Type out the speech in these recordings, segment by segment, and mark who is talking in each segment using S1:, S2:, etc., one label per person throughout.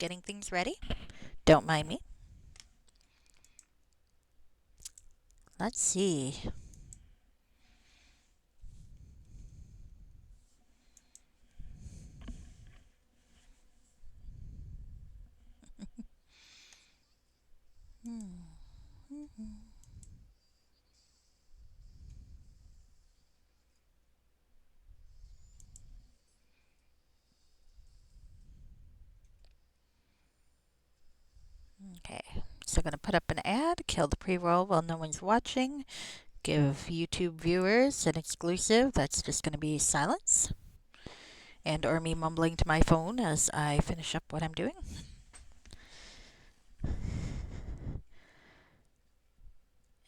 S1: getting things ready. Don't mind me. Let's see. Okay, so I'm going to put up an ad, kill the pre-roll while no one's watching, give YouTube viewers an exclusive that's just going to be silence, and or me mumbling to my phone as I finish up what I'm doing.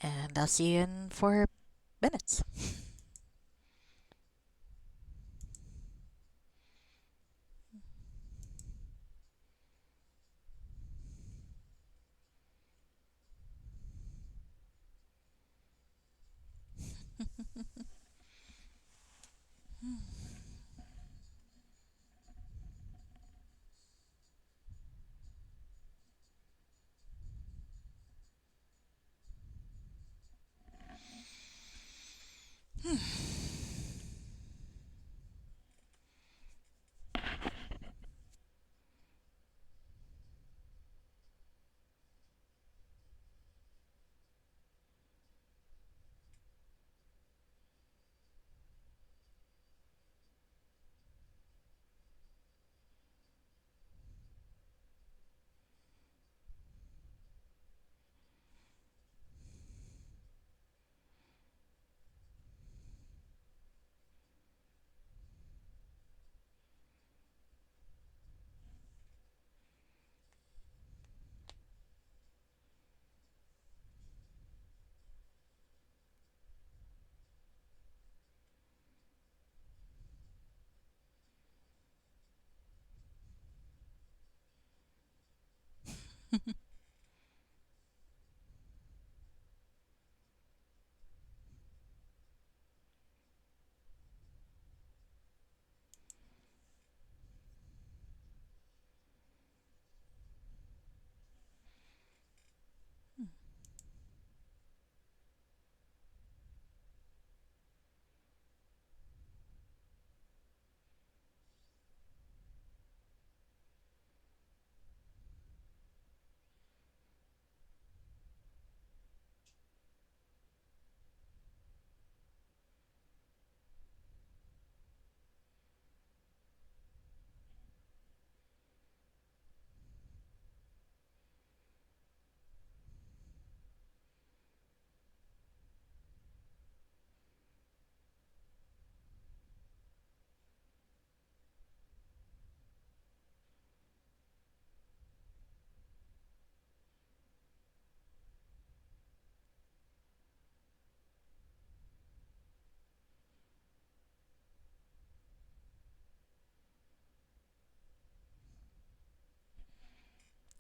S1: And I'll see you in 4 minutes.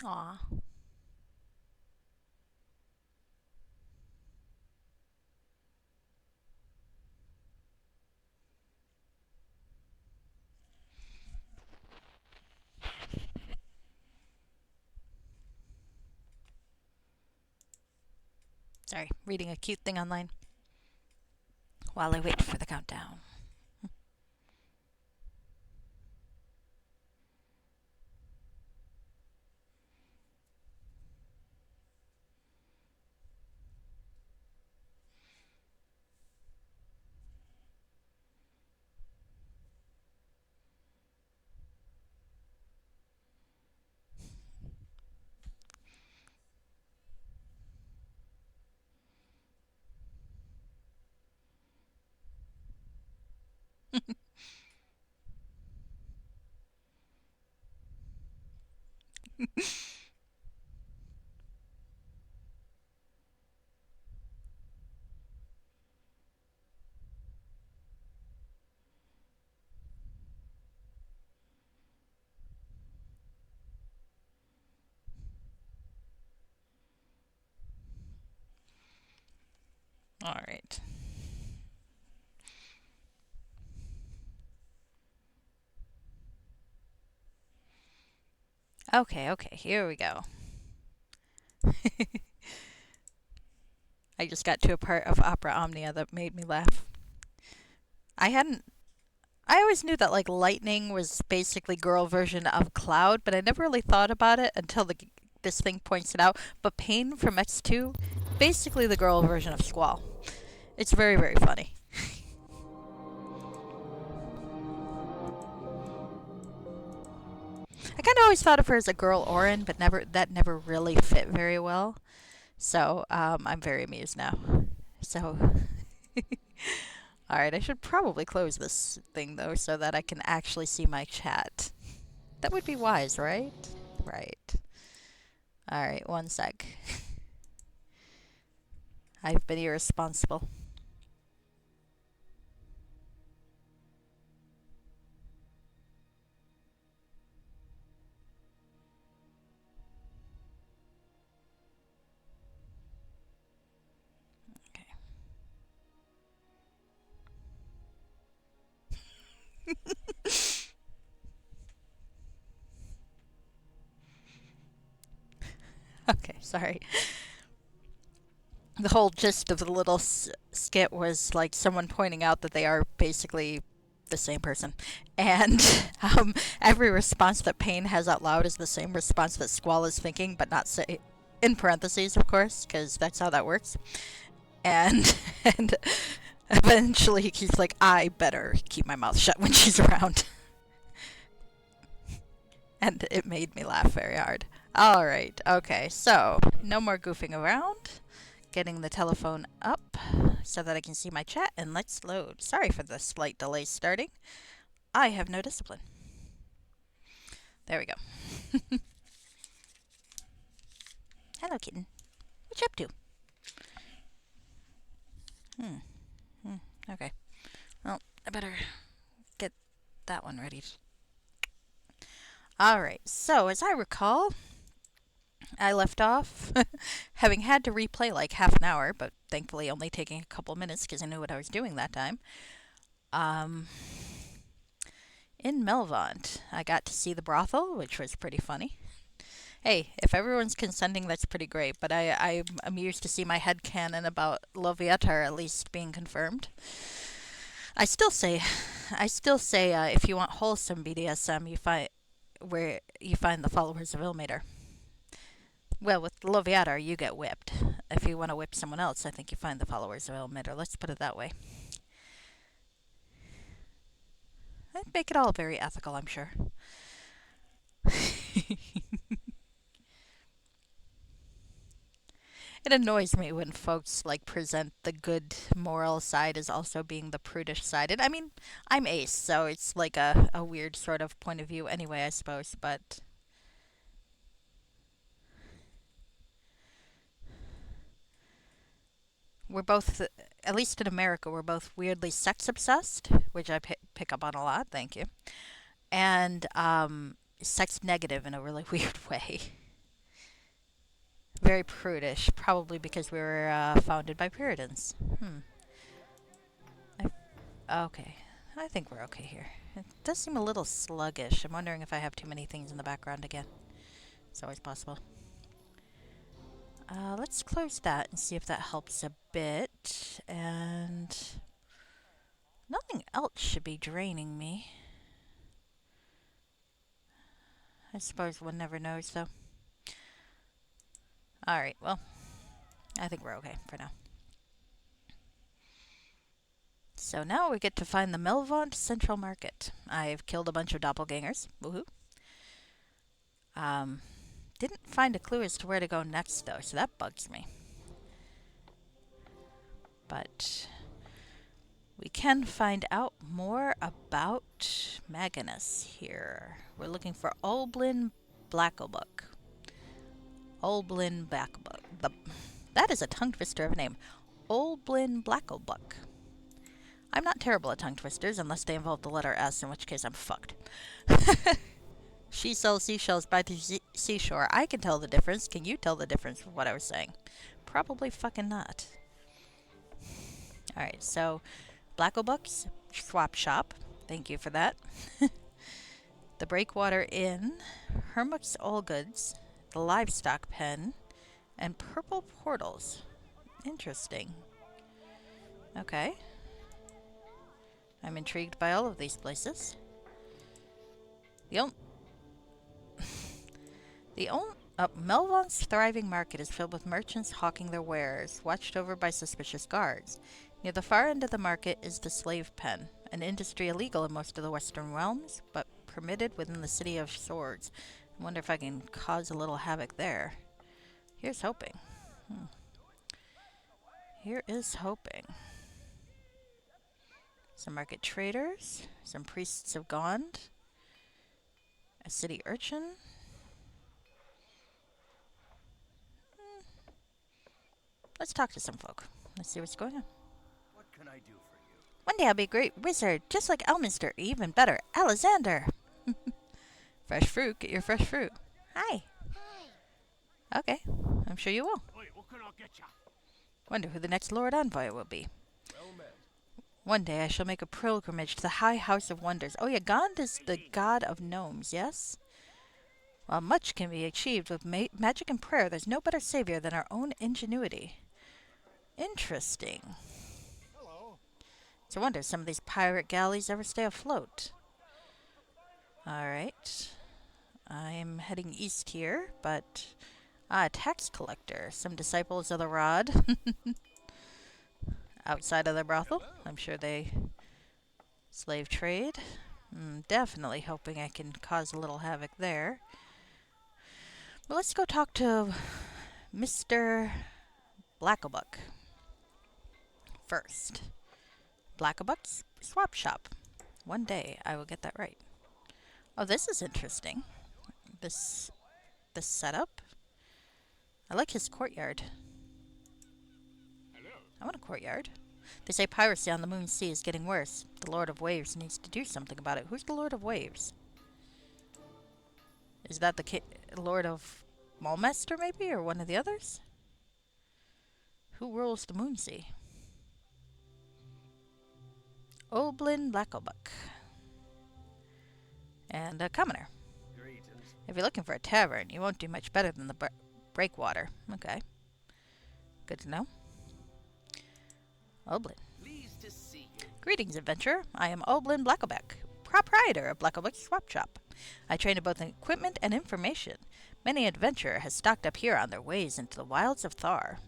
S1: Aw. Sorry, reading a cute thing online while I wait for the countdown. All right. Okay, okay, here we go. I just got to a part of Opera Omnia that made me laugh. I hadn't. I always knew that like lightning was basically girl version of cloud, but I never really thought about it until this thing points it out. But Pain from X2, basically the girl version of Squall. It's very, very funny. I kind of always thought of her as a girl Orin, but never really fit very well. So I'm very amused now. So, all right, I should probably close this thing though, so that I can actually see my chat. That would be wise, right? Right. All right, one sec. I've been irresponsible. Okay. Okay, sorry. The whole gist of the little skit was like someone pointing out that they are basically the same person. And every response that Pain has out loud is the same response that Squall is thinking, but not say in parentheses, of course, because that's how that works. And and eventually he's like, I better keep my mouth shut when she's around. And it made me laugh very hard. All right, okay, so no more goofing around. Getting the telephone up so that I can see my chat, and let's load. Sorry for the slight delay starting. I have no discipline. There we go. Hello, kitten. What you up to? Okay. Well, I better get that one ready. Alright, so as I recall, I left off having had to replay like half an hour, but thankfully only taking a couple minutes because I knew what I was doing that time. In Melvant, I got to see the brothel, which was pretty funny. Hey, if everyone's consenting, that's pretty great, but I'm amused to see my headcanon about Loviatar at least being confirmed. I still say, if you want wholesome BDSM, you find the followers of Ilmater. Well, with Loviatar, you get whipped. If you want to whip someone else, I think you find the followers of Ilmater. Let's put it that way. I'd make it all very ethical, I'm sure. It annoys me when folks like present the good moral side as also being the prudish side. And I mean, I'm ace, so it's like a weird sort of point of view anyway, I suppose, but we're both, at least in America, we're both weirdly sex obsessed, which I pick up on a lot, thank you, and sex negative in a really weird way. Very prudish, probably because we were founded by Puritans. Okay, I think we're okay here. It does seem a little sluggish. I'm wondering if I have too many things in the background again. It's always possible. Let's close that and see if that helps a bit. And nothing else should be draining me. I suppose one never knows, though. Alright, well, I think we're okay for now. So now we get to find the Melvant Central Market. I've killed a bunch of doppelgangers. Woohoo. Didn't find a clue as to where to go next, though, so that bugs me. But we can find out more about Magnus here. We're looking for Olblin Blacklebuck. Olblin Blacklebuck. That is a tongue twister of a name. Olblin Blacklebuck. I'm not terrible at tongue twisters unless they involve the letter S, in which case I'm fucked. She sells seashells by the seashore. I can tell the difference. Can you tell the difference from what I was saying? Probably fucking not. Alright, so Blacklebuck's swap shop. Thank you for that. The Breakwater Inn, Hermock's All Goods, the Livestock Pen, and Purple Portals. Interesting. Okay. I'm intrigued by all of these places. Melvon's thriving market is filled with merchants hawking their wares, watched over by suspicious guards. Near the far end of the market is the slave pen, an industry illegal in most of the western realms, but permitted within the city of swords. I wonder if I can cause a little havoc there. Here's hoping. Here is hoping. Some market traders, some priests of Gond, a city urchin. Let's talk to some folk. Let's see what's going on.
S2: What can I do for you?
S1: One day I'll be a great wizard, just like Elminster, even better, Alexander. Fresh fruit, get your fresh fruit. Hi. Okay, I'm sure you will.
S2: Oi, what can I get ya?
S1: Wonder who the next Lord Envoy will be.
S2: Well met.
S1: One day I shall make a pilgrimage to the High House of Wonders. Oh yeah, Gond is the god of gnomes, yes? While much can be achieved with magic and prayer, there's no better savior than our own ingenuity. Interesting.
S2: Hello.
S1: It's a wonder some of these pirate galleys ever stay afloat. Alright. I'm heading east here, but... tax collector. Some disciples of the rod. Outside of the brothel. I'm sure they slave trade. Definitely hoping I can cause a little havoc there. Well, let's go talk to Mr. Blackabuck first. Blackabuck's swap shop. One day I will get that right. Oh, this is interesting. This setup. I like his courtyard.
S2: Hello.
S1: I want a courtyard. They say piracy on the Moonsea is getting worse. The Lord of Waves needs to do something about it. Who's the Lord of Waves? Is that the Lord of Malmester, maybe? Or one of the others? Who rules the Moonsea? Oblin Blackabuck. And a commoner.
S2: Greetings.
S1: If you're looking for a tavern, you won't do much better than the Breakwater. Okay. Good to know. Oblin.
S2: Pleased to see you.
S1: Greetings, adventurer. I am Oblin Blackabuck, proprietor of Blackabuck's Swap Shop. I train in both equipment and information. Many adventurer has stocked up here on their ways into the wilds of Thar.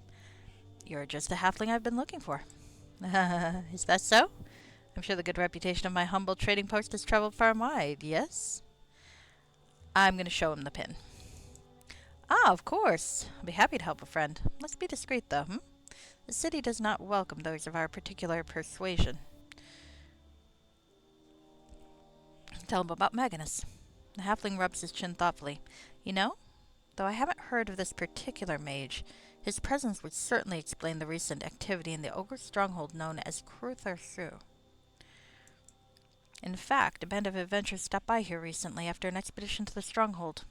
S1: You're just the halfling I've been looking for. Is that so? I'm sure the good reputation of my humble trading post has traveled far and wide, yes? I'm going to show him the pin. Ah, of course. I'll be happy to help a friend. Let's be discreet, though, The city does not welcome those of our particular persuasion. Tell him about Magnus. The halfling rubs his chin thoughtfully. You know, though I haven't heard of this particular mage, his presence would certainly explain the recent activity in the ogre stronghold known as Kurtharsu. In fact, a band of adventurers stopped by here recently after an expedition to the stronghold.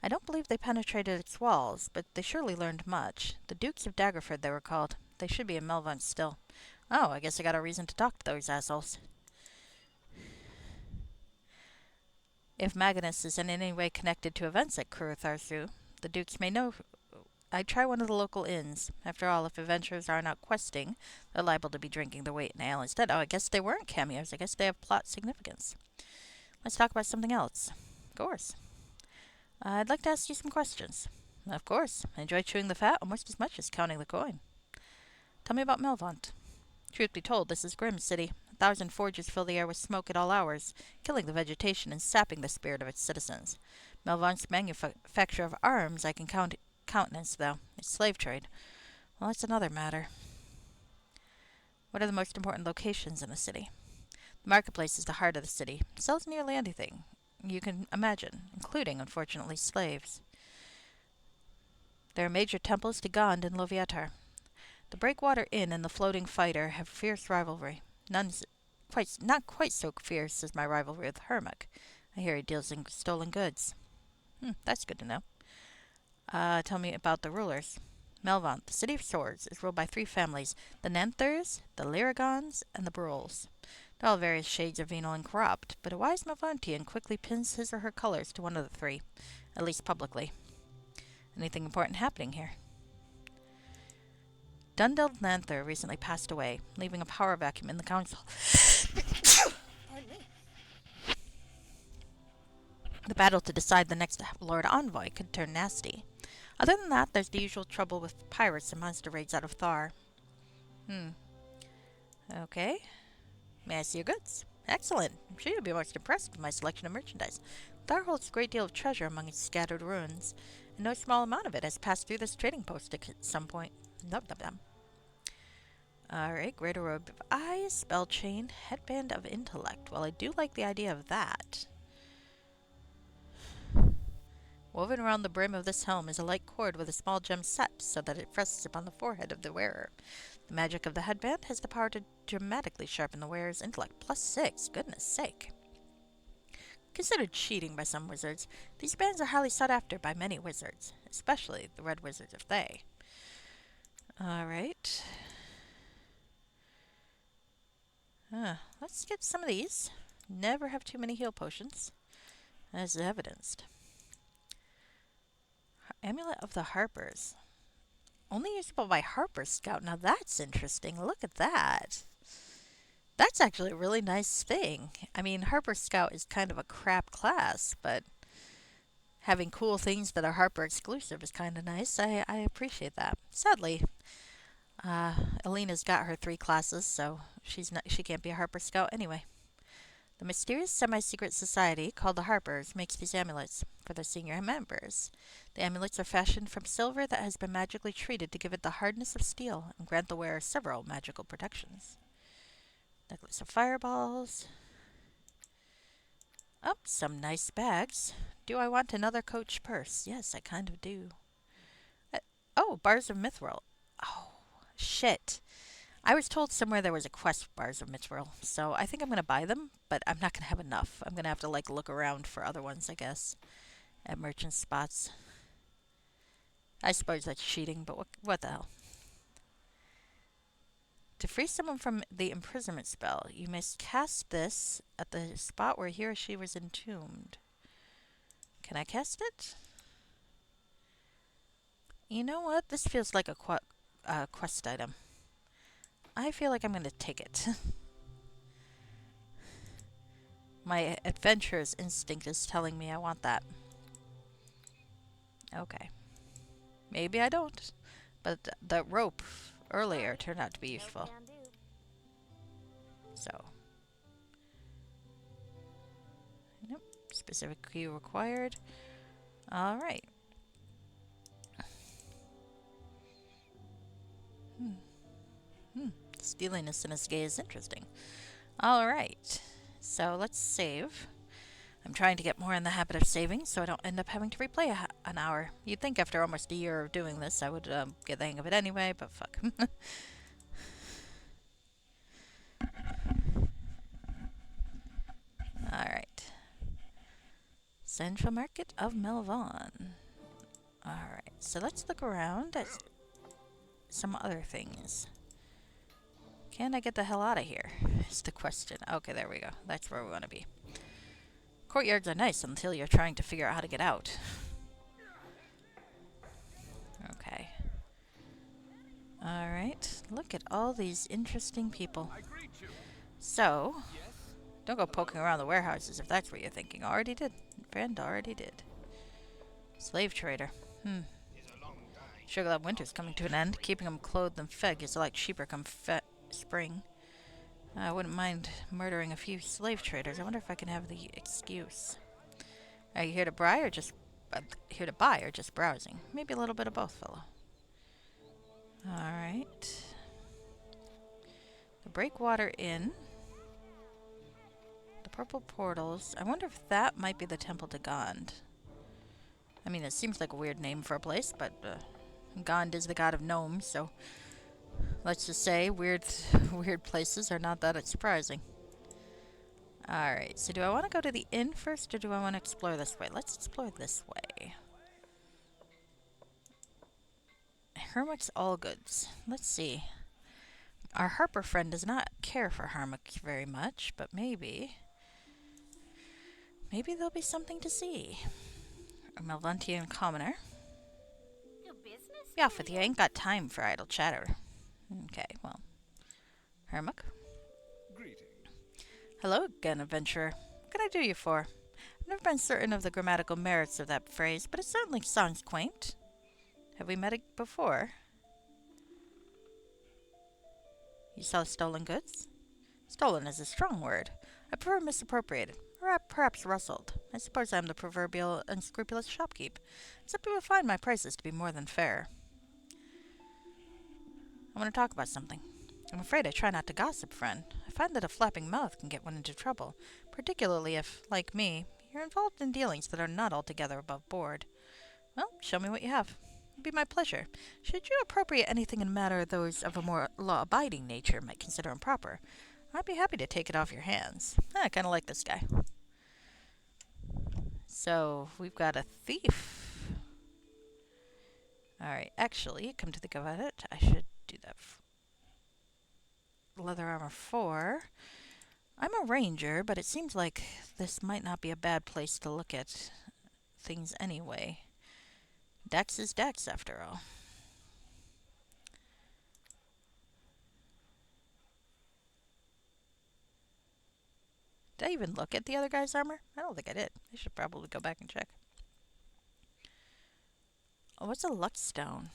S1: I don't believe they penetrated its walls, but they surely learned much. The Dukes of Daggerford, they were called. They should be in Melvon still. Oh, I guess I got a reason to talk to those assholes. If Magnus is in any way connected to events at Kurtharsu, the Dukes may know. I'd try one of the local inns. After all, if adventurers are not questing, they're liable to be drinking their weight in ale instead. Oh, I guess they weren't cameos. I guess they have plot significance. Let's talk about something else. Of course. I'd like to ask you some questions. Of course. I enjoy chewing the fat almost as much as counting the coin. Tell me about Melvont. Truth be told, this is Grimm's city. 1,000 forges fill the air with smoke at all hours, killing the vegetation and sapping the spirit of its citizens. Melvont's manufacture of arms I can countenance, though. Its slave trade. Well, that's another matter. What are the most important locations in the city? The marketplace is the heart of the city. It sells nearly anything you can imagine, including, unfortunately, slaves. There are major temples to Gond and Loviatar. The Breakwater Inn and the Floating Fighter have fierce rivalry. Not quite so fierce as my rivalry with Hermock. I hear he deals in stolen goods. That's good to know. Tell me about the rulers. Melvont, the city of swords, is ruled by 3 families, the Nanthers, the Lyragons, and the Brulls. All various shades of venal and corrupt, but a wise Mavantian quickly pins his or her colors to one of the three, at least publicly. Anything important happening here? Dundell Lanther recently passed away, leaving a power vacuum in the council. Pardon me. The battle to decide the next Lord Envoy could turn nasty. Other than that, there's the usual trouble with pirates and monster raids out of Thar. Okay. May I see your goods? Excellent. I'm sure you'll be most impressed with my selection of merchandise. Thar holds a great deal of treasure among its scattered ruins, and no small amount of it has passed through this trading post at some point. Num num num. Alright, Greater Robe of Eyes, Spell Chain, Headband of Intellect. Well, I do like the idea of that. Woven around the brim of this helm is a light cord with a small gem set so that it rests upon the forehead of the wearer. The magic of the headband has the power to dramatically sharpen the wearer's intellect. +6, goodness sake. Considered cheating by some wizards, these bands are highly sought after by many wizards, especially the Red Wizards of Thay. Alright. Let's get some of these. Never have too many heal potions, as evidenced. Amulet of the Harpers. Only usable by Harper Scout. Now that's interesting. Look at that. That's actually a really nice thing. I mean, Harper Scout is kind of a crap class, but having cool things that are Harper exclusive is kind of nice. I appreciate that. Sadly, Alina's got her 3 classes, so she can't be a Harper Scout anyway. The mysterious semi-secret society called the Harpers makes these amulets for their senior members. The amulets are fashioned from silver that has been magically treated to give it the hardness of steel and grant the wearer several magical protections. Necklace of fireballs. Oh, some nice bags. Do I want another coach purse? Yes, I kind of do. Oh, Bars of Mithril. Oh, shit. I was told somewhere there was a quest for Bars of Mithril, so I think I'm going to buy them, but I'm not going to have enough. I'm going to have to, look around for other ones, I guess, at merchant spots. I suppose that's cheating, but what the hell? To free someone from the imprisonment spell, you must cast this at the spot where he or she was entombed. Can I cast it? You know what? This feels like a quest item. I feel like I'm going to take it. My adventurer's instinct is telling me I want that. Okay. Maybe I don't. But the rope earlier turned out to be useful. So. Nope. Specific key required. Alright. Steeliness in his gaze is interesting. Alright. So let's save. I'm trying to get more in the habit of saving so I don't end up having to replay an hour. You'd think after almost a year of doing this I would get the hang of it anyway, but fuck. Alright. Central Market of Melvon. Alright, so let's look around at some other things. Can I get the hell out of here? Is the question. Okay, there we go. That's where we want to be. Courtyards are nice until you're trying to figure out how to get out. Okay. Alright. Look at all these interesting people. So, don't go poking around the warehouses if that's what you're thinking. Already did. Friend, already did. Slave trader. Sure glad winter's coming to an end. Keeping them clothed and fed gets like cheaper come spring. I wouldn't mind murdering a few slave traders. I wonder if I can have the excuse. Are you here to buy or just browsing? Maybe a little bit of both, fellow. Alright. The Breakwater Inn. The Purple Portals. I wonder if that might be the Temple to Gond. I mean, it seems like a weird name for a place, but Gond is the god of gnomes, so let's just say weird places are not that surprising. Alright, so do I want to go to the inn first, or do I want to explore this way? Let's explore this way. Hermit's All Goods. Let's see. Our Harper friend does not care for Harmach very much, but maybe there'll be something to see. A Malvuntian commoner.
S3: Do business
S1: Be off with you. I ain't got time for idle chatter. Okay, well. Harmach?
S2: Greeting.
S1: Hello again, adventurer. What can I do you for? I've never been certain of the grammatical merits of that phrase, but it certainly sounds quaint. Have we met before? You sell stolen goods? Stolen is a strong word. I prefer misappropriated, or perhaps rustled. I suppose I am the proverbial unscrupulous shopkeep. Some people find my prices to be more than fair. I want to talk about something. I'm afraid I try not to gossip, friend. I find that a flapping mouth can get one into trouble, particularly if, like me, you're involved in dealings that are not altogether above board. Well, show me what you have. It'd be my pleasure. Should you appropriate anything in a matter those of a more law-abiding nature might consider improper, I'd be happy to take it off your hands. I kind of like this guy. So, we've got a thief. Alright, actually, come to think about it, I should do that. Leather armor 4. I'm a ranger, but it seems like this might not be a bad place to look at things anyway. Dex is Dex, after all. Did I even look at the other guy's armor? I don't think I did. I should probably go back and check. Oh, what's a luck stone?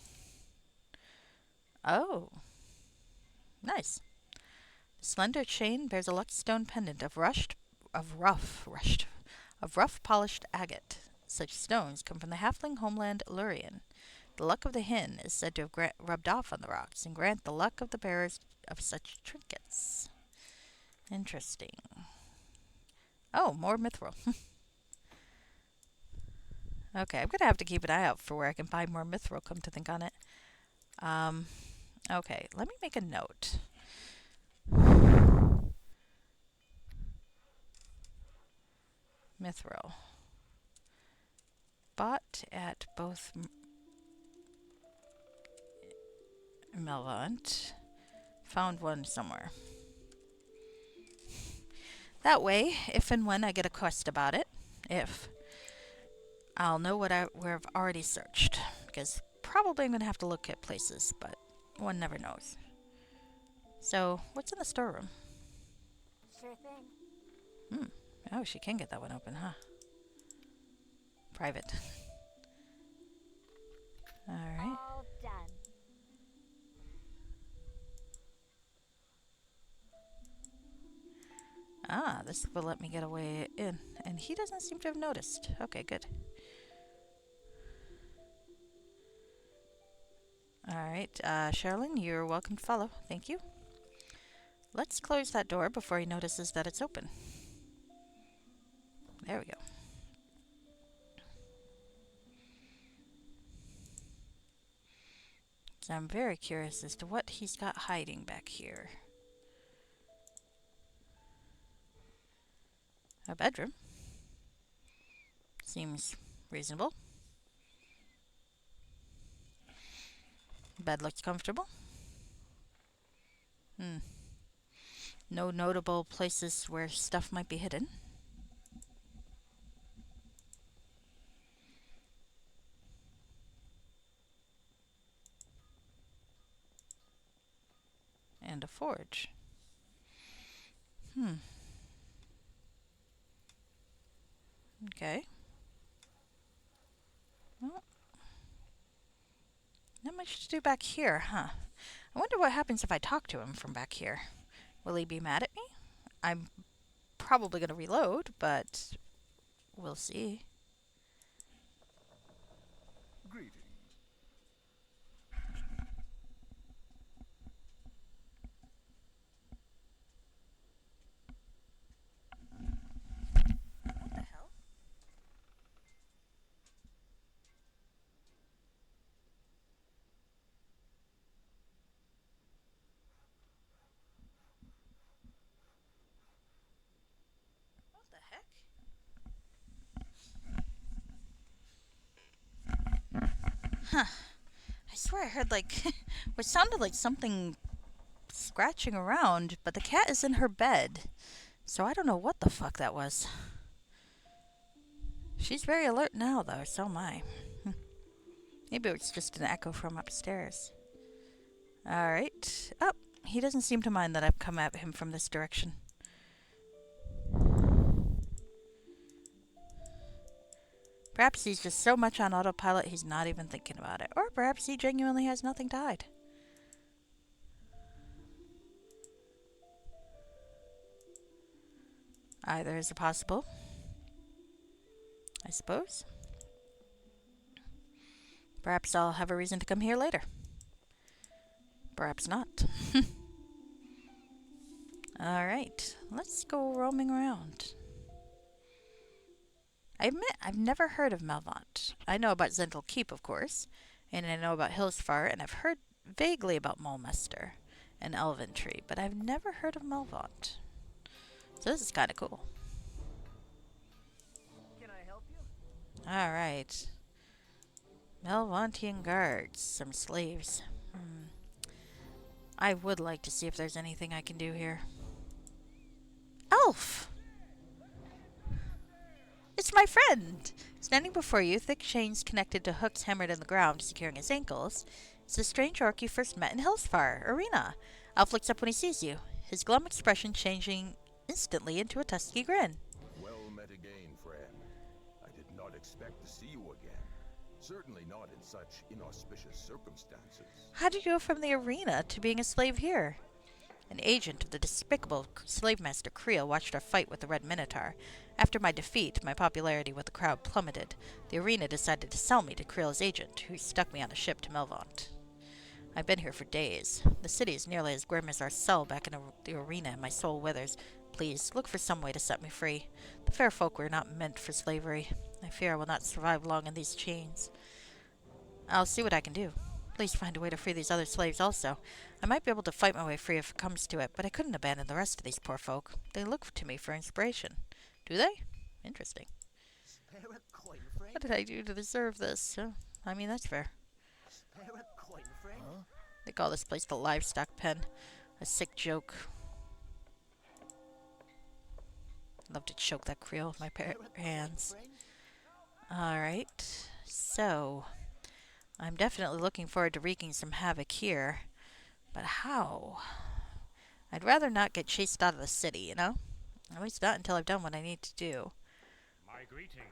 S1: Oh, nice. The slender chain bears a luck stone pendant of rough polished agate. Such stones come from the halfling homeland Lurien. The luck of the hin is said to have rubbed off on the rocks and grant the luck of the bearers of such trinkets. Interesting. Oh, more mithril. Okay, I'm gonna have to keep an eye out for where I can find more mithril, come to think on it. Okay, let me make a note. Mithril. Bought at both Melvant. Found one somewhere. That way, if and when I get a quest about it, I'll know where I've already searched. Because probably I'm going to have to look at places, but one never knows. So, what's in the storeroom?
S3: Sure thing.
S1: Oh, she can get that one open, huh? Private. Alright.
S3: All done.
S1: Ah, this will let me get away in. And he doesn't seem to have noticed. Okay, good. Alright, Sherilyn, you're welcome to follow. Thank you. Let's close that door before he notices that it's open. There we go. So I'm very curious as to what he's got hiding back here. A bedroom. Seems reasonable. Bed looks comfortable. No notable places where stuff might be hidden. And a forge. Okay. Well, not much to do back here, huh? I wonder what happens if I talk to him from back here. Will he be mad at me? I'm probably going to reload, but we'll see.
S2: Greetings.
S1: What the hell? What the heck? Huh. I swear I heard like what sounded like something scratching around, but the cat is in her bed. So I don't know what the fuck that was. She's very alert now, though, so am I. Maybe it's just an echo from upstairs. Alright. Oh, he doesn't seem to mind that I've come at him from this direction. Perhaps he's just so much on autopilot he's not even thinking about it. Or perhaps he genuinely has nothing to hide. Either is possible, I suppose. Perhaps I'll have a reason to come here later. Perhaps not. Alright, let's go roaming around. I admit I've never heard of Melvant. I know about Zendel Keep, of course, and I know about Hillsfar, and I've heard vaguely about Mulmester and Elventree, but I've never heard of Melvant. So this is kind of cool.
S4: Can I help you?
S1: Alright. Melvantian guards, some slaves. I would like to see if there's anything I can do here. Elf! It's my friend! Standing before you, thick chains connected to hooks hammered in the ground, securing his ankles, is the strange orc you first met in Hillsfar, Arena. Elf looks up when he sees you, his glum expression changing instantly into a tusky grin.
S5: Well met again, friend. I did not expect to see you again. Certainly not in such inauspicious circumstances.
S1: How did you go from the arena to being a slave here? An agent of the despicable slave master Creel watched our fight with the Red Minotaur. After my defeat, my popularity with the crowd plummeted. The arena decided to sell me to Creel's agent, who stuck me on a ship to Melvant. I've been here for days. The city is nearly as grim as our cell back in the arena, and my soul withers. Please, look for some way to set me free. The fair folk were not meant for slavery. I fear I will not survive long in these chains. I'll see what I can do. Please find a way to free these other slaves also. I might be able to fight my way free if it comes to it, but I couldn't abandon the rest of these poor folk. They look to me for inspiration. Do they? Interesting.
S4: Spare a coin, friend.
S1: What did I do to deserve this? I mean, that's fair.
S4: Spare a coin, friend.
S5: Huh?
S1: They call this place the livestock pen. A sick joke. Love to choke that Creel with my hands. Alright, so I'm definitely looking forward to wreaking some havoc here. But how? I'd rather not get chased out of the city, you know? At least not until I've done what I need to do.
S6: My greetings.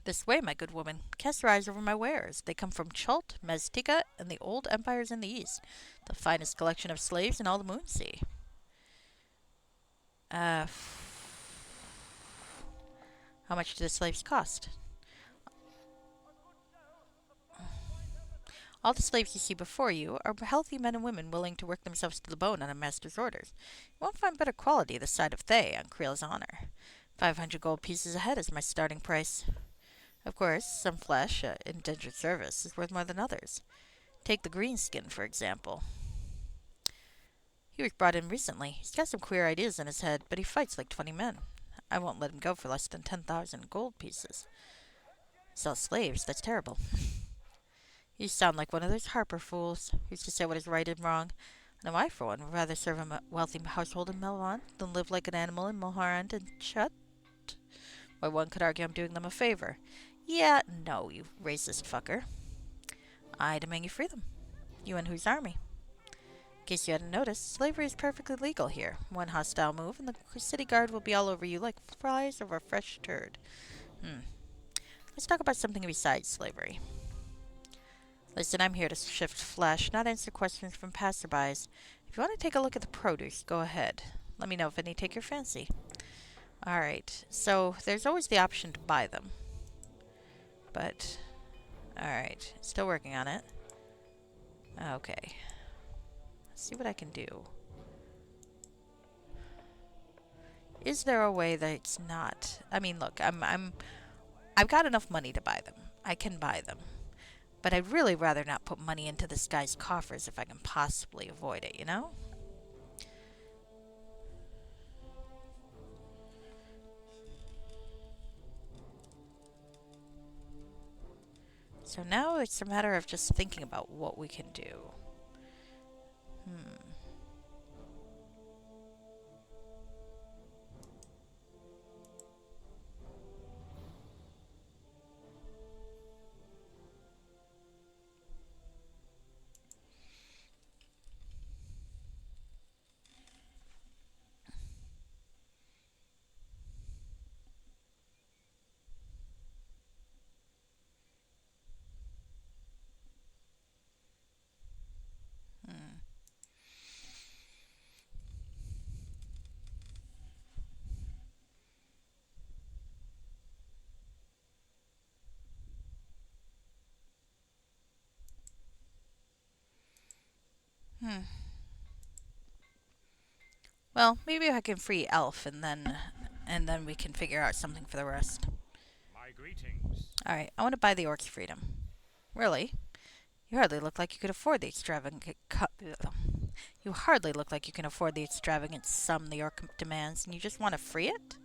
S1: This way, my good woman. Cast your eyes over my wares. They come from Chult, Meztica, and the old empires in the east. The finest collection of slaves in all the Moonsea. How much do the slaves cost? All the slaves you see before you are healthy men and women willing to work themselves to the bone on a master's orders. You won't find better quality this side of Thay, on Creel's honor. 500 gold pieces a head is my starting price. Of course, some flesh, indentured service, is worth more than others. Take the Greenskin, for example. He was brought in recently. He's got some queer ideas in his head, but he fights like 20 men. I won't let him go for less than 10,000 gold pieces. Sell slaves? That's terrible. You sound like one of those Harper fools who used to say what is right and wrong. I know I, for one, would rather serve a wealthy household in Melvant than live like an animal in Mulharand and Chut. Why, one could argue I'm doing them a favor. Yeah, no, you racist fucker. I demand you free them. You and whose army? In case you hadn't noticed, slavery is perfectly legal here. One hostile move, and the city guard will be all over you like flies over a fresh turd. Let's talk about something besides slavery. Listen, I'm here to shift flesh, not answer questions from passerbys. If you want to take a look at the produce, go ahead. Let me know if any take your fancy. Alright, so there's always the option to buy them. But, alright, still working on it. Okay. Let's see what I can do. Is there a way that it's not? I mean, look, I've got enough money to buy them. I can buy them. But I'd really rather not put money into this guy's coffers if I can possibly avoid it, you know? So now it's a matter of just thinking about what we can do. Well, maybe I can free Elf and then we can figure out something for the rest.
S2: My greetings.
S1: Alright, I want to buy the orc's freedom. Really? You hardly look like you could afford the extravagant You hardly look like you can afford the extravagant sum the orc demands, and you just want to free it?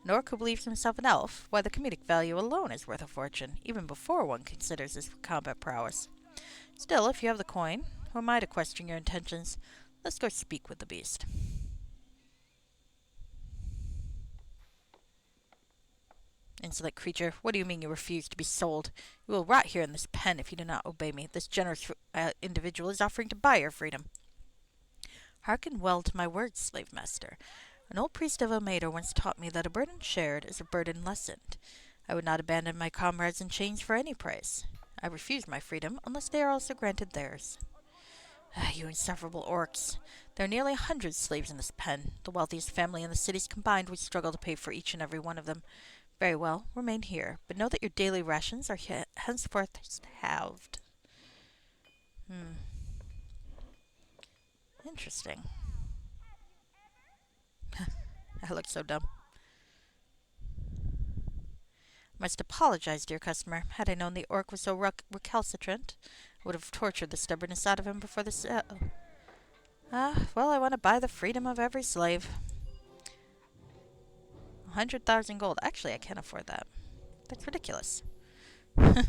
S1: An orc who believes himself an elf, why the comedic value alone is worth a fortune, even before one considers his combat prowess. Still, if you have the coin, who am I to question your intentions? Let's go speak with the beast. Insolent creature, what do you mean you refuse to be sold? You will rot here in this pen if you do not obey me. This generous individual is offering to buy your freedom. Hearken well to my words, slave master. An old priest of Elmader once taught me that a burden shared is a burden lessened. I would not abandon my comrades in chains for any price. I refuse my freedom unless they are also granted theirs. You insufferable orcs. There are nearly 100 slaves in this pen. The wealthiest family in the cities combined would struggle to pay for each and every one of them. Very well, remain here, but know that your daily rations are henceforth halved. Interesting. I look so dumb. Must apologize, dear customer. Had I known the orc was so recalcitrant, I would have tortured the stubbornness out of him before the sale. Well, I want to buy the freedom of every slave. 100,000 gold. Actually, I can't afford that. That's ridiculous. There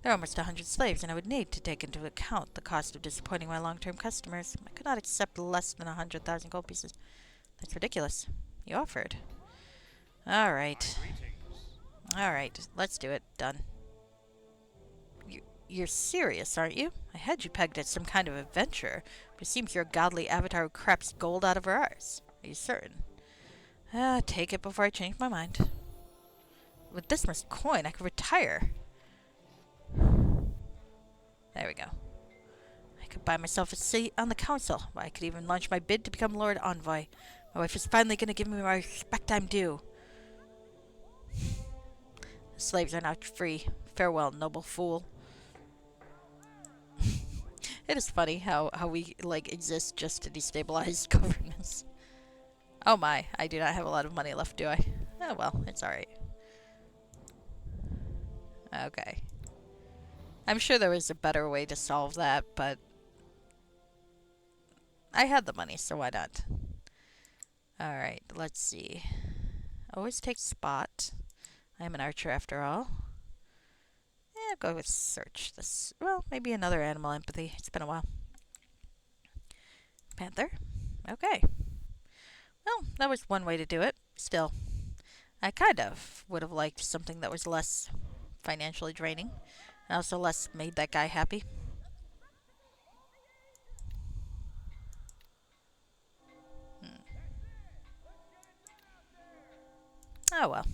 S1: are almost 100 slaves, and I would need to take into account the cost of disappointing my long-term customers. I could not accept less than 100,000 gold pieces. That's ridiculous. You offered. Alright. Alright, let's do it. Done. You're serious, aren't you? I had you pegged as some kind of adventurer, but it seems you're a godly avatar who craps gold out of ours. Are you certain? Take it before I change my mind. With this much coin, I could retire. There we go. I could buy myself a seat on the council. I could even launch my bid to become Lord Envoy. My wife is finally going to give me my respect I'm due. The slaves are now free. Farewell, noble fool. It is funny how we, exist just to destabilize governments. Oh my, I do not have a lot of money left, do I? Oh well, it's alright. Okay. I'm sure there was a better way to solve that, but I had the money, so why not? Alright, let's see. Always take spot. I'm an archer after all. I'll go with search. Well, maybe another animal empathy. It's been a while. Panther? Okay. Well, that was one way to do it. Still, I kind of would have liked something that was less financially draining. And also less made that guy happy. Oh well.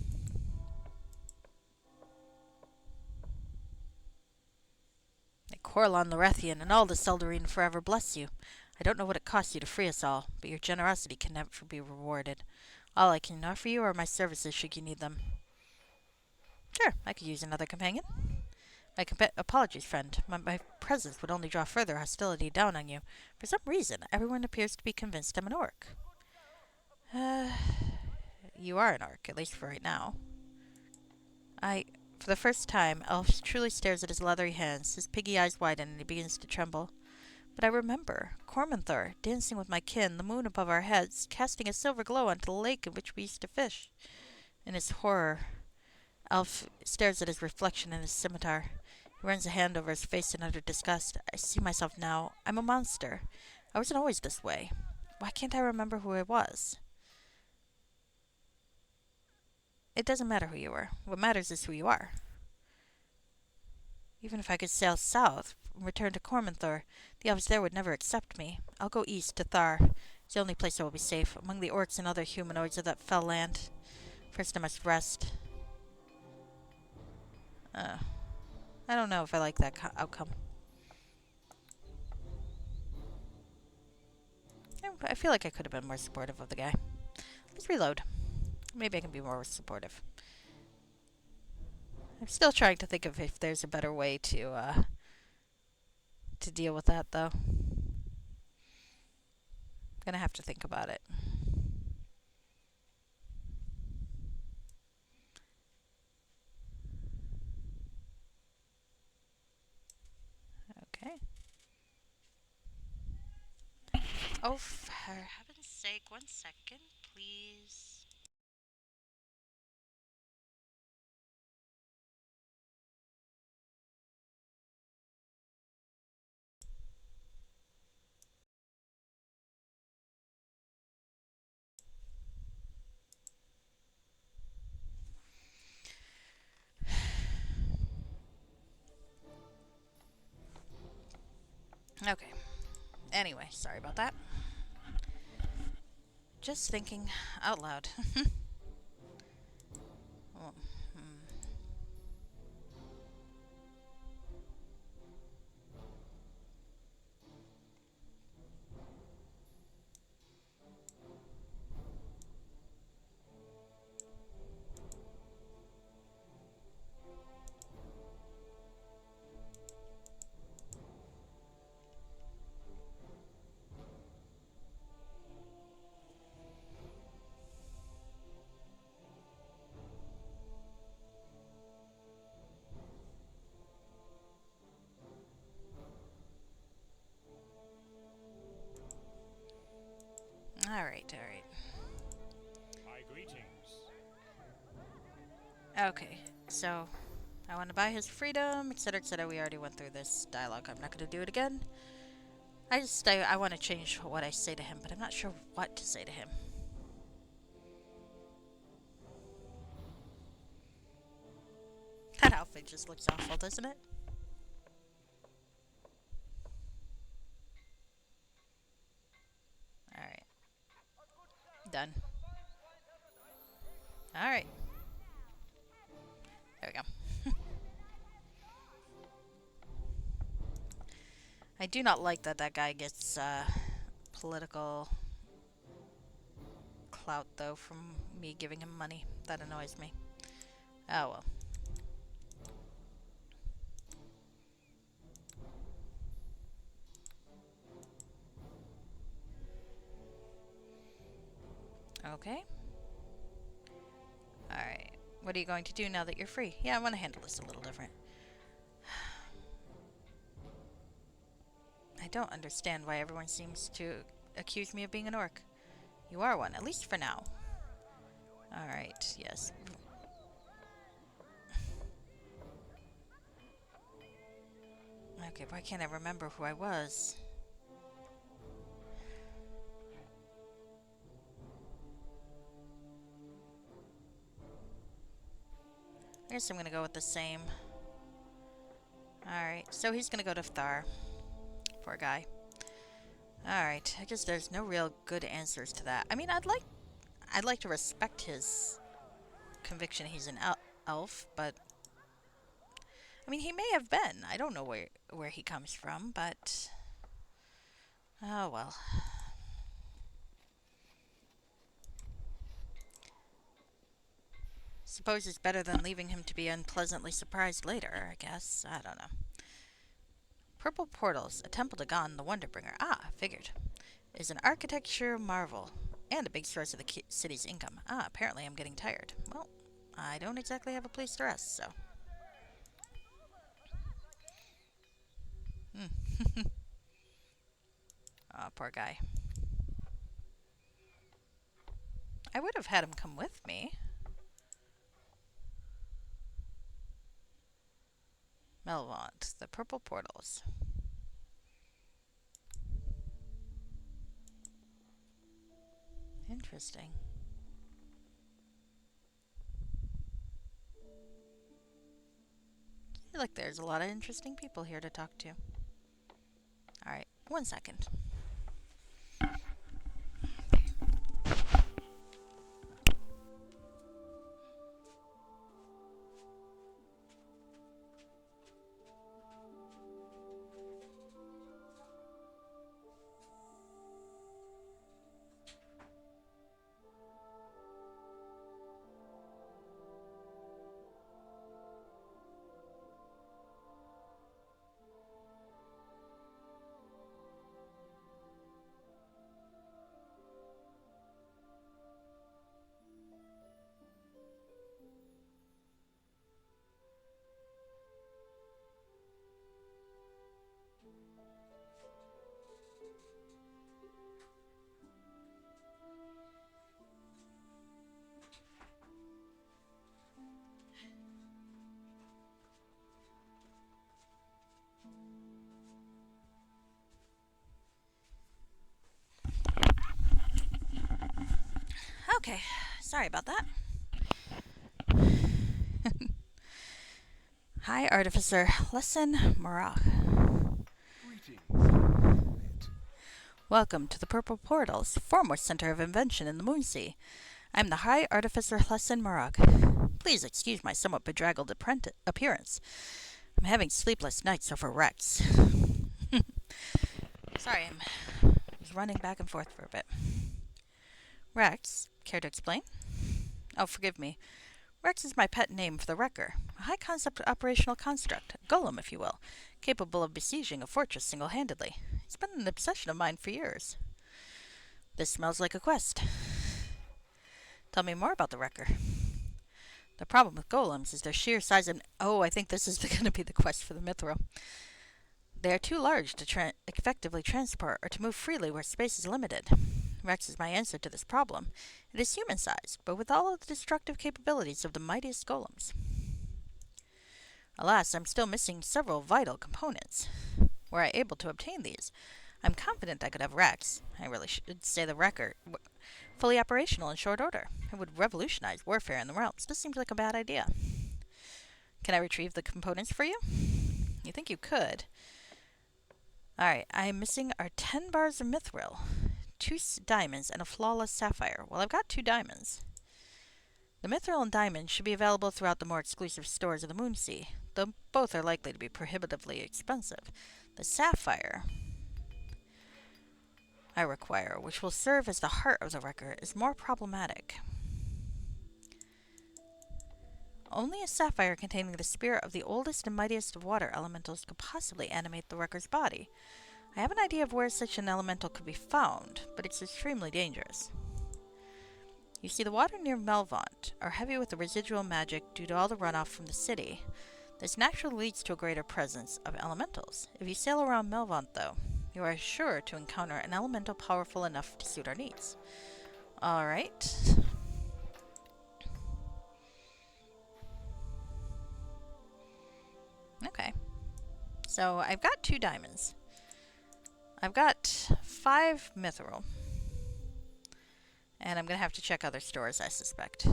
S1: Corlon Lorethian and all the Seldarine forever bless you. I don't know what it costs you to free us all, but your generosity can never be rewarded. All I can offer you are my services should you need them. Sure, I could use another companion. Apologies, friend. My presence would only draw further hostility down on you. For some reason, everyone appears to be convinced I'm an orc. You are an orc, at least for right now. For the first time, Elf truly stares at his leathery hands. His piggy eyes widen and he begins to tremble. But I remember Cormanthor dancing with my kin, the moon above our heads, casting a silver glow onto the lake in which we used to fish. In his horror, Elf stares at his reflection in his scimitar. He runs a hand over his face in utter disgust. I see myself now. I'm a monster. I wasn't always this way. Why can't I remember who I was? It doesn't matter who you were. What matters is who you are. Even if I could sail south and return to Cormanthor, the elves there would never accept me. I'll go east to Thar. It's the only place I will be safe, among the orcs and other humanoids of that fell land. First I must rest. I don't know if I like that outcome. I feel like I could have been more supportive of the guy. Let's reload. Maybe I can be more supportive. I'm still trying to think of if there's a better way to deal with that, though. Gonna have to think about it. Okay. Oh, for heaven's sake, 1 second, please. Okay. Anyway, sorry about that. Just thinking out loud. Oh, alright, alright.
S2: My greetings.
S1: Okay, so I want to buy his freedom, etc., etc. We already went through this dialogue. I'm not going to do it again. I want to change what I say to him, but I'm not sure what to say to him. That outfit just looks awful, doesn't it? Alright. Done. Alright. There we go. I do not like that that guy gets political clout, though, from me giving him money. That annoys me. Oh well. Okay. Alright. What are you going to do now that you're free? Yeah, I want to handle this a little different. I don't understand why everyone seems to accuse me of being an orc. You are one, at least for now. Alright, yes. Okay, why can't I remember who I was? I guess I'm gonna go with the same. Alright, so he's gonna go to Thar. Poor guy. Alright, I guess there's no real good answers to that. I mean, I'd like to respect his conviction he's an elf, but I mean, he may have been. I don't know where he comes from, but oh well. Suppose it's better than leaving him to be unpleasantly surprised later, I guess. I don't know. Purple portals, a temple to Gon, the Wonderbringer. Ah, figured. Is an architecture marvel and a big source of the city's income. Ah, apparently I'm getting tired. Well, I don't exactly have a place to rest, so. Oh, poor guy. I would have had him come with me. Melvant, the purple portals. Interesting. I feel like there's a lot of interesting people here to talk to. Alright, 1 second. Okay, sorry about that. Hi, Artificer. Lesson Marach.
S5: Greetings.
S1: Welcome to the Purple Portals, foremost center of invention in the Moonsea. I'm the High Artificer Lesson Marach. Please excuse my somewhat bedraggled appearance. I'm having sleepless nights over Rex. Sorry, I was running back and forth for a bit. Rex, care to explain? Oh, forgive me. Rex is my pet name for the Wrecker, a high-concept operational construct, a golem, if you will, capable of besieging a fortress single-handedly. It's been an obsession of mine for years. This smells like a quest. Tell me more about the Wrecker. The problem with golems is their sheer size and... Oh, I think this is going to be the quest for the Mithril. They are too large to effectively transport or to move freely where space is limited. Rex is my answer to this problem. It is human-sized, but with all of the destructive capabilities of the mightiest golems. Alas, I'm still missing several vital components. Were I able to obtain these, I'm confident I could have Rex, I really should say the Wrecker, fully operational in short order. It would revolutionize warfare in the realms. This seems like a bad idea. Can I retrieve the components for you? You think you could? Alright, I am missing our 10 bars of mithril, 2 diamonds, and a flawless sapphire. Well, I've got 2 diamonds. The mithril and diamond should be available throughout the more exclusive stores of the Moonsea, though both are likely to be prohibitively expensive. The sapphire I require, which will serve as the heart of the Wrecker, is more problematic. Only a sapphire containing the spirit of the oldest and mightiest of water elementals could possibly animate the Wrecker's body. I have an idea of where such an elemental could be found, but it's extremely dangerous. You see, the water near Melvant are heavy with the residual magic due to all the runoff from the city. This naturally leads to a greater presence of elementals. If you sail around Melvant, though, you are sure to encounter an elemental powerful enough to suit our needs. Alright. Okay. So, I've got 2 diamonds. I've got 5 mithril. And I'm going to have to check other stores, I suspect.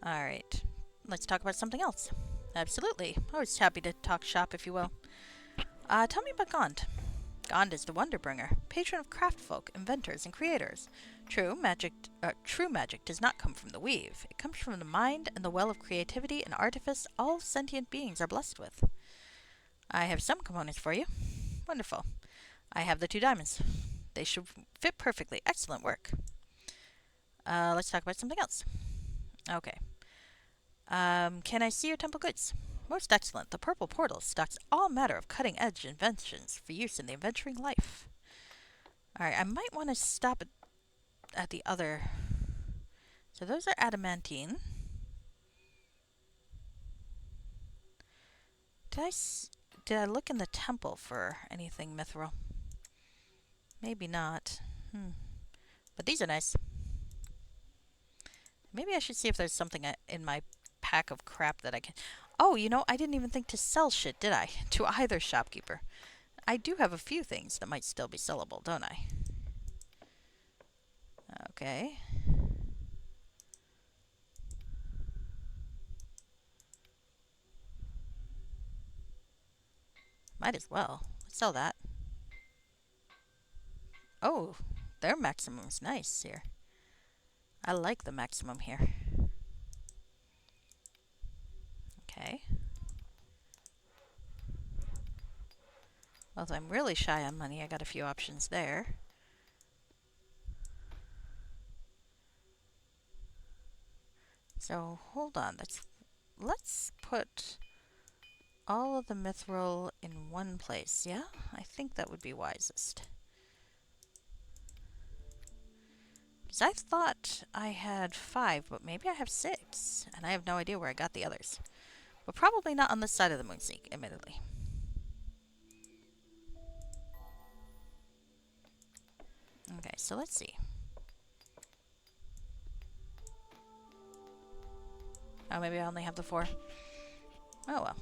S1: Alright. Let's talk about something else. Absolutely. Always happy to talk shop, if you will. Tell me about Gond. Gond is the Wonderbringer, patron of craftfolk, inventors, and creators. True magic does not come from the weave. It comes from the mind and the well of creativity and artifice all sentient beings are blessed with. I have some components for you. Wonderful. I have the 2 diamonds. They should fit perfectly. Excellent work. Let's talk about something else. Okay. Can I see your temple goods? Most excellent. The Purple Portal stocks all matter of cutting-edge inventions for use in the adventuring life. Alright, I might want to stop at the other... So those are adamantine. Did I look in the temple for anything mithril? Maybe not. But these are nice. Maybe I should see if there's something in my pack of crap that I can... Oh, you know, I didn't even think to sell shit, did I? To either shopkeeper. I do have a few things that might still be sellable, don't I? Okay. Might as well. Let's sell that. Oh, their maximum's nice here. I like the maximum here. Okay. Well, if I'm really shy on money, I got a few options there. So, hold on. Let's put all of the mithril in one place, yeah? I think that would be wisest. Because I thought I had 5, but maybe I have 6. And I have no idea where I got the others. But probably not on this side of the Moonsea, admittedly. Okay, so let's see. Oh, maybe I only have the 4. Oh well.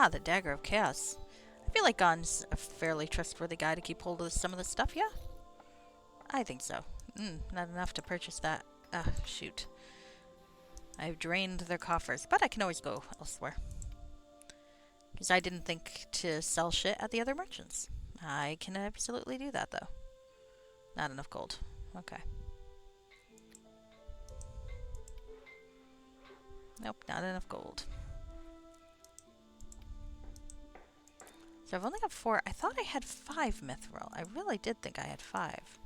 S1: Ah, the Dagger of Chaos. I feel like Gon's a fairly trustworthy guy to keep hold of some of the stuff, yeah? I think so. Not enough to purchase that. Ah, shoot. I've drained their coffers, but I can always go elsewhere. Because I didn't think to sell shit at the other merchants. I can absolutely do that, though. Not enough gold. Okay. Nope, not enough gold. So I've only got 4. I thought I had 5 mithril. I really did think I had 5.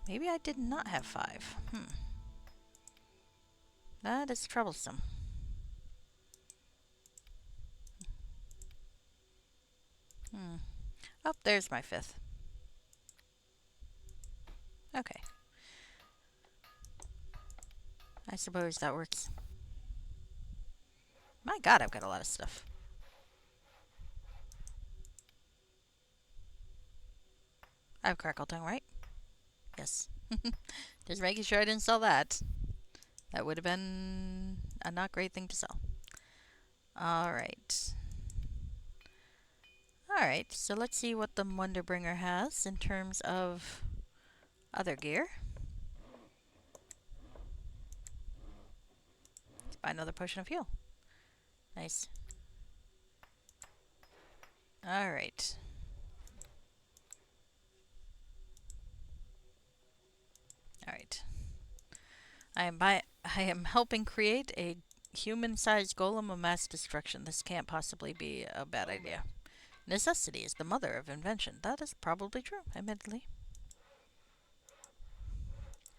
S1: Maybe I did not have 5. That is troublesome. Oh, there's my 5th. Okay. I suppose that works. My god, I've got a lot of stuff. I have crackle tongue, right? Yes. Just making sure I didn't sell that. That would have been a not great thing to sell. Alright. Alright, so let's see what the Wonderbringer has in terms of other gear. Let's buy another potion of heal. Nice. Alright. Alright. I am helping create a human-sized golem of mass destruction. This can't possibly be a bad idea. Necessity is the mother of invention. That is probably true, admittedly.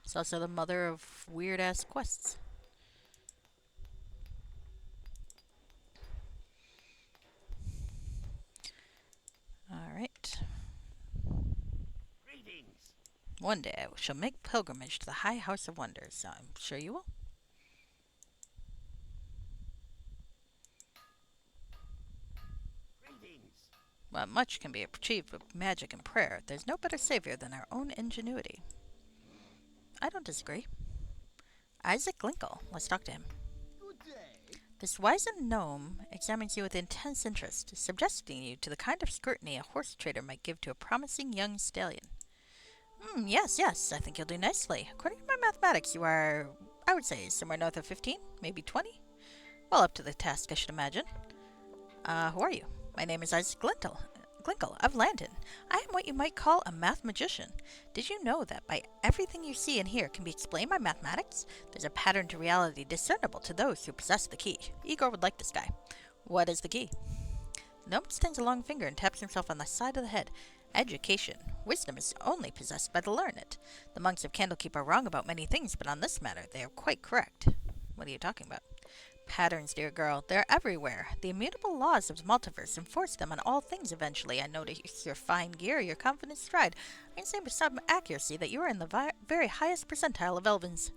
S1: It's also the mother of weird-ass quests. Alright.
S4: Greetings.
S1: One day I shall make pilgrimage to the High House of Wonders. I'm sure you will.
S4: Greetings.
S1: While much can be achieved with magic and prayer, there's no better savior than our own ingenuity. I don't disagree. Isaac Glinkle. Let's talk to him.
S4: Good day.
S1: This wizened gnome examines you with intense interest, subjecting you to the kind of scrutiny a horse trader might give to a promising young stallion. Yes, I think you'll do nicely. According to my mathematics, you are, I would say, somewhere north of 15, maybe 20? Well up to the task, I should imagine. Who are you? My name is Isaac Glinkle of Landon. I am what you might call a math magician. Did you know that by everything you see and hear can be explained by mathematics? There's a pattern to reality discernible to those who possess the key. Igor would like this guy. What is the key? The gnome extends a long finger and taps himself on the side of the head. Education. Wisdom is only possessed by the learned. The monks of Candlekeep are wrong about many things, but on this matter they are quite correct. What are you talking about? Patterns, dear girl. They're everywhere. The immutable laws of the multiverse enforce them on all things eventually. I notice your fine gear, your confident stride. I can say with some accuracy that you are in the very highest percentile of Elvins.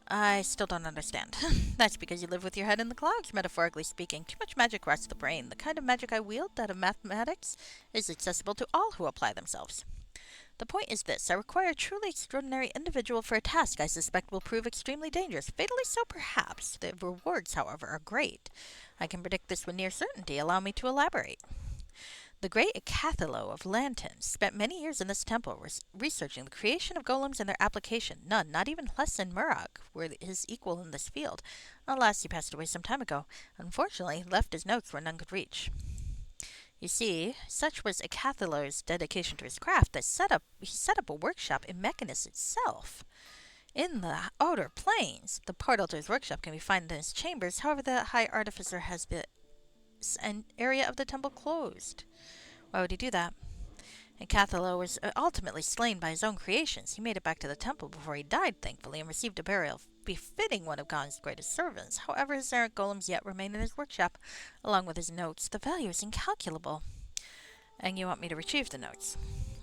S1: I still don't understand. That's because you live with your head in the clouds, metaphorically speaking. Too much magic rots the brain. The kind of magic I wield, that of mathematics, is accessible to all who apply themselves. The point is this. I require a truly extraordinary individual for a task I suspect will prove extremely dangerous. Fatally so, perhaps. The rewards, however, are great. I can predict this with near certainty. Allow me to elaborate. The great Acathalo of Lanton spent many years in this temple researching the creation of golems and their application. None, not even Hles and Murag, were his equal in this field. Alas, he passed away some time ago. Unfortunately, he left his notes where none could reach. You see, such was Acathalo's dedication to his craft that he set up a workshop in Mechanus itself. In the outer planes, the portal to his workshop can be found in his chambers. However, the High Artificer has an area of the temple closed. Why would he do that? And Cathalo was ultimately slain by his own creations. He made it back to the temple before he died, thankfully, and received a burial befitting one of God's greatest servants. However, his errant golems yet remain in his workshop, along with his notes. The value is incalculable. And you want me to retrieve the notes?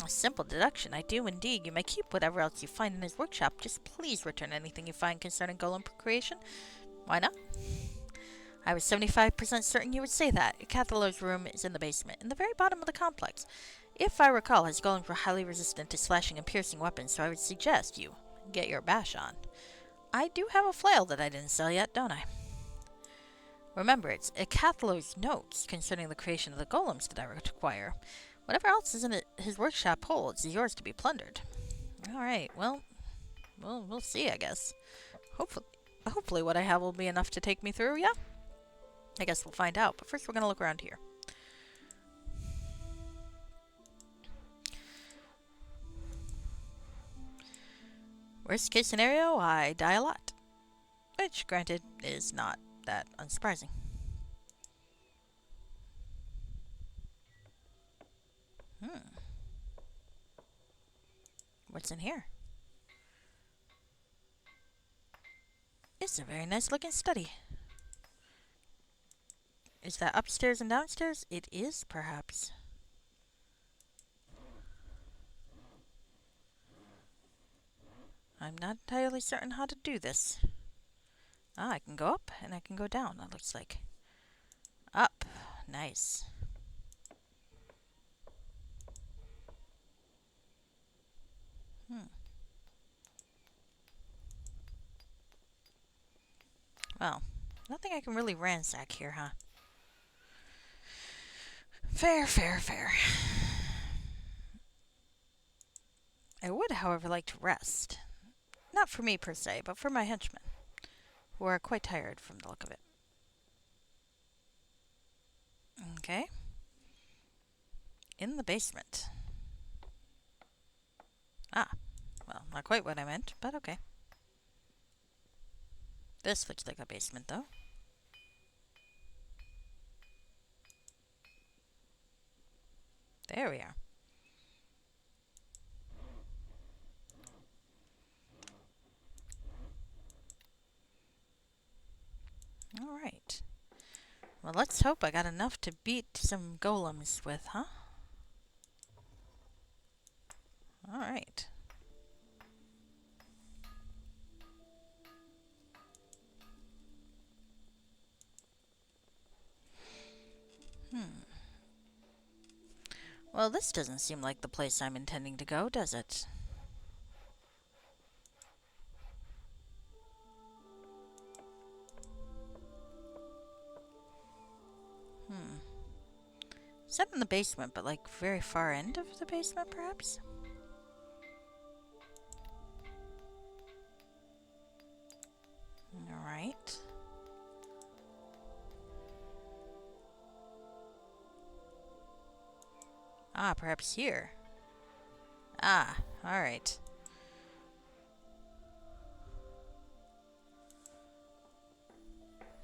S1: A simple deduction. I do indeed. You may keep whatever else you find in his workshop. Just please return anything you find concerning golem creation. Why not? I was 75% certain you would say that. Cathalo's room is in the basement, in the very bottom of the complex. If I recall, his golems were highly resistant to slashing and piercing weapons, so I would suggest you get your bash on. I do have a flail that I didn't sell yet, don't I? Remember, it's Icathlow's notes concerning the creation of the golems that I require. Whatever else is in his workshop holds is yours to be plundered. Alright, well, we'll see, I guess. Hopefully what I have will be enough to take me through, yeah? I guess we'll find out, but first we're going to look around here. Worst case scenario, I die a lot. Which, granted, is not that unsurprising. What's in here? It's a very nice looking study. Is that upstairs and downstairs? It is, perhaps. I'm not entirely certain how to do this. Ah, I can go up and I can go down, it looks like. Up. Nice. Well, nothing I can really ransack here, huh? Fair. I would, however, like to rest. Not for me per se, but for my henchmen, who are quite tired from the look of it. Okay. In the basement. Ah, well, not quite what I meant, but okay. This looks like a basement, though. There we are. Alright. Well, let's hope I got enough to beat some golems with, huh? Alright. Well, this doesn't seem like the place I'm intending to go, does it? Set in the basement, but like very far end of the basement, perhaps? Alright. Ah, perhaps here. Ah, alright.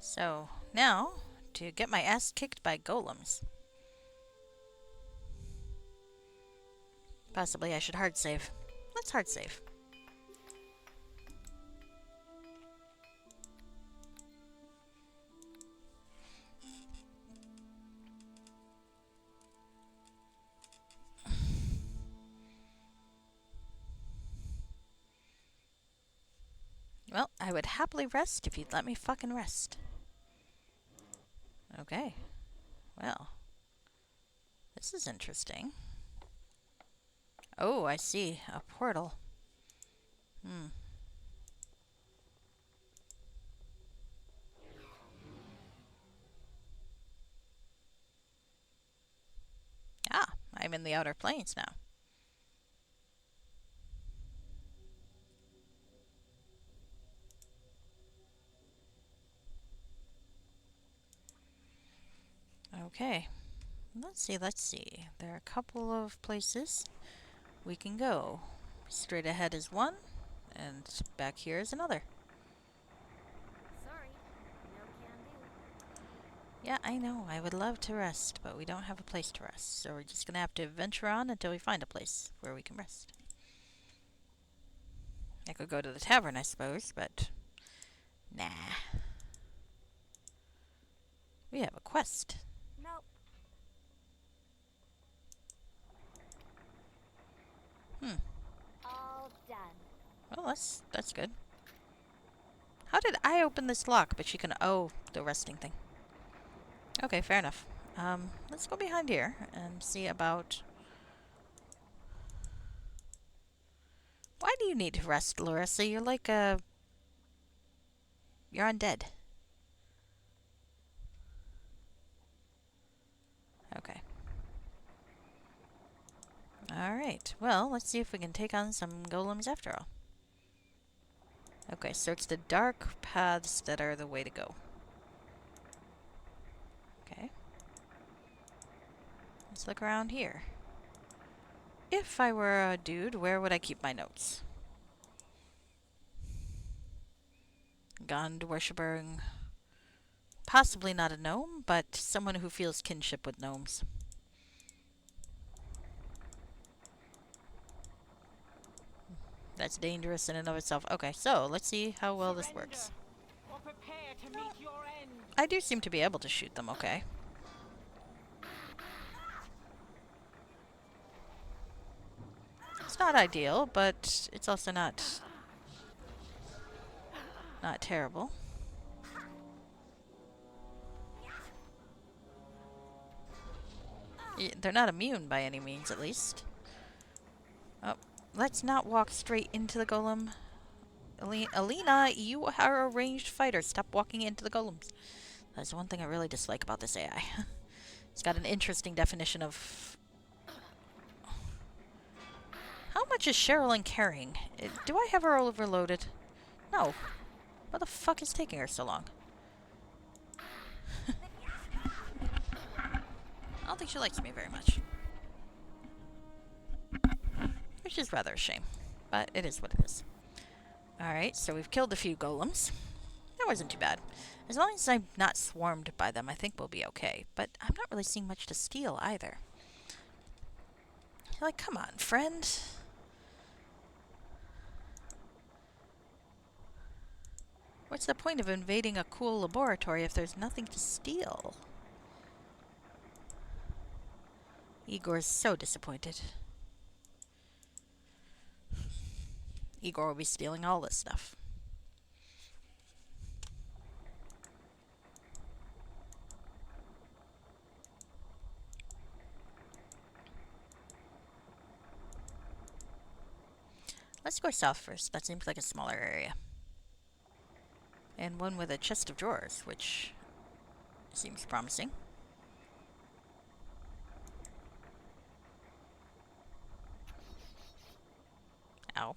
S1: So, now, to get my ass kicked by golems. Possibly I should hard save. Let's hard save. Well, I would happily rest if you'd let me fucking rest. Okay. Well. This is interesting. Oh, I see. A portal. Ah, I'm in the Outer Plains now. Okay. Let's see. There are a couple of places we can go. Straight ahead is one, and back here is another.
S3: Sorry, no can do.
S1: Yeah, I know. I would love to rest, but we don't have a place to rest. So we're just gonna have to venture on until we find a place where we can rest. I could go to the tavern, I suppose, but nah. We have a quest.
S3: Nope. All done.
S1: Well, that's good. How did I open this lock, but she can... Oh, the resting thing. Okay, fair enough. Let's go behind here and see about... Why do you need to rest, Larissa? You're like a... You're undead. Alright, well, let's see if we can take on some golems after all. Okay, so it's the dark paths that are the way to go. Okay. Let's look around here. If I were a dude, where would I keep my notes? Gond worshipping. Possibly not a gnome, but someone who feels kinship with gnomes. That's dangerous in and of itself. Okay, so let's see how well this works.
S4: Or prepare to meet your end.
S1: I do seem to be able to shoot them, okay. It's not ideal, but it's also not terrible. They're not immune by any means, at least. Oh, let's not walk straight into the golem. Alina, you are a ranged fighter. Stop walking into the golems. That's one thing I really dislike about this AI. It's got an interesting definition of... How much is Sherilyn carrying? Do I have her overloaded? No. What the fuck is taking her so long? I don't think she likes me very much. Which is rather a shame. But it is what it is. Alright, so we've killed a few golems. That wasn't too bad. As long as I'm not swarmed by them, I think we'll be okay. But I'm not really seeing much to steal either. You're like, come on, friend. What's the point of invading a cool laboratory if there's nothing to steal? Igor's so disappointed. Igor will be stealing all this stuff. Let's go south first. That seems like a smaller area. And one with a chest of drawers, which seems promising. Ow.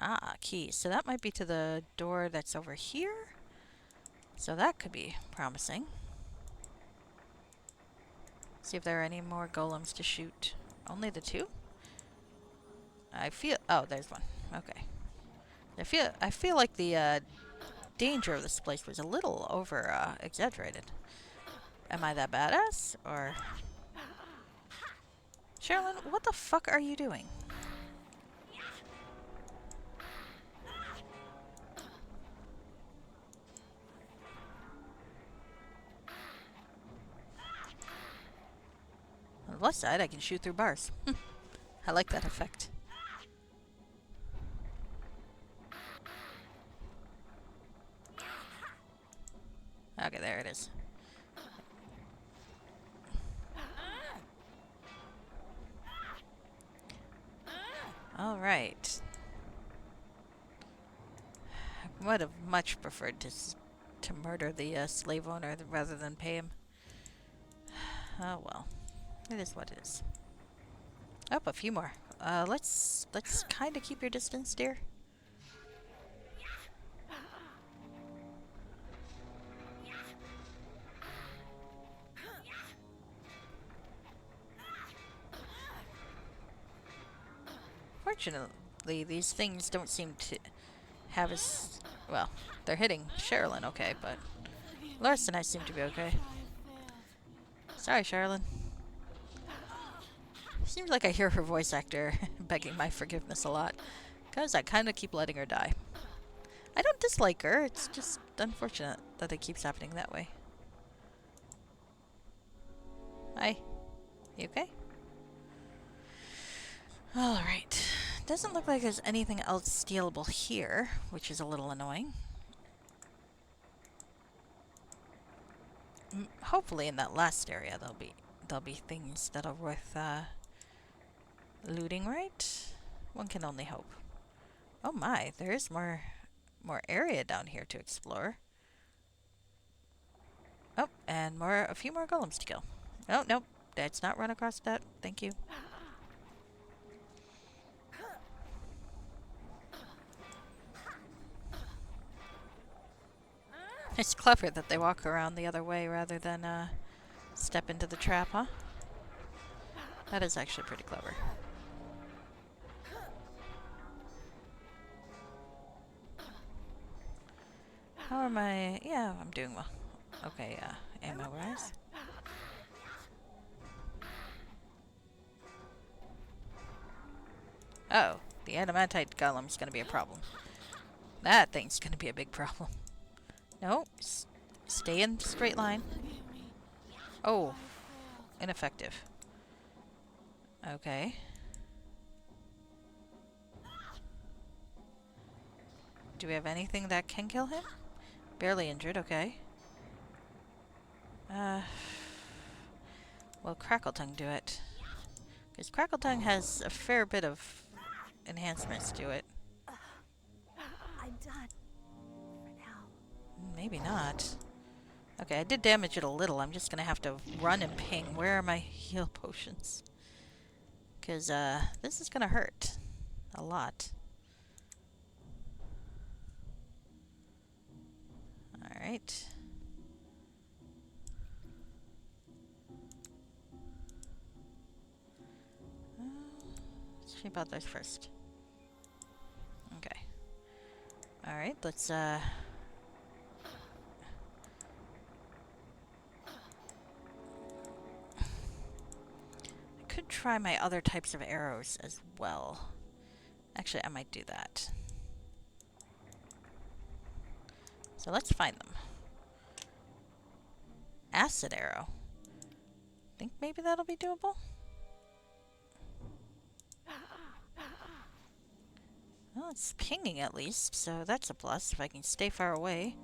S1: Ah, key. So that might be to the door that's over here. So that could be promising. See if there are any more golems to shoot. Only the two? I feel... Oh, there's one. Okay. I feel like the danger of this place was a little over exaggerated. Am I that badass? Or... Sherilyn, what the fuck are you doing? On the left side, I can shoot through bars. I like that effect. Okay, there it is. Alright. I would have much preferred to murder the slave owner rather than pay him. Oh well. It is what it is. Oh, a few more. Let's kind of keep your distance, dear. Fortunately, these things don't seem to have us... Well, they're hitting Sherilyn okay, but Lars and I seem to be okay. Sorry, Sherilyn. Seems like I hear her voice actor begging my forgiveness a lot, because I kind of keep letting her die. I don't dislike her, it's just unfortunate that it keeps happening that way. Hi. You okay? Alright. Doesn't look like there's anything else stealable here, which is a little annoying. Hopefully in that last area there'll be things that are worth looting, right? One can only hope. Oh my, there is more area down here to explore. Oh, and a few more golems to kill. Oh, nope. Let's not run across that. Thank you. It's clever that they walk around the other way rather than step into the trap, huh? That is actually pretty clever. How am I? Yeah, I'm doing well. Okay, ammo rise. Oh, the adamantite golem's gonna be a problem. That thing's gonna be a big problem. No, stay in straight line. Oh, ineffective. Okay. Do we have anything that can kill him? Barely injured, okay. Will Crackletongue do it? Because Crackletongue has a fair bit of enhancements to it.
S3: I'm done. For now.
S1: Maybe not. Okay, I did damage it a little. I'm just gonna have to run and ping. Where are my heal potions? Because, this is gonna hurt. A lot. Alright. Let's see about those first. Okay. Alright, let's, I could try my other types of arrows as well. Actually, I might do that. So let's find them. Acid arrow. Think maybe that'll be doable? Well, it's pinging at least, so that's a plus. If I can stay far away,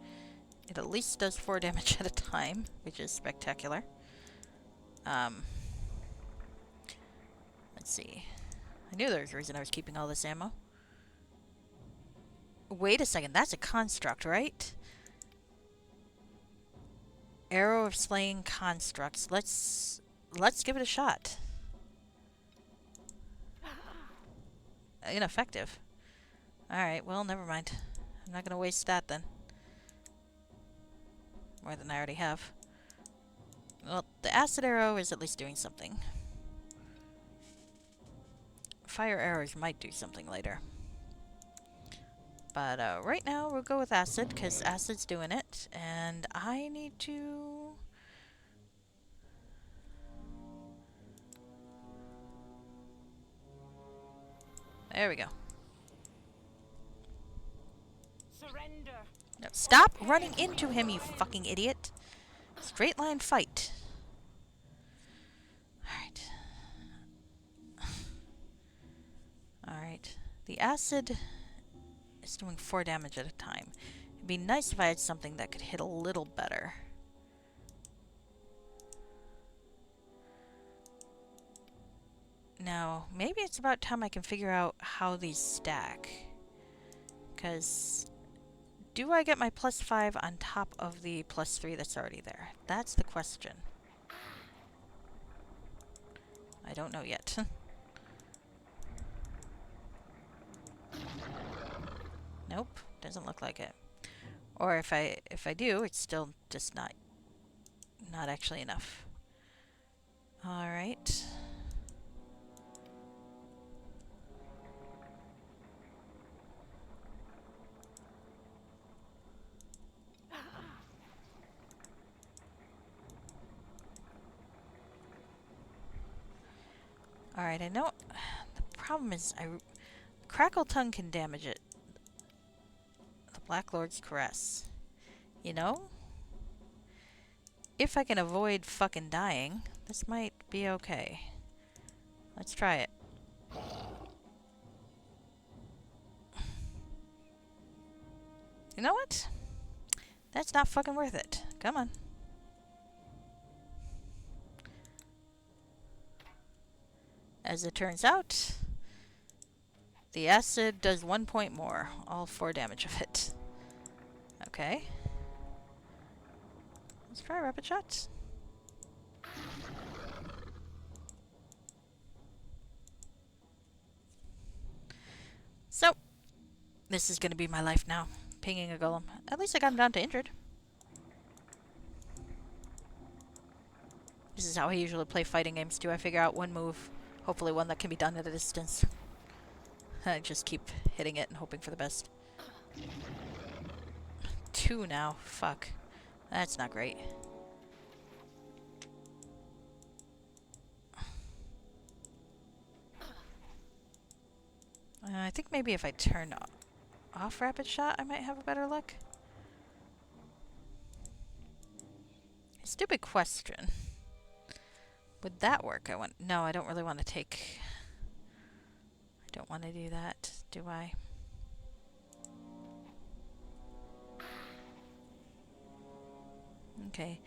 S1: it at least does 4 damage at a time, which is spectacular. Let's see. I knew there was a reason I was keeping all this ammo. Wait a second, that's a construct, right? Arrow of slaying constructs. Let's give it a shot. Ineffective. Alright, well, never mind. I'm not gonna waste that then. More than I already have. Well, the acid arrow is at least doing something. Fire arrows might do something later. But right now we'll go with acid, because acid's doing it. And I need to... There we go.
S4: Surrender.
S1: No, stop running into him, you fucking idiot. Straight line fight. Alright. Alright. The acid is doing 4 damage at a time. It'd be nice if I had something that could hit a little better. Now, maybe it's about time I can figure out how these stack. Because... do I get my +5 on top of the +3 that's already there? That's the question. I don't know yet. Nope, doesn't look like it. Or if I do, it's still just not actually enough. All right. Alright, I know... the problem is, Crackletongue can damage it. The Black Lord's Caress. You know? If I can avoid fucking dying, this might be okay. Let's try it. You know what? That's not fucking worth it. Come on. As it turns out, the acid does 1 point more, all 4 damage of it. Okay. Let's try rapid shots. This is gonna be my life now. Pinging a golem. At least I got him down to injured. This is how I usually play fighting games too. I figure out one move, hopefully one that can be done at a distance. I just keep hitting it and hoping for the best. 2 now. Fuck. That's not great. I think maybe if I turn off rapid shot, I might have a better luck. Stupid question. Would that work? No, I don't really want to take... I don't want to do that, do I? Okay.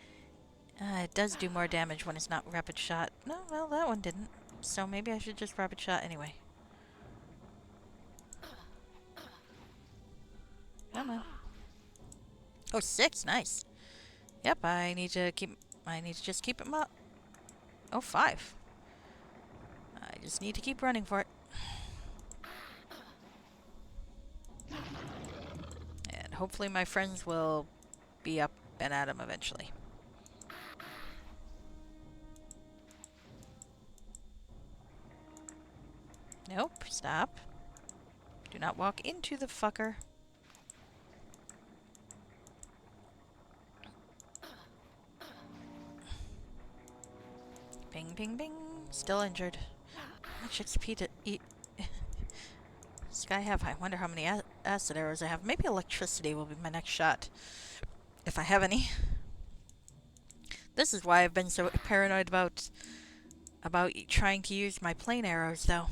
S1: It does do more damage when it's not rapid shot. No, well, that one didn't. So maybe I should just rapid shot anyway. Come on. Oh, 6, nice. Yep, I need to just keep him up. Oh, 5. I just need to keep running for it. And hopefully my friends will be up and at him eventually. Nope, stop. Do not walk into the fucker. Bing, bing, bing. Still injured. How much XP to eat? This guy have? I wonder how many acid arrows I have. Maybe electricity will be my next shot. If I have any. This is why I've been so paranoid about trying to use my plain arrows, though.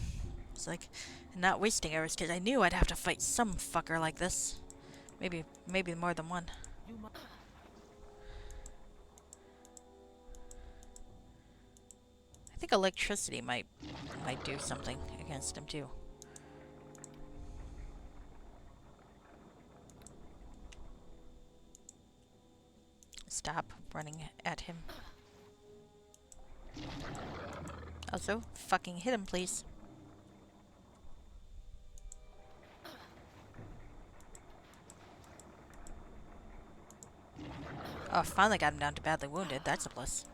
S1: It's like, not wasting arrows, because I knew I'd have to fight some fucker like this. Maybe more than one. I think electricity might do something against him too. Stop running at him. Also, fucking hit him, please. Oh, finally got him down to badly wounded. That's a plus.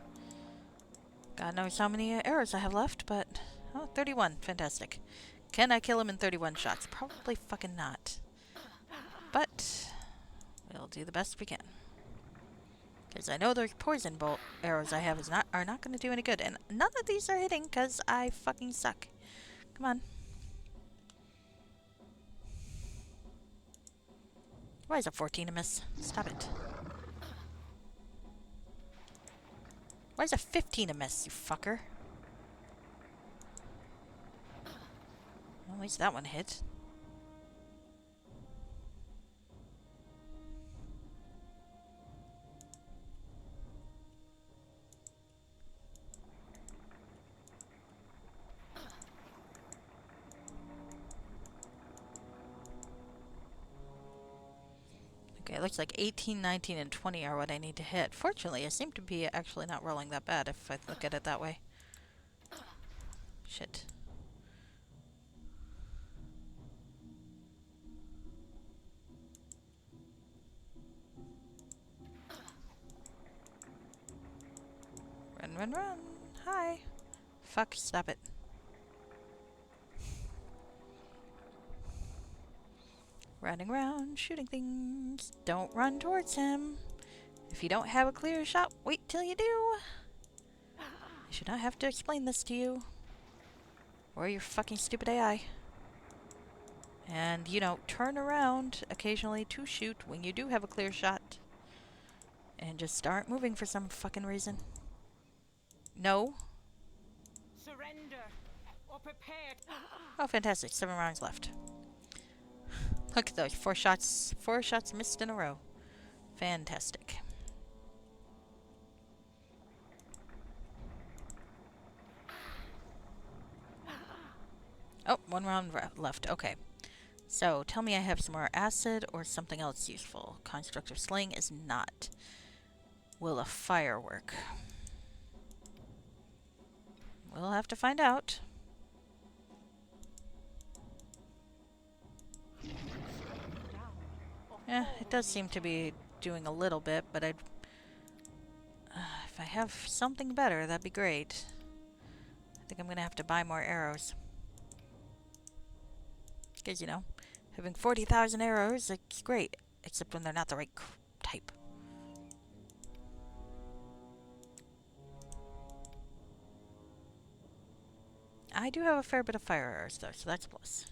S1: God knows how many arrows I have left, but... Oh, 31. Fantastic. Can I kill him in 31 shots? Probably fucking not. But... we'll do the best we can. Because I know those poison bolt arrows I have are not going to do any good. And none of these are hitting because I fucking suck. Come on. Why is a 14 a miss? Stop it. Why is a 15 a miss, you fucker? Well, at least that one hit. Okay, it looks like 18, 19, and 20 are what I need to hit. Fortunately, I seem to be actually not rolling that bad if I look at it that way. Shit. Run, run, run. Hi. Fuck, stop it. Running around, shooting things. Don't run towards him. If you don't have a clear shot, wait till you do. I should not have to explain this to you. Or your fucking stupid AI. And, you know, turn around occasionally to shoot when you do have a clear shot. And just start moving for some fucking reason. No.
S4: Surrender or prepare.
S1: Oh, fantastic. 7 rounds left. Look at those. 4 shots missed in a row. Fantastic. Oh, 1 round left. Okay. So, tell me I have some more acid or something else useful. Constructor Sling is not. Will a fire work? We'll have to find out. Yeah, it does seem to be doing a little bit, but if I have something better, that'd be great. I think I'm gonna have to buy more arrows. Because, you know, having 40,000 arrows, it's great. Except when they're not the right type. I do have a fair bit of fire arrows, though, so that's a plus.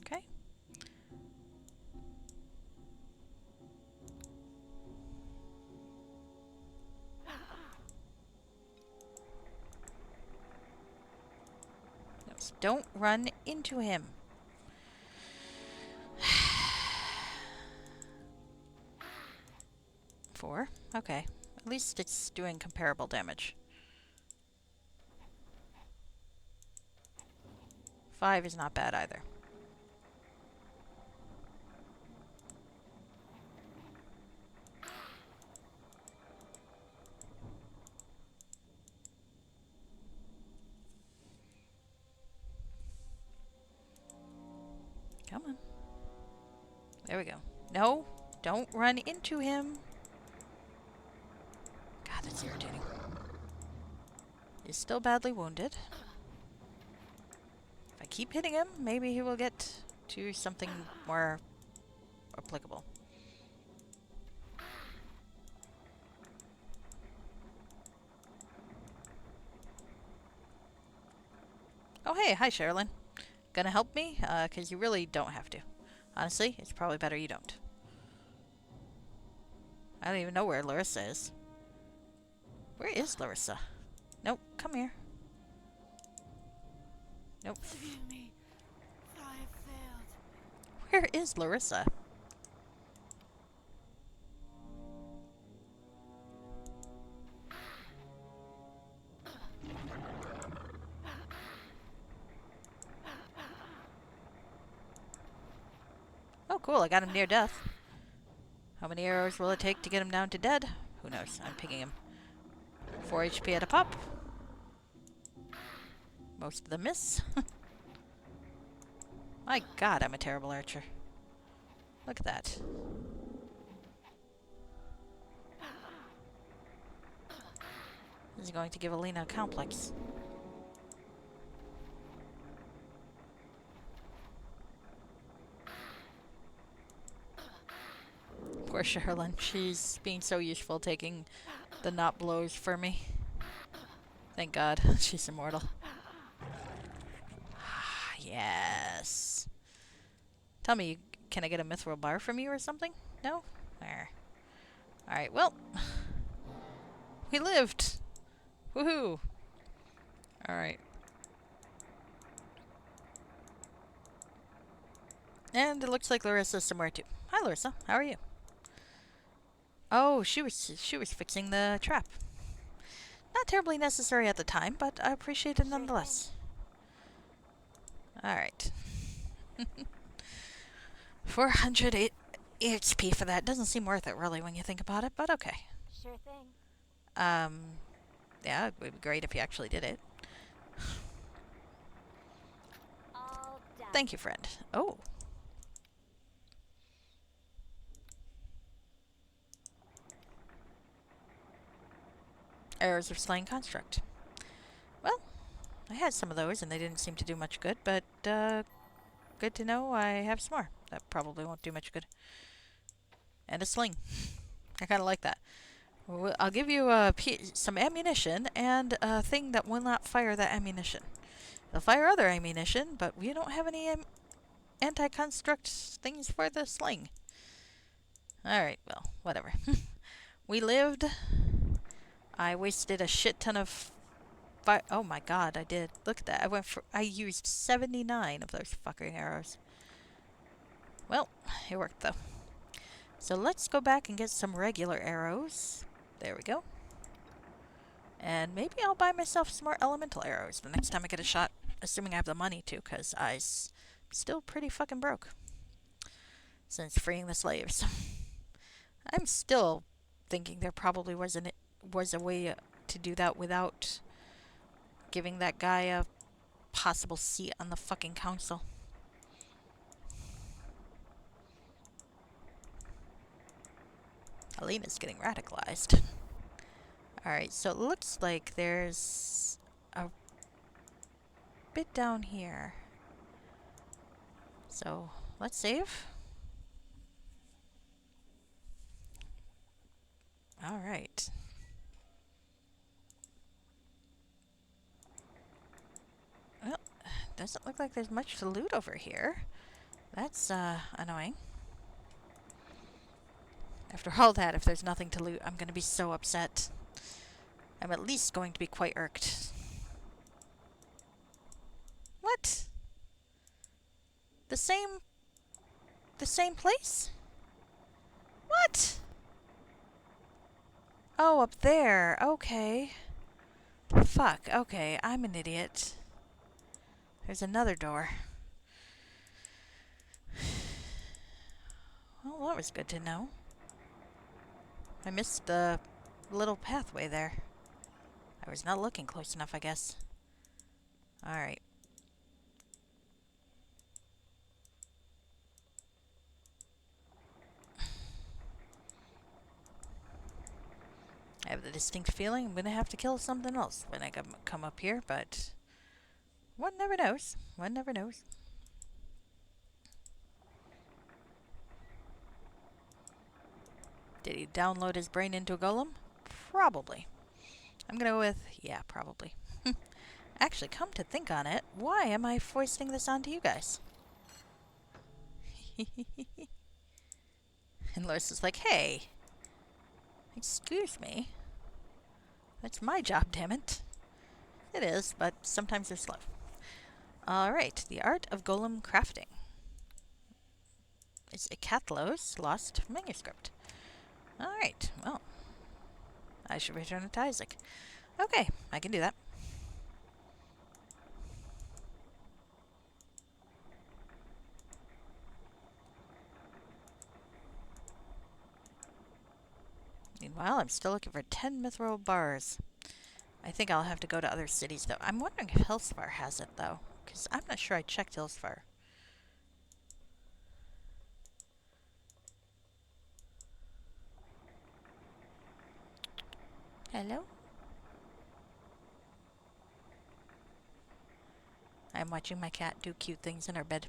S1: Okay. Just don't run into him. 4. Okay. At least it's doing comparable damage. 5 is not bad either. Come on. There we go. No, don't run into him. God, that's irritating. He's still badly wounded. If I keep hitting him, maybe he will get to something more applicable. Oh, hey, hi, Sherilyn. Gonna help me? 'Cause you really don't have to. Honestly, it's probably better you don't. I don't even know where Larissa is. Where is Larissa? Nope, come here. Nope.
S3: Forgive me, for I have failed.
S1: Where is Larissa? Oh, cool, I got him near death. How many arrows will it take to get him down to dead? Who knows? I'm picking him. 4 HP at a pop. Most of them miss. My god, I'm a terrible archer. Look at that. This is going to give Alina a complex. Poor Sherilyn. She's being so useful taking the not blows for me. Thank God. She's immortal. Yes. Tell me, can I get a mithril bar from you or something? No? There. Alright, well. We lived! Woohoo! Alright. And it looks like Larissa's somewhere too. Hi Larissa, how are you? Oh, she was fixing the trap. Not terribly necessary at the time, but I appreciate it nonetheless. Alright. 400 HP for that. Doesn't seem worth it really when you think about it, but okay.
S3: Sure thing.
S1: Yeah, it would be great if you actually did it.
S3: All done.
S1: Thank you, friend. Oh. Arrows of Slaying Construct. Well, I had some of those and they didn't seem to do much good, but good to know I have some more. That probably won't do much good. And a sling. I kind of like that. I'll give you some ammunition and a thing that will not fire that ammunition. It'll fire other ammunition, but we don't have any anti-construct things for the sling. Alright, well, whatever. We lived. I wasted a shit ton of fire. Oh my god, I did. Look at that. I used 79 of those fucking arrows. Well, it worked though. So let's go back and get some regular arrows. There we go. And maybe I'll buy myself some more elemental arrows the next time I get a shot, assuming I have the money to, because I'm still pretty fucking broke since freeing the slaves. I'm still thinking there probably was a way to do that without giving that guy a possible seat on the fucking council. Alina's getting radicalized. Alright, so it looks like there's a bit down here. So, let's save. Alright. Well, doesn't look like there's much to loot over here. That's, annoying. After all that, if there's nothing to loot, I'm gonna be so upset. I'm at least going to be quite irked. What? The same place? What? Oh, up there. Okay. Fuck. Okay, I'm an idiot. There's another door. Well, that was good to know. I missed the little pathway there. I was not looking close enough, I guess. Alright. I have the distinct feeling I'm gonna have to kill something else when I come up here, but one never knows. One never knows. Did he download his brain into a golem? Probably. I'm gonna go with, yeah, probably. Actually, come to think on it, why am I foisting this onto you guys? And Lois is like, hey, excuse me. That's my job, damn it. It is, but sometimes they're slow. Alright, the art of golem crafting. It's a Cathlow's lost manuscript. Alright, well. I should return it to Isaac. Okay, I can do that. Meanwhile, I'm still looking for 10 mithril bars. I think I'll have to go to other cities, though. I'm wondering if Hillsfar has it, though. Because I'm not sure I checked Hillsfar. Hello? I'm watching my cat do cute things in her bed.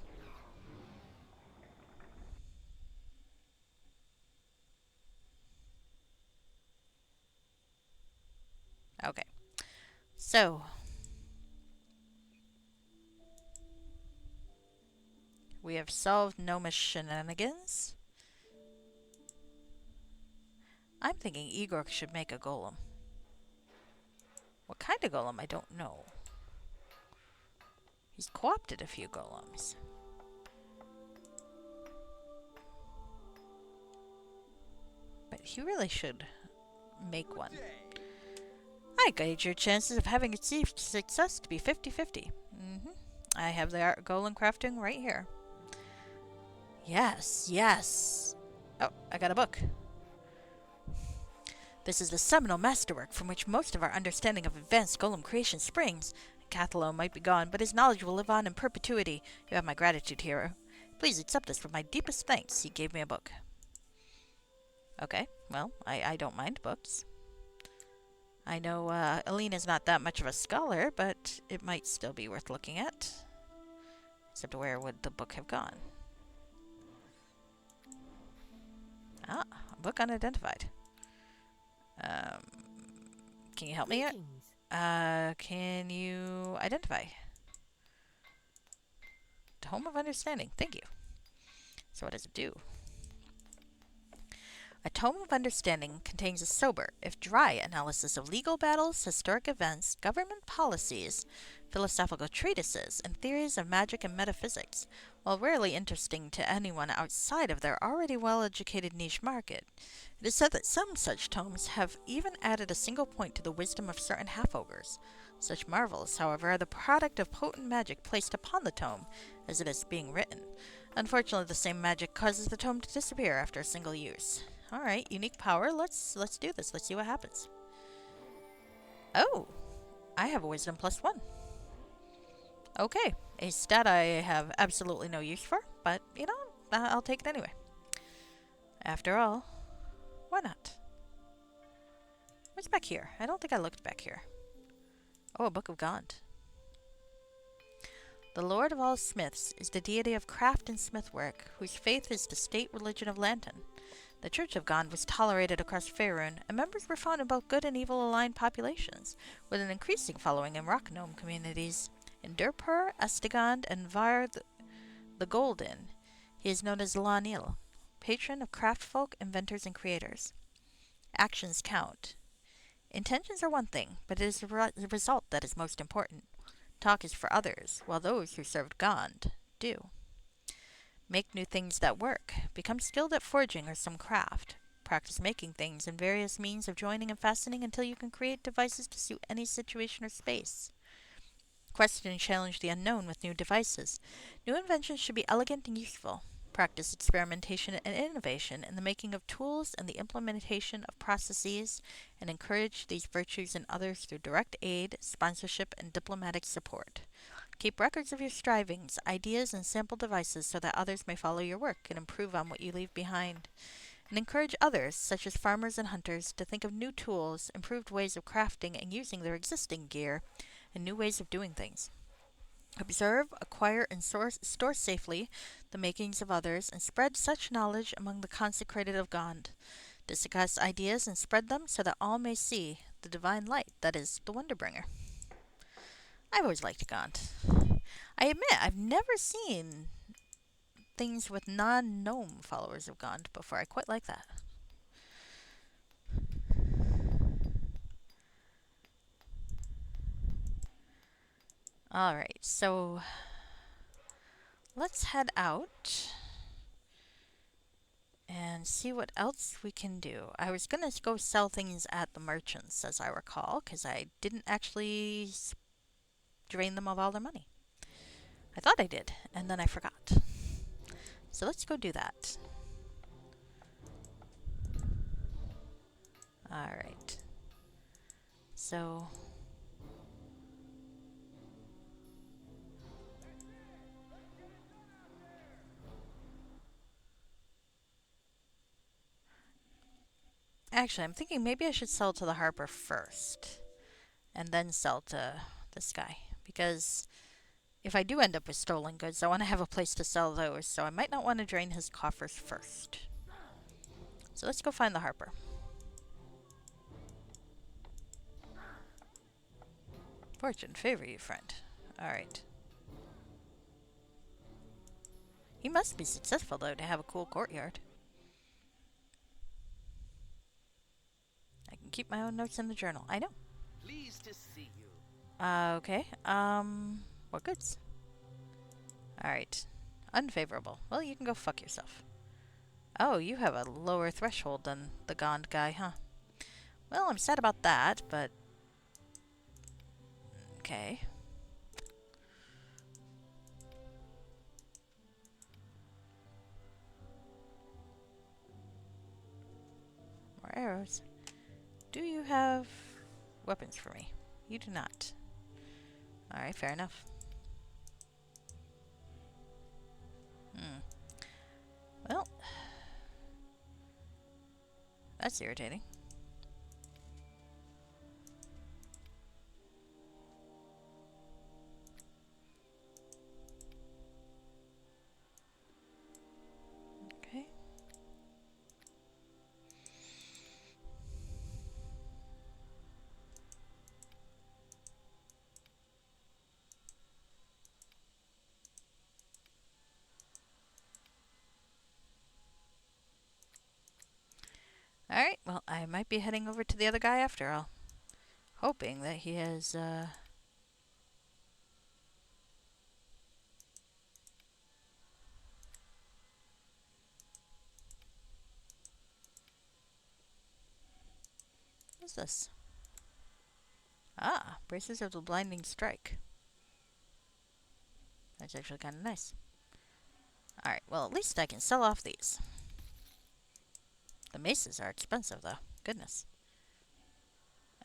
S1: Okay. So. We have solved Gnomish shenanigans. I'm thinking Igor should make a golem. What kind of golem? I don't know. He's co-opted a few golems. But he really should make one. I gauge your chances of having achieved success to be 50-50. I have the art golem crafting right here. Yes, yes. Oh, I got a book. This is the seminal masterwork from which most of our understanding of advanced golem creation springs. Cathalo might be gone, but his knowledge will live on in perpetuity. You have my gratitude, hero. Please accept this with my deepest thanks. He gave me a book. Okay, well, I don't mind books. I know Alina's not that much of a scholar, but it might still be worth looking at. Except where would the book have gone? Ah, a book unidentified. Can you help me out? Can you identify? Tome of Understanding. Thank you. So what does it do? A Tome of Understanding contains a sober, if dry, analysis of legal battles, historic events, government policies, philosophical treatises, and theories of magic and metaphysics. While rarely interesting to anyone outside of their already well-educated niche market, it is said that some such tomes have even added a single point to the wisdom of certain half-ogres. Such marvels, however, are the product of potent magic placed upon the tome as it is being written. Unfortunately, the same magic causes the tome to disappear after a single use. Alright, unique power. Let's do this. Let's see what happens. Oh, I have a wisdom +1. Okay, a stat I have absolutely no use for, but you know, I'll take it anyway. After all, why not? What's back here? I don't think I looked back here. Oh, a Book of Gond. The Lord of all smiths is the deity of craft and smithwork, whose faith is the state religion of Lantern. The Church of Gond was tolerated across Faerun, and members were found in both good and evil-aligned populations, with an increasing following in rock gnome communities. In Durpur, Estigond, and Var the Golden, he is known as Lanil, patron of craftfolk, inventors, and creators. Actions count. Intentions are one thing, but it is the result that is most important. Talk is for others, while those who served Gond do. Make new things that work. Become skilled at forging or some craft. Practice making things and various means of joining and fastening until you can create devices to suit any situation or space. Question and challenge the unknown with new devices. New inventions should be elegant and useful. Practice experimentation and innovation in the making of tools and the implementation of processes, and encourage these virtues in others through direct aid, sponsorship, and diplomatic support. Keep records of your strivings, ideas, and sample devices so that others may follow your work and improve on what you leave behind. And encourage others, such as farmers and hunters, to think of new tools, improved ways of crafting and using their existing gear, and new ways of doing things. Observe, acquire, and store safely the makings of others, and spread such knowledge among the consecrated of Gond. Discuss ideas and spread them so that all may see the divine light that is the Wonderbringer. I've always liked Gond. I admit, I've never seen things with non-gnome followers of Gond before. I quite like that. Alright, so let's head out and see what else we can do. I was going to go sell things at the merchants, as I recall, because I didn't actually drain them of all their money. I thought I did, and then I forgot. So let's go do that. Alright. So actually, I'm thinking maybe I should sell to the Harper first, and then sell to this guy, because if I do end up with stolen goods, I want to have a place to sell those, so I might not want to drain his coffers first. So let's go find the Harper. Fortune favor you, friend. Alright. He must be successful, though, to have a cool courtyard. I can keep my own notes in the journal. I know.
S6: Pleased to see you.
S1: Okay. What goods? Alright. Unfavorable. Well, you can go fuck yourself. Oh, you have a lower threshold than the Gond guy, huh? Well, I'm sad about that, but... okay. More arrows. Do you have weapons for me? You do not. Alright, fair enough. Well, that's irritating. Okay. Alright, well, I might be heading over to the other guy after all. Hoping that he has, what's this? Ah, Braces of the Blinding Strike. That's actually kind of nice. Alright, well, at least I can sell off these. The maces are expensive, though. Goodness.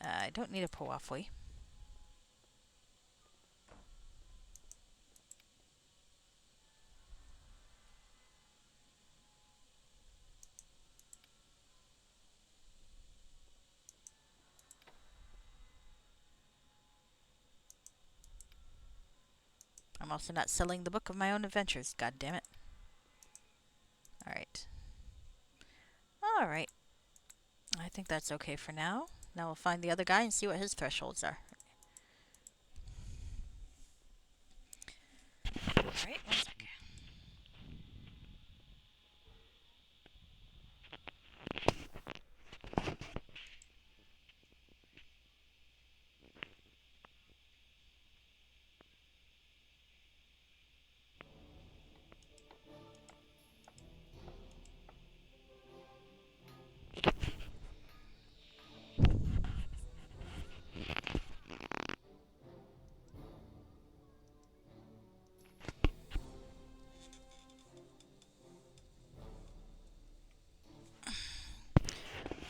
S1: I don't need a Powafui. I'm also not selling the book of my own adventures, god damn it. Alright. Alright. I think that's okay for now. Now we'll find the other guy and see what his thresholds are. Alright, one sec.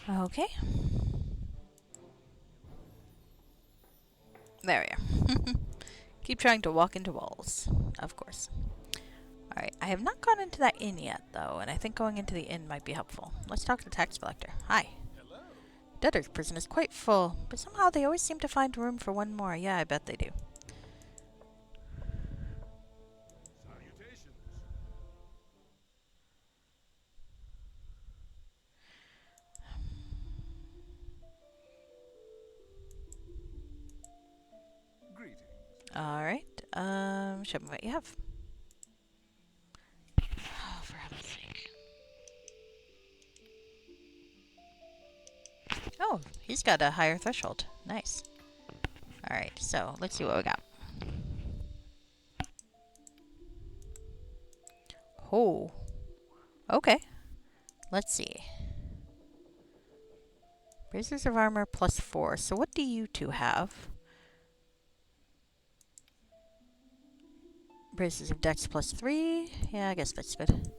S1: Okay. There we are. Keep trying to walk into walls. Of course. Alright, I have not gone into that inn yet, though, and I think going into the inn might be helpful. Let's talk to the tax collector. Hi. Debtor's prison is quite full, but somehow they always seem to find room for one more. Yeah, I bet they do.
S5: Salutations. Greetings.
S1: Alright, show me what you have. Oh, for heaven's sake. Oh, he's got a higher threshold. Nice. Alright, so let's see what we got. Oh. Okay. Let's see. Braces of armor +4. So what do you two have? Braces of dex +3. Yeah, I guess that's good.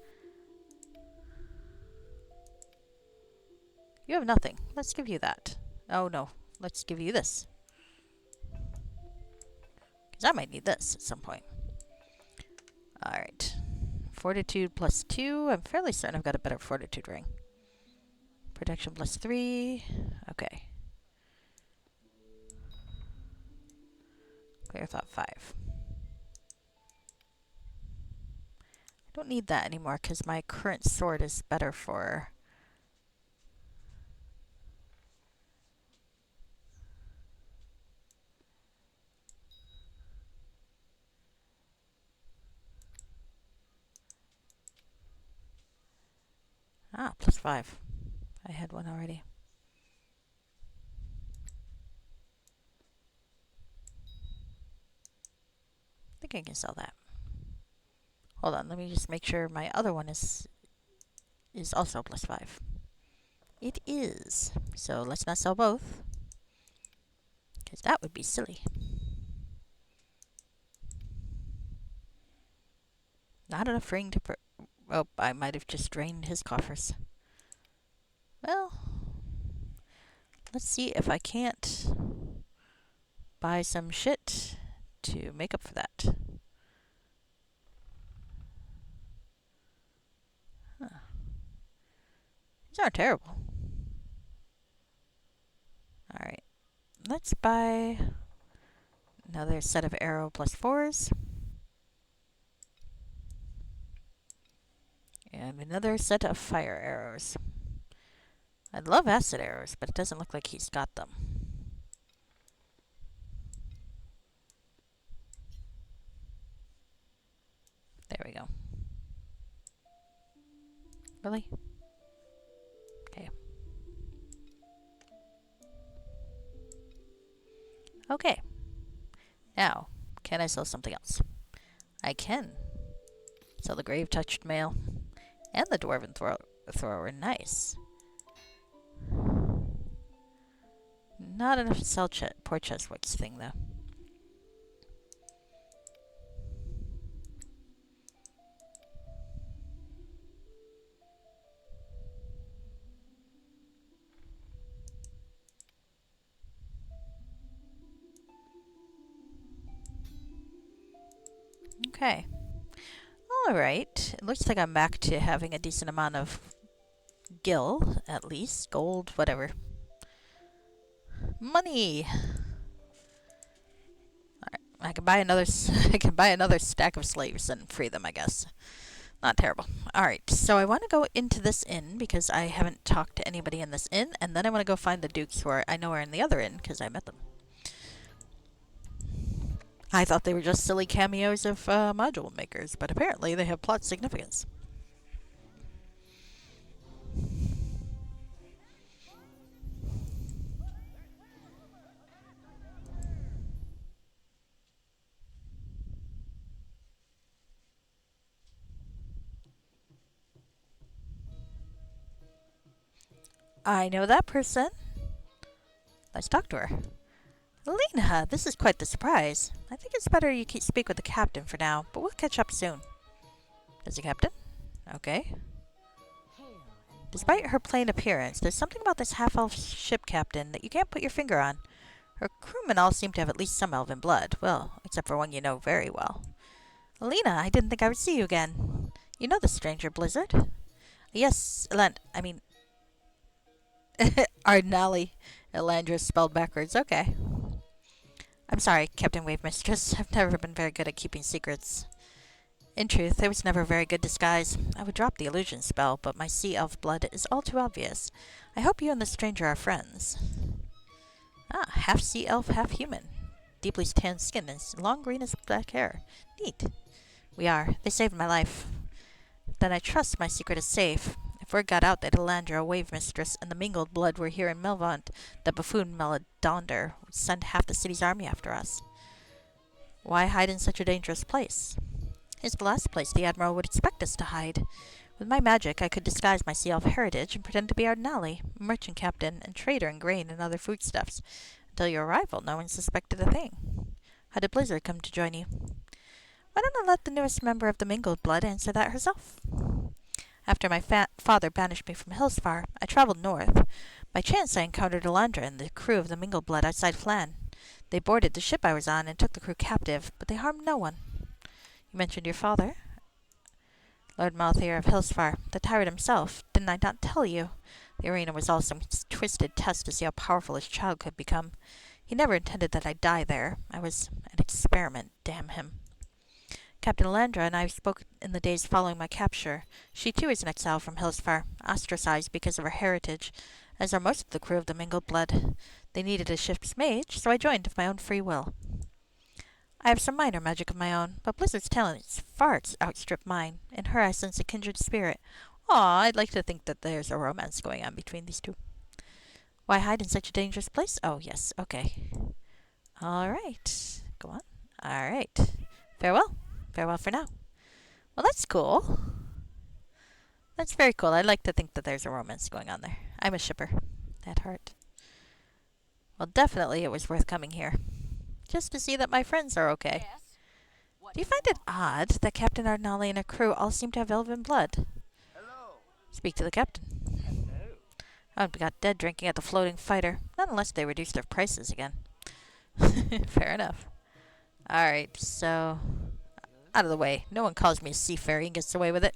S1: You have nothing. Let's give you that. Oh no. Let's give you this. Because I might need this at some point. Alright. Fortitude +2. I'm fairly certain I've got a better fortitude ring. Protection +3. Okay. Clear thought 5. I don't need that anymore because my current sword is better for... Ah, +5. I had one already. I think I can sell that. Hold on, let me just make sure my other one is also +5. It is. So let's not sell both. Because that would be silly. Not enough ring to... Oh, I might have just drained his coffers. Well, let's see if I can't buy some shit to make up for that. Huh. These aren't terrible. Alright. Let's buy another set of arrow +4s. And another set of fire arrows. I'd love acid arrows, but it doesn't look like he's got them. There we go. Really? Okay. Okay. Now, can I sell something else? I can. Sell the grave-touched mail. And the dwarven thrower. Nice. Not enough to sell poor Cheswick's thing, though. Okay. Alright. It looks like I'm back to having a decent amount of gil, at least. Gold, whatever. Money! I can buy another I can buy another stack of slaves and free them, I guess. Not terrible. Alright, so I want to go into this inn because I haven't talked to anybody in this inn, and then I want to go find the dukes who I know are in the other inn because I met them. I thought they were just silly cameos of module makers, but apparently they have plot significance. I know that person. Let's talk to her. Lena, this is quite the surprise. I think it's better you speak with the captain for now, but we'll catch up soon. There's the captain? Okay. Despite her plain appearance, there's something about this half-elf ship captain that you can't put your finger on. Her crewmen all seem to have at least some elven blood. Well, except for one you know very well. Lena, I didn't think I would see you again. You know the stranger, Blizzard? Yes, Ardnali. Elandra spelled backwards. Okay. I'm sorry, Captain Wave Mistress. I've never been very good at keeping secrets. In truth, I was never a very good disguise. I would drop the illusion spell, but my sea elf blood is all too obvious. I hope you and the stranger are friends. Ah, half sea elf, half human. Deeply tanned skin and long greenish black hair. Neat. We are. They saved my life. Then I trust my secret is safe. If word got out that Elandra, Wave Mistress, and the mingled blood were here in Melvant, the buffoon Meladonder would send half the city's army after us. Why hide in such a dangerous place? It's the last place the Admiral would expect us to hide. With my magic, I could disguise my sea elf heritage and pretend to be Ardnali, a merchant captain and trader in grain and other foodstuffs. Until your arrival, no one suspected a thing. How did Blizzard come to join you? Why don't I let the newest member of the mingled blood answer that herself? After my father banished me from Hillsfar, I traveled north. By chance, I encountered Elandra and the crew of the mingled blood outside Flan. They boarded the ship I was on and took the crew captive, but they harmed no one. You mentioned your father? Lord Malthair of Hillsfar, the tyrant himself. Didn't I not tell you? The arena was all some twisted test to see how powerful his child could become. He never intended that I die there. I was an experiment, damn him. Captain Elandra and I spoke in the days following my capture. She too is an exile from Hillsfar, ostracized because of her heritage, as are most of the crew of the mingled blood. They needed a ship's mage, so I joined of my own free will. I have some minor magic of my own, but Blizzard's talents far outstrip mine. In her I sense a kindred spirit. Aw, I'd like to think that there's a romance going on between these two. Why hide in such a dangerous place? Oh, yes, okay. All right. Go on. All right. Farewell. Farewell for now. Well, that's cool. That's very cool. I'd like to think that there's a romance going on there. I'm a shipper at heart. Well, definitely it was worth coming here. Just to see that my friends are okay.
S6: Yes. What
S1: Do you find it odd that Captain Ardnali and her crew all seem to have elven blood?
S6: Hello.
S1: Speak to the captain.
S6: Hello.
S1: I got dead drinking at the floating fighter. Not unless they reduce their prices again. Fair enough. Alright, so... out of the way. No one calls me a seafarer and gets away with it.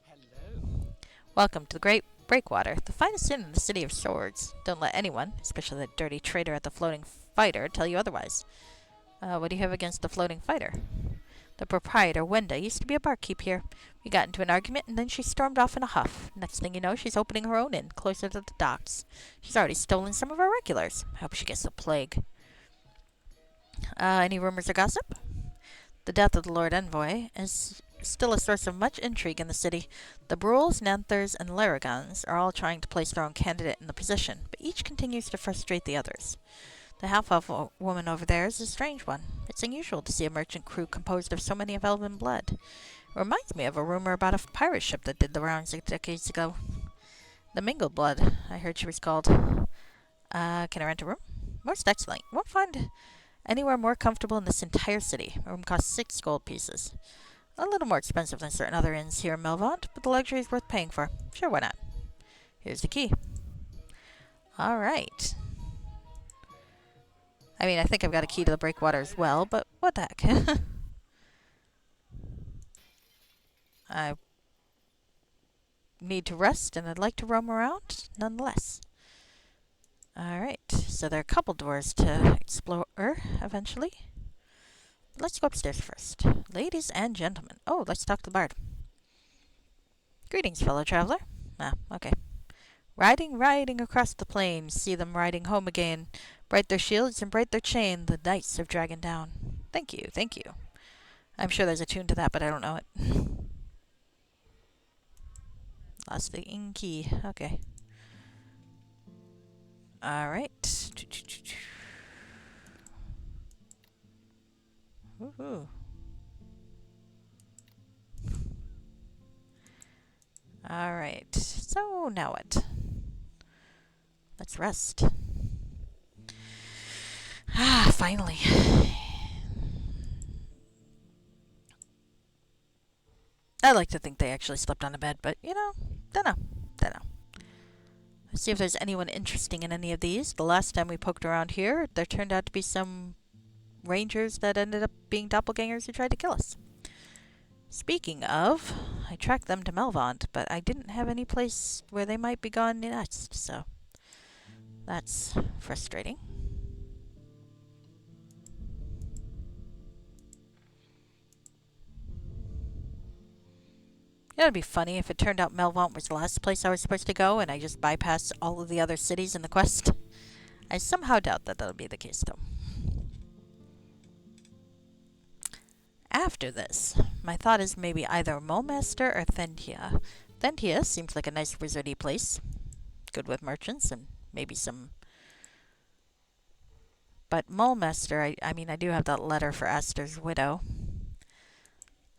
S6: Hello.
S1: Welcome to the Great Breakwater, the finest inn in the City of Swords. Don't let anyone, especially that dirty traitor at the floating fighter, tell you otherwise. What do you have against the floating fighter? The proprietor, Wenda, used to be a barkeep here. We got into an argument, and then she stormed off in a huff. Next thing you know, she's opening her own inn, closer to the docks. She's already stolen some of our regulars. I hope she gets the plague. Any rumors or gossip? The death of the Lord Envoy is still a source of much intrigue in the city. The Bruels, Nanthers, and Laragons are all trying to place their own candidate in the position, but each continues to frustrate the others. The half-elf woman over there is a strange one. It's unusual to see a merchant crew composed of so many of elven blood. It reminds me of a rumor about a pirate ship that did the rounds decades ago. The Mingled Blood, I heard she was called. Can I rent a room? Most excellent. You won't find anywhere more comfortable in this entire city. A room costs 6 gold pieces. A little more expensive than certain other inns here in Melvant, but the luxury is worth paying for. Sure, why not? Here's the key. Alright. I mean, I think I've got a key to the breakwater as well, but what the heck? I need to rest, and I'd like to roam around nonetheless. Alright, so there are a couple doors to explore eventually. Let's go upstairs first. Ladies and gentlemen. Oh, let's talk to the bard. Greetings, fellow traveler. Ah, okay. Riding, riding across the plains, see them riding home again. Bright their shields and bright their chain, the knights of Dragon Down. Thank you, thank you. I'm sure there's a tune to that, but I don't know it. Lost the inn key. Okay. Alright. Woohoo. Alright. So, now what? Let's rest. Ah, finally. I like to think they actually slept on a bed, but, dunno. Let's see if there's anyone interesting in any of these. The last time we poked around here, there turned out to be some rangers that ended up being doppelgangers who tried to kill us. Speaking of, I tracked them to Melvant, but I didn't have any place where they might be gone next, so that's frustrating. It'd be funny if it turned out Melvant was the last place I was supposed to go and I just bypassed all of the other cities in the quest. I somehow doubt that that'll be the case, though. After this, my thought is maybe either Mulmaster or Thentia. Thentia seems like a nice wizardy place. Good with merchants and maybe some... But Mulmaster, I mean, I do have that letter for Aster's widow.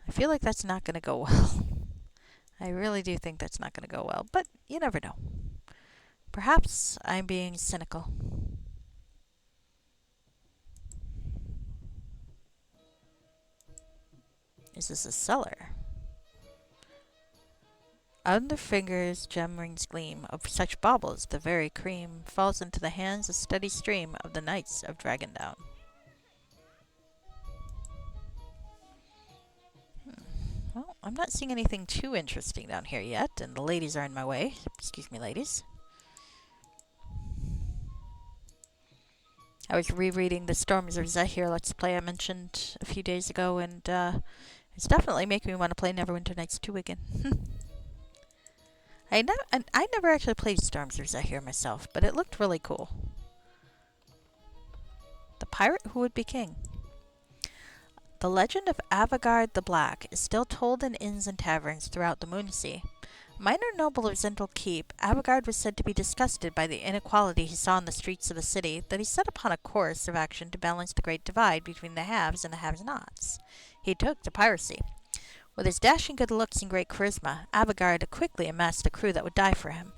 S1: I feel like that's not going to go well. I really do think that's not going to go well, but you never know. Perhaps I'm being cynical. Is this a cellar? Under fingers gem rings gleam, of such baubles the very cream falls into the hands a steady stream of the knights of Dragon Down. Well, I'm not seeing anything too interesting down here yet, and the ladies are in my way. Excuse me, ladies. I was rereading the Storms of Zephyr Let's Play I mentioned a few days ago, and it's definitely making me want to play Neverwinter Nights 2 again. I never actually played Storms of Zephyr myself, but it looked really cool. The pirate who would be king. The legend of Avagard the Black is still told in inns and taverns throughout the Moonsea. Minor noble of Zendel Keep, Avagard was said to be disgusted by the inequality he saw in the streets of the city, that he set upon a course of action to balance the great divide between the haves and the have-nots. He took to piracy. With his dashing good looks and great charisma, Avagard quickly amassed a crew that would die for him.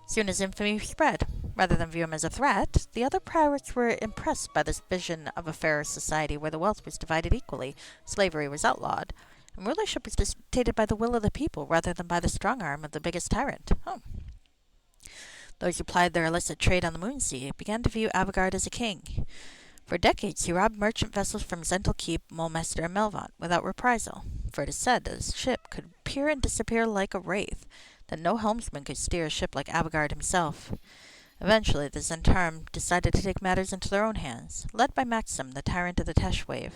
S1: Soon his infamy spread. Rather than view him as a threat, the other pirates were impressed by this vision of a fairer society where the wealth was divided equally, slavery was outlawed, and rulership was dictated by the will of the people rather than by the strong arm of the biggest tyrant. Those who plied their illicit trade on the Moonsea began to view Avagard as a king. For decades he robbed merchant vessels from Zendel Keep, Mulmaster, and Melvant without reprisal, for it is said that his ship could appear and disappear like a wraith, that no helmsman could steer a ship like Avagard himself. Eventually, the Zentarum decided to take matters into their own hands. Led by Maxim, the tyrant of the Tesh Wave,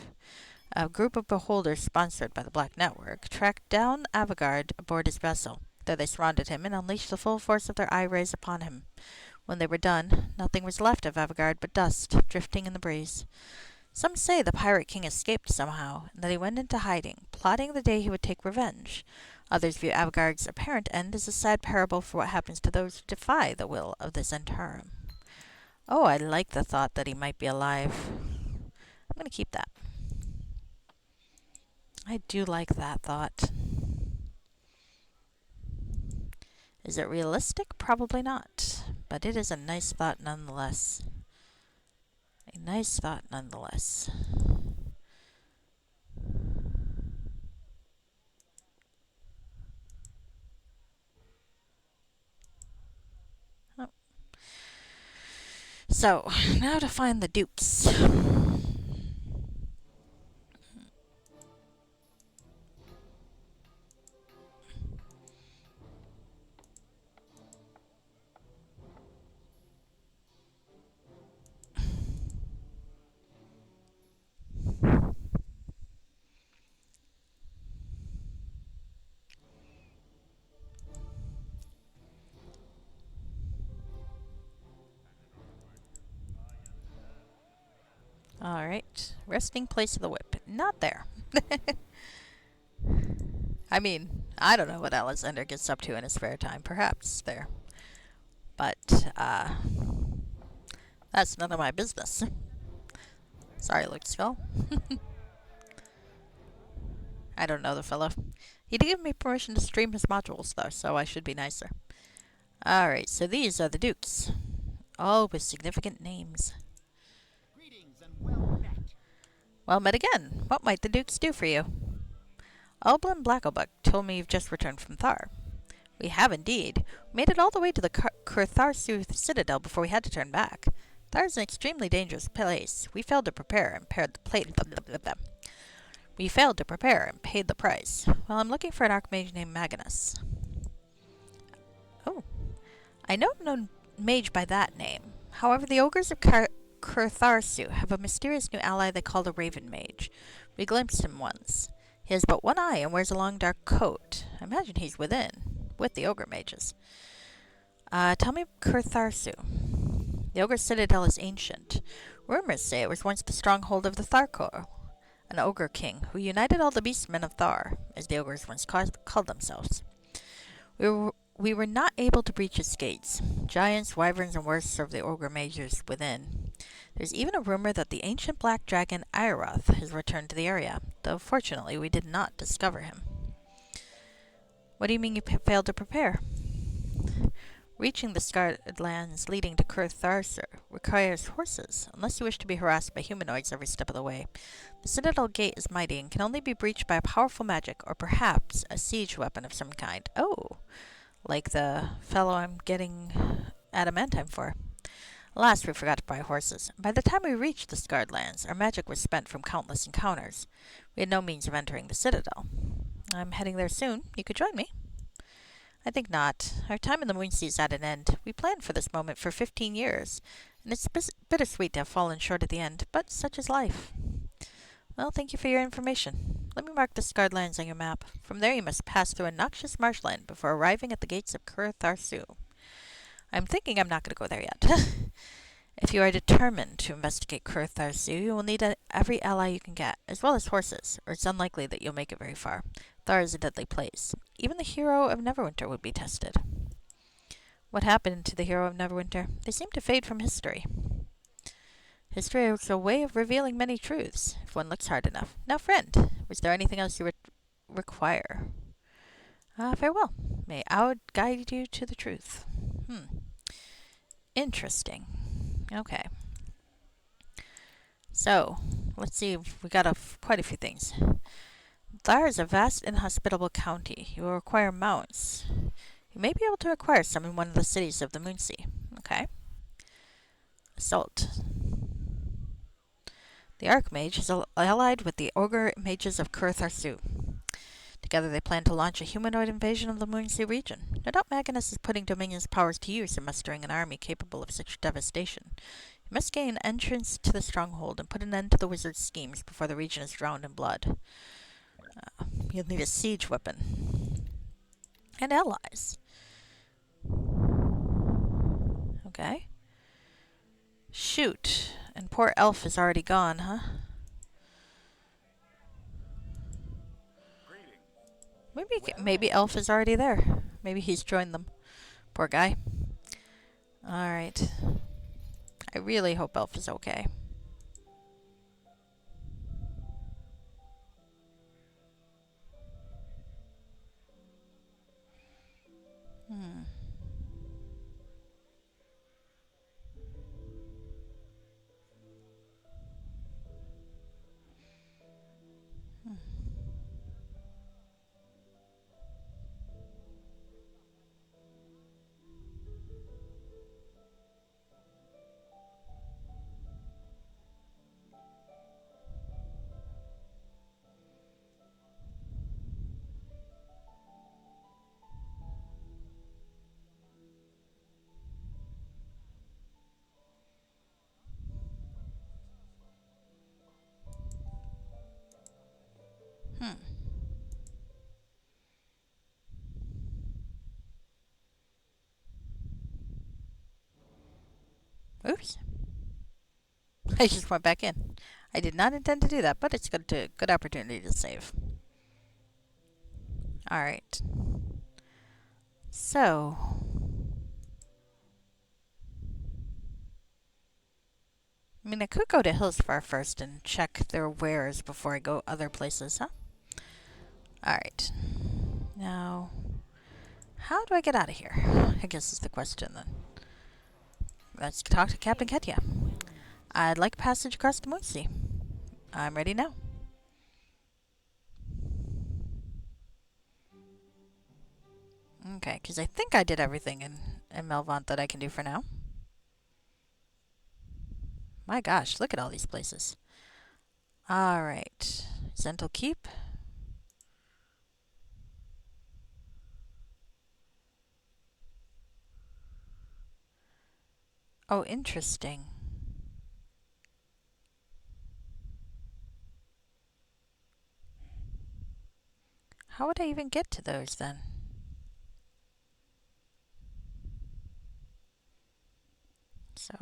S1: a group of beholders sponsored by the Black Network tracked down Avagard aboard his vessel. There they surrounded him and unleashed the full force of their eye rays upon him. When they were done, nothing was left of Avagard but dust, drifting in the breeze. Some say the Pirate King escaped somehow, and that he went into hiding, plotting the day he would take revenge. Others view Avagard's apparent end as a sad parable for what happens to those who defy the will of the Zentarum. Oh, I like the thought that he might be alive. I'm going to keep that. I do like that thought. Is it realistic? Probably not. But it is a nice thought nonetheless. A nice thought nonetheless. Oh. So, now to find the dupes. Alright. Resting place of the whip. Not there. I mean, I don't know what Alexander gets up to in his spare time. Perhaps there. But, that's none of my business. Sorry, Luke Skull. I don't know the fellow. He did give me permission to stream his modules, though, so I should be nicer. Alright, so these are the dukes. All with significant names.
S6: Greetings and well met.
S1: Well met again. What might the dukes do for you? Alblin Blacklebuck told me you've just returned from Thar. We have indeed. We made it all the way to the Kurtharsu Citadel before we had to turn back. Thar is an extremely dangerous place. We failed to prepare and paid the plate. We failed to prepare and paid the price. Well, I'm looking for an archmage named Magnus. Oh. I know no mage by that name. However, the ogres of Kurtharsu have a mysterious new ally they call the Raven Mage. We glimpsed him once. He has but one eye and wears a long dark coat. I imagine he's with the ogre mages. Tell me Kurtharsu. The ogre citadel is ancient. Rumors say it was once the stronghold of the Tharkor, an ogre king who united all the beastmen of Thar, as the ogres once called themselves. We were not able to breach its gates. Giants, wyverns, and worse serve the ogre mages within. There's even a rumor that the ancient black dragon Irath has returned to the area, though fortunately we did not discover him. What do you mean you failed to prepare? Reaching the scarred lands leading to Kurtharsu requires horses, unless you wish to be harassed by humanoids every step of the way. The citadel gate is mighty and can only be breached by a powerful magic, or perhaps a siege weapon of some kind. Oh, like the fellow I'm getting adamantine for. Alas, we forgot to buy horses. By the time we reached the scarred lands, our magic was spent from countless encounters. We had no means of entering the citadel. I'm heading there soon. You could join me. I think not. Our time in the Moonsea is at an end. We planned for this moment for 15 years, and it's bittersweet to have fallen short at the end, but such is life. Well, thank you for your information. Let me mark the scarred lands on your map. From there you must pass through a noxious marshland before arriving at the gates of Kurtharsu. I'm thinking I'm not going to go there yet. If you are determined to investigate Kurtharsu, you will need every ally you can get, as well as horses, or it's unlikely that you'll make it very far. Thar is a deadly place. Even the hero of Neverwinter would be tested. What happened to the hero of Neverwinter? They seem to fade from history. History is a way of revealing many truths, if one looks hard enough. Now, friend, was there anything else you require? Farewell. May Aud guide you to the truth. Interesting. Okay. So, let's see. We got quite a few things. Thar is a vast, inhospitable county. You will require mounts. You may be able to acquire some in one of the cities of the Moonsea. Okay. Assault. The Archmage is allied with the Ogre Mages of Kurtharsu. Together they plan to launch a humanoid invasion of the Moonsea region. No doubt Magnus is putting Dominion's powers to use in mustering an army capable of such devastation. You must gain entrance to the stronghold and put an end to the wizard's schemes before the region is drowned in blood. You'll need a siege weapon. And allies. Okay. Shoot. And poor Elf is already gone, huh? Maybe Elf is already there. Maybe he's joined them. Poor guy. Alright. I really hope Elf is okay. Oops. I just went back in. I did not intend to do that, but it's good opportunity to save. Alright. So... I mean, I could go to Hillsfar first and check their wares before I go other places, huh? Alright. Now... How do I get out of here? I guess is the question, then. Let's talk to Captain Ketya. I'd like passage across the Moonsea. I'm ready now. Okay, because I think I did everything in Melvant that I can do for now. My gosh, look at all these places. Alright. Zental Keep. Oh, interesting. How would I even get to those then? So...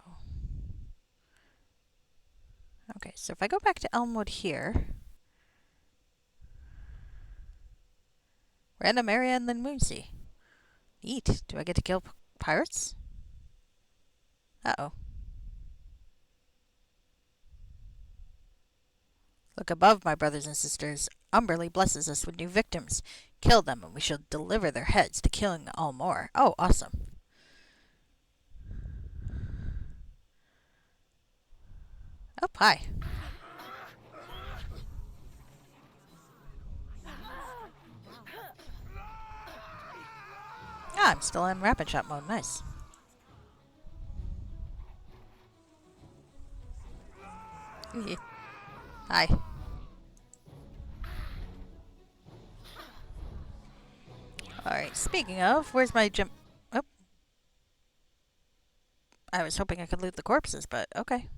S1: Okay, so if I go back to Elmwood here... Random area and then Moonsea. Neat. Do I get to kill pirates? Uh-oh. Look above, my brothers and sisters. Umberly blesses us with new victims. Kill them, and we shall deliver their heads to killing all more. Oh, awesome. Oh, hi. Ah, I'm still in rapid shot mode. Nice. Hi. Alright, speaking of, where's my jump? Oh. I was hoping I could loot the corpses, but okay.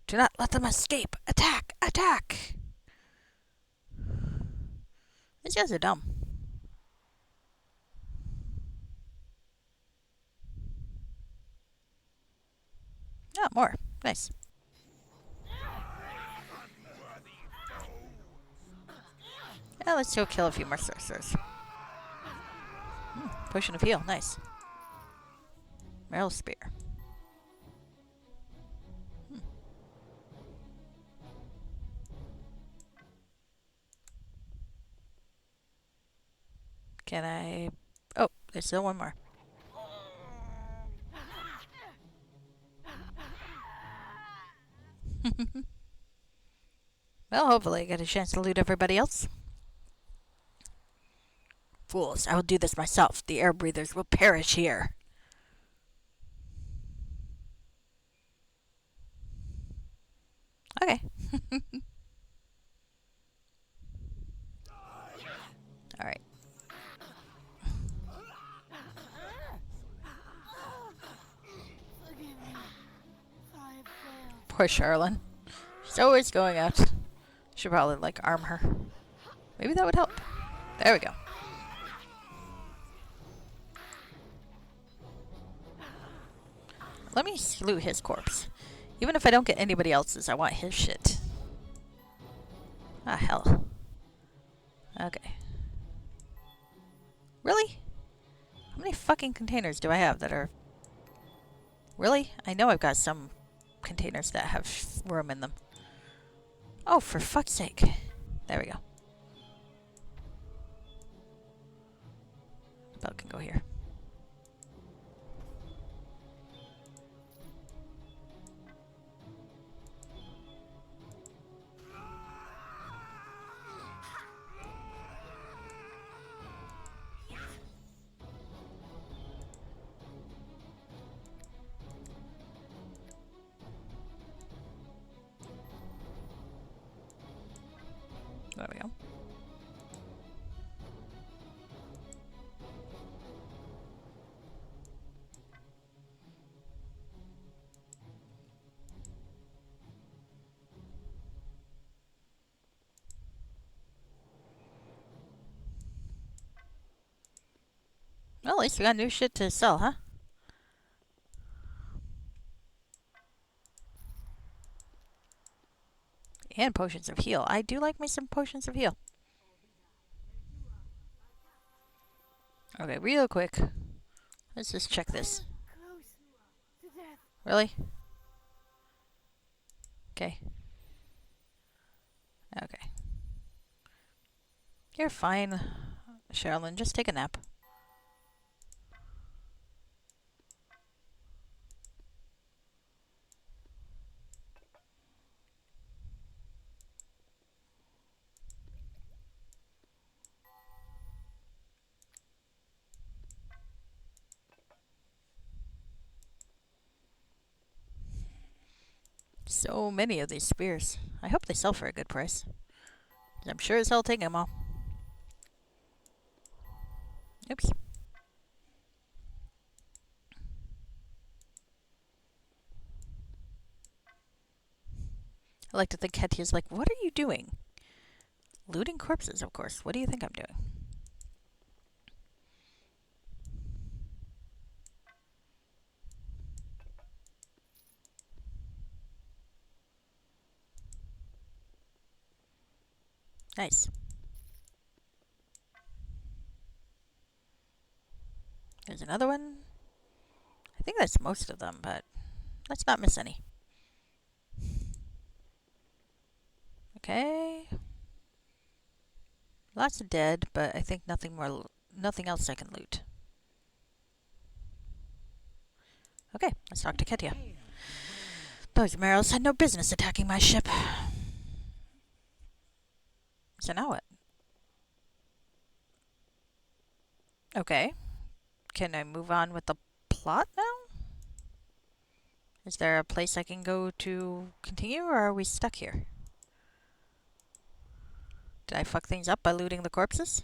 S1: Do not let them escape! Attack! Attack! These guys are dumb. Oh, more. Nice. Yeah, let's go kill a few more sorcerers. Potion of heal. Nice. Meryl Spear. Can I... Oh, there's still one more. Well, hopefully I get a chance to loot everybody else. Fools, I will do this myself. The air breathers will perish here. Okay. Alright. Poor Charlene. She's always going out. Should probably, like, arm her. Maybe that would help. There we go. Let me loot his corpse. Even if I don't get anybody else's, I want his shit. Ah, hell. Okay. Really? How many fucking containers do I have that are... Really? I know I've got some containers that have room in them. Oh, for fuck's sake. There we go. Belt can go here. There we go. Well, at least we got new shit to sell, huh? And potions of heal. I do like me some potions of heal. Okay, real quick. Let's just check this.
S3: Close to death.
S1: Really? Okay. Okay. You're fine, Sherilyn. Just take a nap. So many of these spears. I hope they sell for a good price. I'm sure as hell taking them all. Oops. I like to think Hetty's like, what are you doing? Looting corpses, of course. What do you think I'm doing? Nice. There's another one. I think that's most of them, but let's not miss any. Okay. Lots of dead, but I think nothing else I can loot. Okay, let's talk to Ketia. Those Merrills had no business attacking my ship. So now what? Okay. Can I move on with the plot now? Is there a place I can go to continue, or are we stuck here? Did I fuck things up by looting the corpses?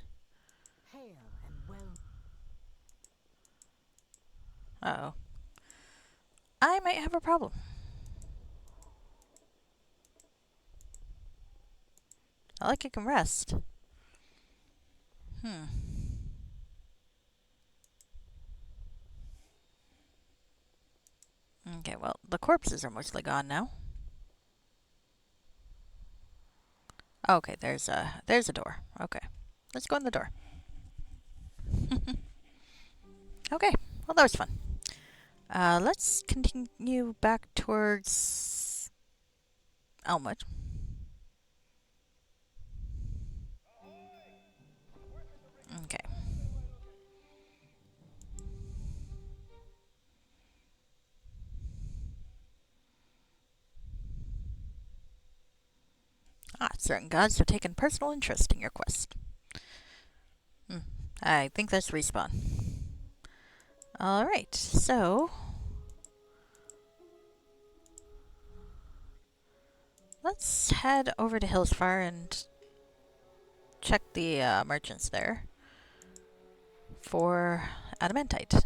S6: Hail and well.
S1: Uh-oh. I might have a problem. I like you can rest. Okay, well, the corpses are mostly gone now. Okay, there's a door. Okay. Let's go in the door. Okay, well that was fun. Let's continue back towards Elmwood. Okay. Certain gods have taken personal interest in your quest. I think that's respawn. Alright, so let's head over to Hillsfar and check the merchants there for adamantite.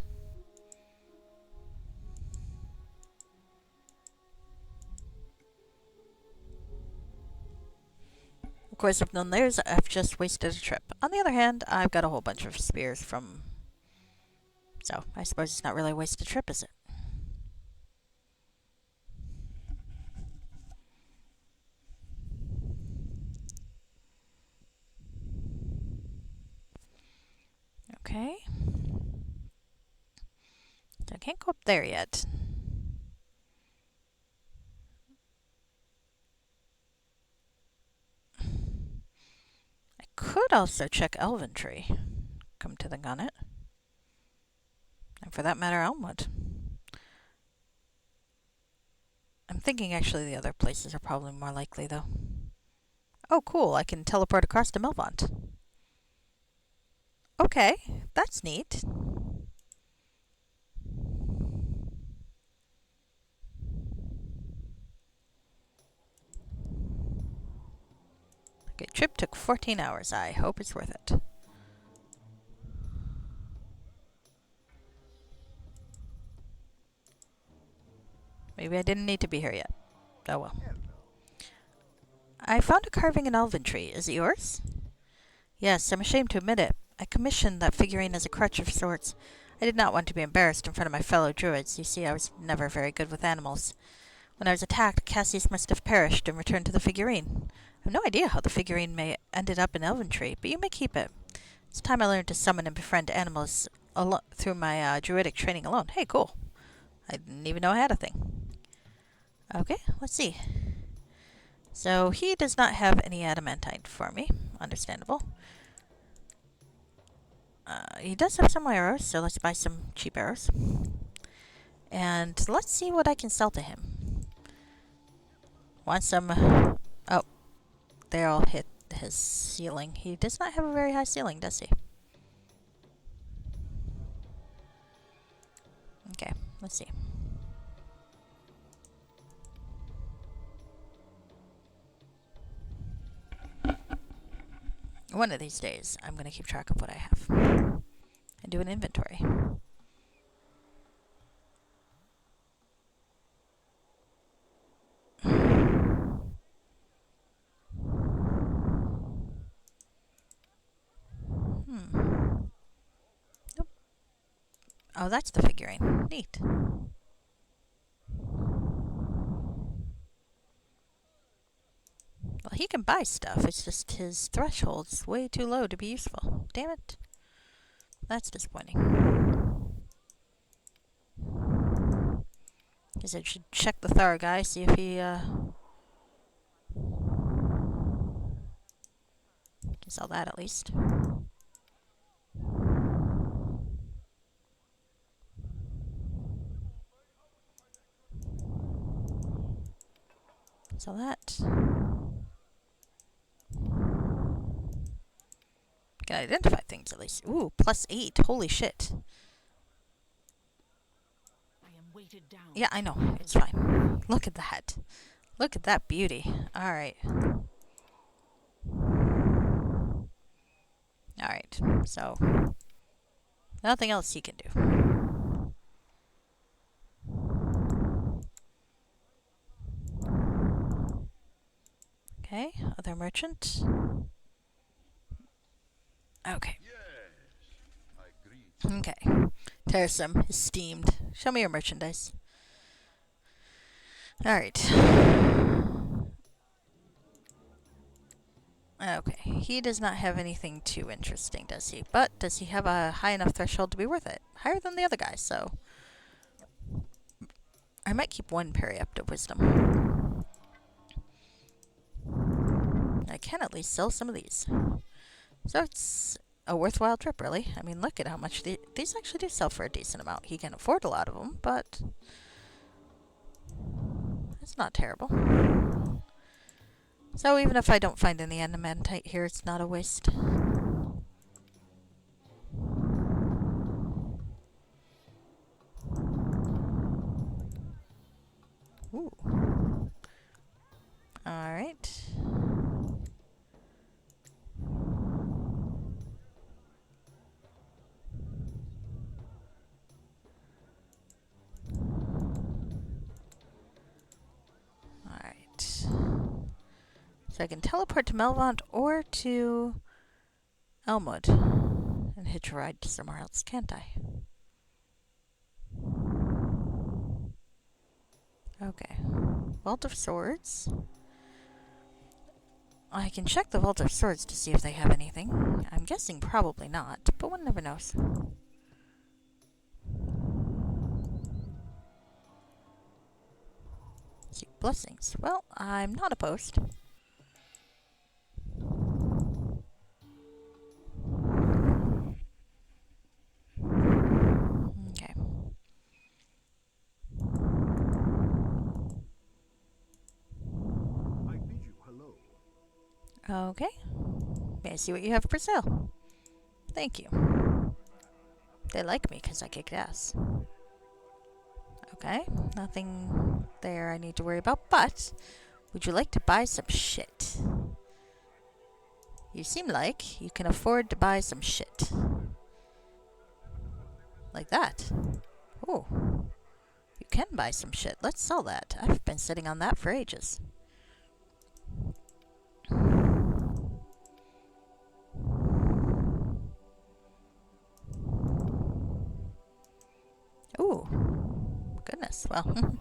S1: Of course, if none there's, I've just wasted a trip. On the other hand, I've got a whole bunch of spears from... So, I suppose it's not really a wasted trip, is it? Okay. So I can't go up there yet. I could also check Elventree. Come to think on it. And for that matter, Elmwood. I'm thinking actually the other places are probably more likely, though. Oh, cool. I can teleport across to Melvont. Okay, that's neat. Okay, trip took 14 hours. I hope it's worth it. Maybe I didn't need to be here yet. Oh well. I found a carving in Elventree. Is it yours? Yes, I'm ashamed to admit it. I commissioned that figurine as a crutch of sorts. I did not want to be embarrassed in front of my fellow druids. You see, I was never very good with animals. When I was attacked, Cassius must have perished and returned to the figurine. I have no idea how the figurine may ended up in Elventree, but you may keep it. It's time I learned to summon and befriend animals through my druidic training alone. Hey, cool. I didn't even know I had a thing. Okay, let's see. So he does not have any adamantite for me. Understandable. He does have some arrows, so let's buy some cheap arrows. And let's see what I can sell to him. Want some... Oh, they all hit his ceiling. He does not have a very high ceiling, does he? Okay, let's see. One of these days, I'm going to keep track of what I have and do an inventory. Nope. Oh, that's the figurine. Neat. Well, he can buy stuff. It's just his threshold's way too low to be useful. Damn it. That's disappointing. Guess I should check the Thar guy, see if he, can sell that at least. Sell that. Can identify things at least. Ooh, +8. Holy shit.
S6: I am weighted down.
S1: Yeah, I know. It's fine. Look at that. Look at that beauty. Alright. Alright, so nothing else he can do. Okay, other merchant. Okay. Okay. Tiresome, esteemed. Show me your merchandise. Alright. Okay, he does not have anything too interesting, does he? But does he have a high enough threshold to be worth it? Higher than the other guy, so I might keep one periaptive wisdom. I can at least sell some of these. So it's a worthwhile trip, really. I mean, look at how much these actually do sell for a decent amount. He can afford a lot of them, but it's not terrible. So even if I don't find any adamantite here, it's not a waste. Ooh. Alright. So I can teleport to Melvant or to Elmwood and hitch a ride to somewhere else, can't I? Okay. Vault of Swords. I can check the Vault of Swords to see if they have anything. I'm guessing probably not, but one never knows. Seek blessings. Well, I'm not opposed. Okay.
S5: I bid you hello.
S1: Okay. May I see what you have for sale? Thank you. They like me because I kicked ass. Okay, nothing there I need to worry about, but would you like to buy some shit? You seem like you can afford to buy some shit. Like that. Oh, you can buy some shit. Let's sell that. I've been sitting on that for ages. Ooh. Goodness. Well,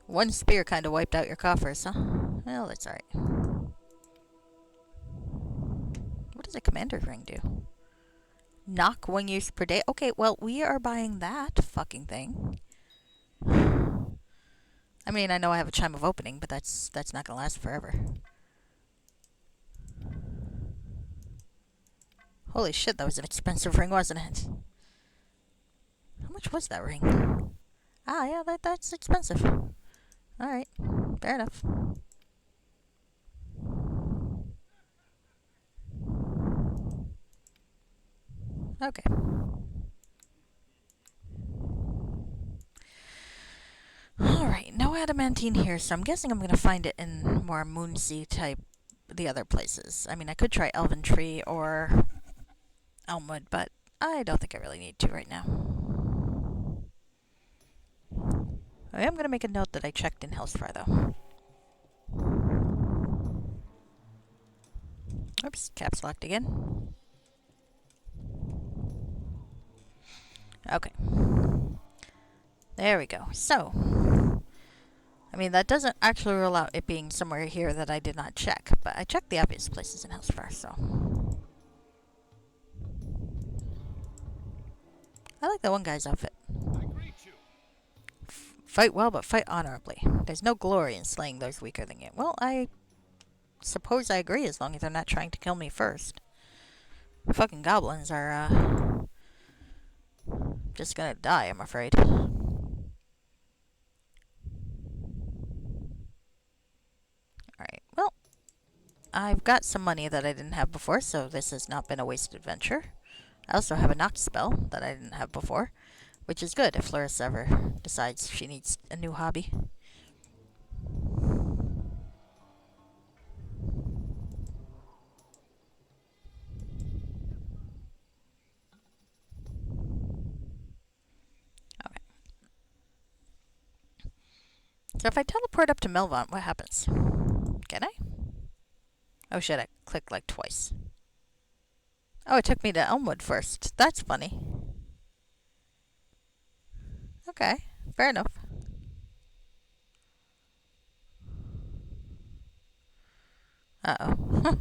S1: One spear kind of wiped out your coffers, huh? Well, that's alright. What does a commander's ring do? Knock one use per day? Okay, well, we are buying that fucking thing. I mean, I know I have a chime of opening, but that's not gonna last forever. Holy shit, that was an expensive ring, wasn't it? How much was that ring? Ah, yeah, that's expensive. Alright, fair enough. Okay. Alright, no adamantine here, so I'm guessing I'm gonna find it in more Moonsea type, the other places. I mean, I could try Elven Tree or Elmwood, but I don't think I really need to right now. I am gonna make a note that I checked in Hellsfire, though. Oops, caps locked again. Okay. There we go. So, I mean, that doesn't actually rule out it being somewhere here that I did not check, but I checked the obvious places in Hellsfire, so. I like that one guy's outfit.
S2: I greet you.
S1: Fight well, but fight honorably. There's no glory in slaying those weaker than you. Well, I suppose I agree, as long as they're not trying to kill me first. Fucking goblins are, just gonna die, I'm afraid. Alright, well, I've got some money that I didn't have before, so this has not been a wasted venture. I also have a knock spell that I didn't have before, which is good if Larissa ever decides she needs a new hobby. Okay. So if I teleport up to Melvant, what happens? Can I? Oh shit, I clicked like twice. Oh, it took me to Elmwood first. That's funny. Okay, fair enough. Uh-oh.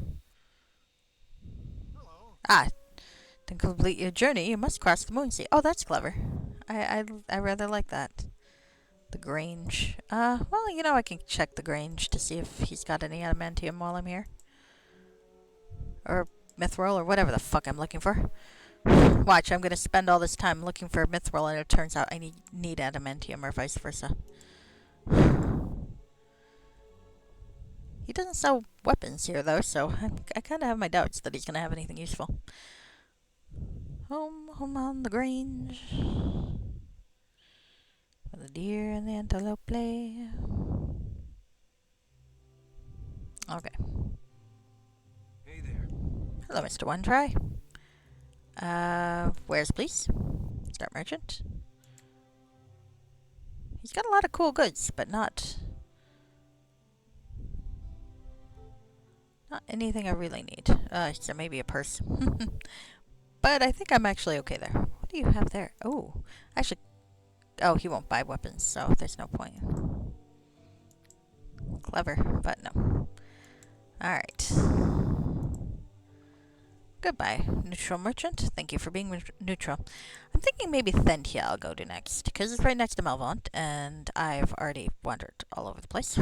S1: Ah, to complete your journey, you must cross the Moonsea. Oh, that's clever. I rather like that. The Grange. Well, you know, I can check the Grange to see if he's got any adamantium while I'm here. Or mithril, or whatever the fuck I'm looking for. Watch, I'm gonna spend all this time looking for mithril, and it turns out I need adamantium, or vice versa. He doesn't sell weapons here, though, so I kind of have my doubts that he's gonna have anything useful. Home on the Grange. Where the deer and the antelope play. Okay.
S5: Hey there.
S1: Hello, Mr. One Try. Where's please? Start merchant. He's got a lot of cool goods, but not anything I really need. So maybe a purse. But I think I'm actually okay there. What do you have there? Oh, actually, oh, he won't buy weapons, so there's no point. Clever, but no. Alright. Goodbye, neutral merchant. Thank you for being neutral. I'm thinking maybe Thentia I'll go to next, because it's right next to Melvant, and I've already wandered all over the place.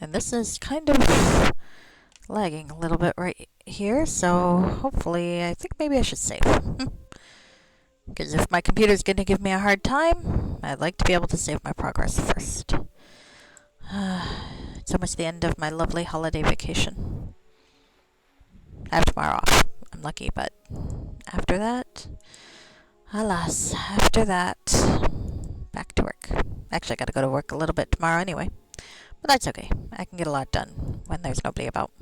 S1: And this is kind of lagging a little bit right here, so hopefully, I think maybe I should save. Because if my computer's going to give me a hard time, I'd like to be able to save my progress first. It's almost the end of my lovely holiday vacation. I have tomorrow off. I'm lucky, but after that, alas, after that, back to work. Actually, I gotta go to work a little bit tomorrow anyway. But that's okay. I can get a lot done when there's nobody about.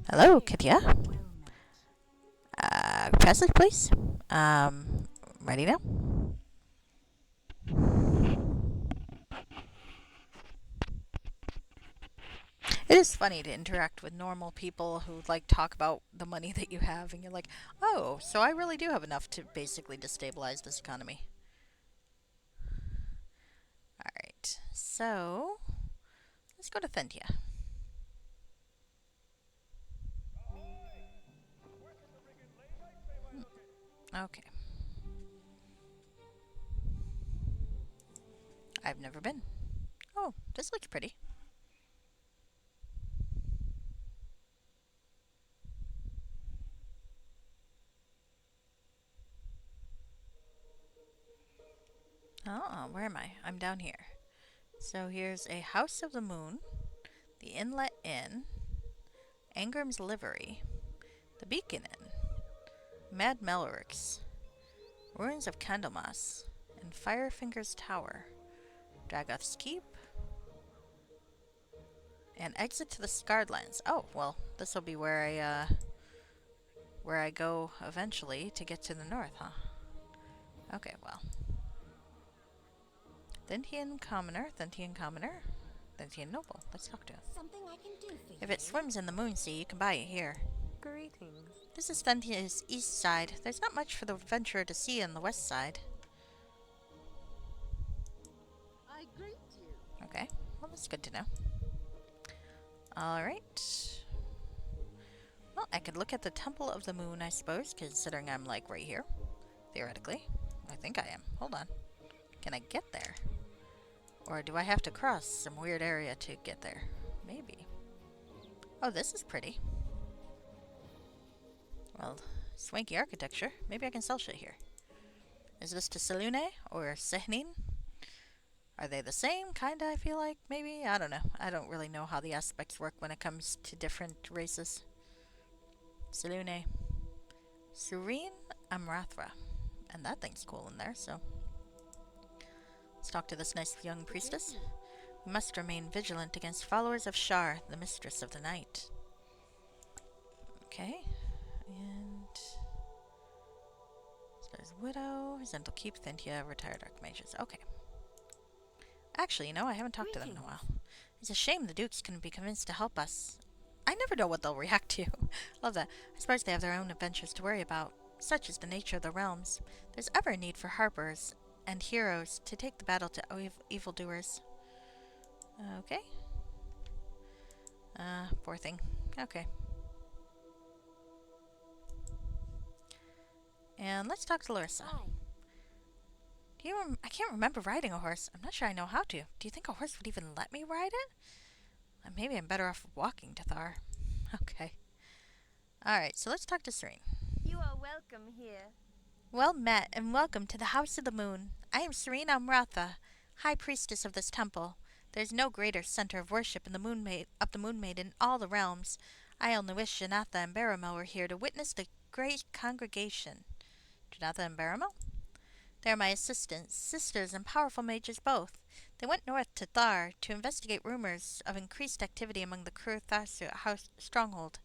S1: Hello, Kitya. Passage, please. Ready now? It is funny to interact with normal people who like talk about the money that you have, and you're like, oh, so I really do have enough to basically destabilize this economy. Alright, so let's go to Thentia. Okay. I've never been. Oh, this looks pretty. Oh, where am I? I'm down here. So here's a House of the Moon, the Inlet Inn, Angram's Livery, the Beacon Inn, Mad Melricks, Ruins of Candlemas, and Firefinger's Tower, Dragoth's Keep, and Exit to the Scarred Lands. Oh, well, this will be where I go eventually to get to the north, huh? Okay, well. Thentian Commoner, Thentian Commoner, Thentian Noble. Let's talk to him.
S3: Something I can do for you.
S1: If it swims in the Moonsea, you can buy it here.
S3: Greetings.
S1: This is Thentia's east side. There's not much for the adventurer to see on the west side.
S3: I greet you.
S1: Okay, well, that's good to know. Alright. Well, I could look at the Temple of the Moon, I suppose, considering I'm, like, right here. Theoretically. I think I am. Hold on. Can I get there? Or do I have to cross some weird area to get there? Maybe. Oh, this is pretty. Well, swanky architecture. Maybe I can sell shit here. Is this to Selune or Sehnin? Are they the same? Kinda, I feel like. Maybe? I don't know. I don't really know how the aspects work when it comes to different races. Selune. Serene Amrathra. And that thing's cool in there, so... Let's talk to this nice young priestess. We must remain vigilant against followers of Shar, the mistress of the night. Okay. And... So there's Widow, Zental Keep, Thentia, Retired Archmages. Okay. Actually, you know, I haven't talked to them in a while. It's a shame the Dukes couldn't be convinced to help us. I never know what they'll react to. Love that. I suppose they have their own adventures to worry about. Such is the nature of the realms. There's ever a need for harpers and heroes to take the battle to evildoers. Okay. Poor thing. Okay. And let's talk to Larissa.
S3: Hi.
S1: I can't remember riding a horse. I'm not sure I know how to. Do you think a horse would even let me ride it? Maybe I'm better off walking to Thar. Okay. Alright, so let's talk to Serene.
S3: You are welcome here.
S1: Well met, and welcome to the House of the Moon. I am Serene Amratha, High Priestess of this temple. There is no greater center of worship in the Moon Maid in all the realms. I only wish Janatha and Baramel were here to witness the great congregation. Janatha and Baramel? They are my assistants, sisters, and powerful mages both. They went north to Thar to investigate rumors of increased activity among the Kur Tharsu house stronghold.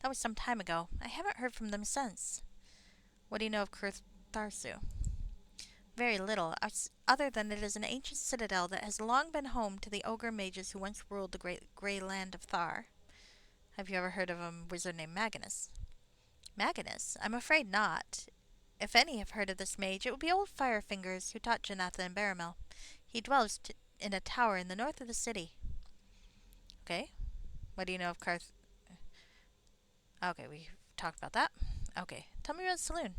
S1: That was some time ago. I haven't heard from them since. What do you know of Kur Tharsu? Very little, other than it is an ancient citadel that has long been home to the ogre mages who once ruled the great grey land of Thar. Have you ever heard of a wizard named Magnus? Magnus? I'm afraid not. If any have heard of this mage, it would be old Firefingers who taught Janatha and Baramel. He dwells in a tower in the north of the city. Okay. What do you know of Karth? Okay, we talked about that. Okay, tell me about Selune.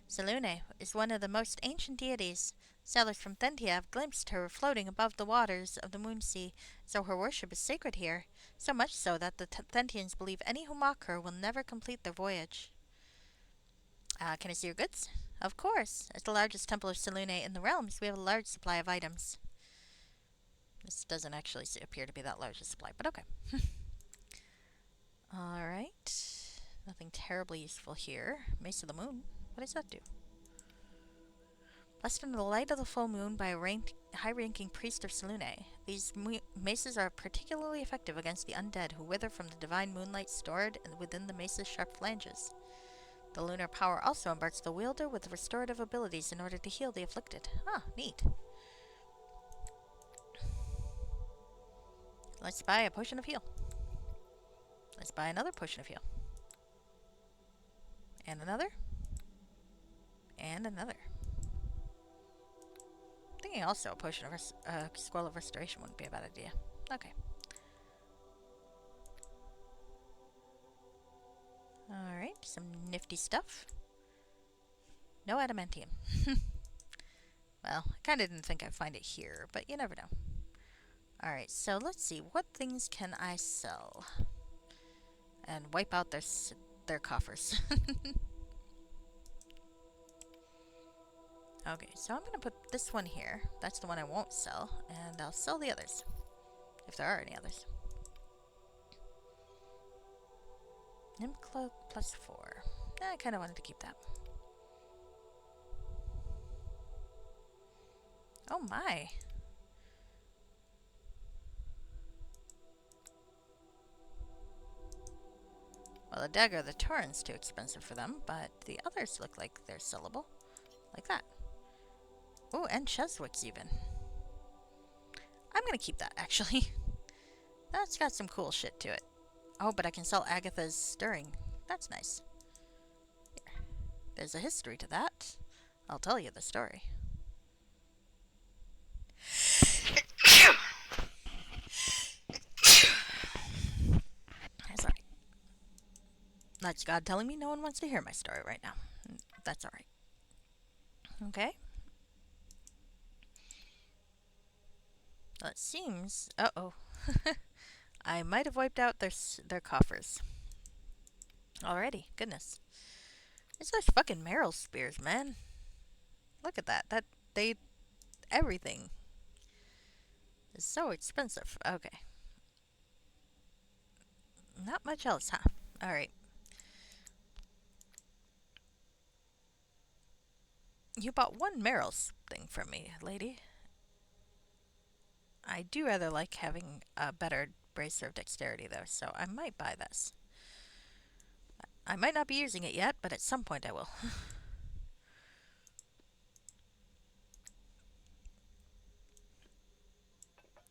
S1: Selune is one of the most ancient deities. Sailors from Thentia have glimpsed her floating above the waters of the Moonsea, so her worship is sacred here. So much so that the Thentians believe any who mock her will never complete their voyage. Can I see your goods? Of course. As the largest temple of Selune in the realms, we have a large supply of items. This doesn't actually appear to be that large a supply, but okay. Alright. Nothing terribly useful here. Mace of the Moon. What does that do? Blessed in the light of the full moon by a high-ranking priest of Selune, these maces are particularly effective against the undead who wither from the divine moonlight stored within the mace's sharp flanges. The lunar power also imparts the wielder with restorative abilities in order to heal the afflicted. Ah, neat. Let's buy a potion of heal. Let's buy another potion of heal. And another. And another. Thinking also a potion of scroll of restoration wouldn't be a bad idea. Okay. Alright, some nifty stuff. No adamantium. Well, I kind of didn't think I'd find it here, but you never know. Alright, so let's see. What things can I sell? And wipe out their coffers. Okay, so I'm going to put this one here. That's the one I won't sell. And I'll sell the others. If there are any others. Nymph Cloak +4. I kind of wanted to keep that. Oh my. Well, the dagger of the Tyrants too expensive for them, but the others look like they're sellable. Like that. Oh, and Cheswick's even. I'm gonna keep that, actually. That's got some cool shit to it. Oh, but I can sell Agatha's Stirring. That's nice. Here. There's a history to that. I'll tell you the story. That's alright. That's God telling me no one wants to hear my story right now. That's alright. Okay. Well, it seems... Uh-oh. I might have wiped out their coffers. Already. Goodness. It's those fucking marrow spears, man. Look at that. Everything is so expensive. Okay. Not much else, huh? Alright. You bought one marrow thing from me, lady. I do rather like having a better bracer of dexterity, though, so I might buy this. I might not be using it yet, but at some point I will.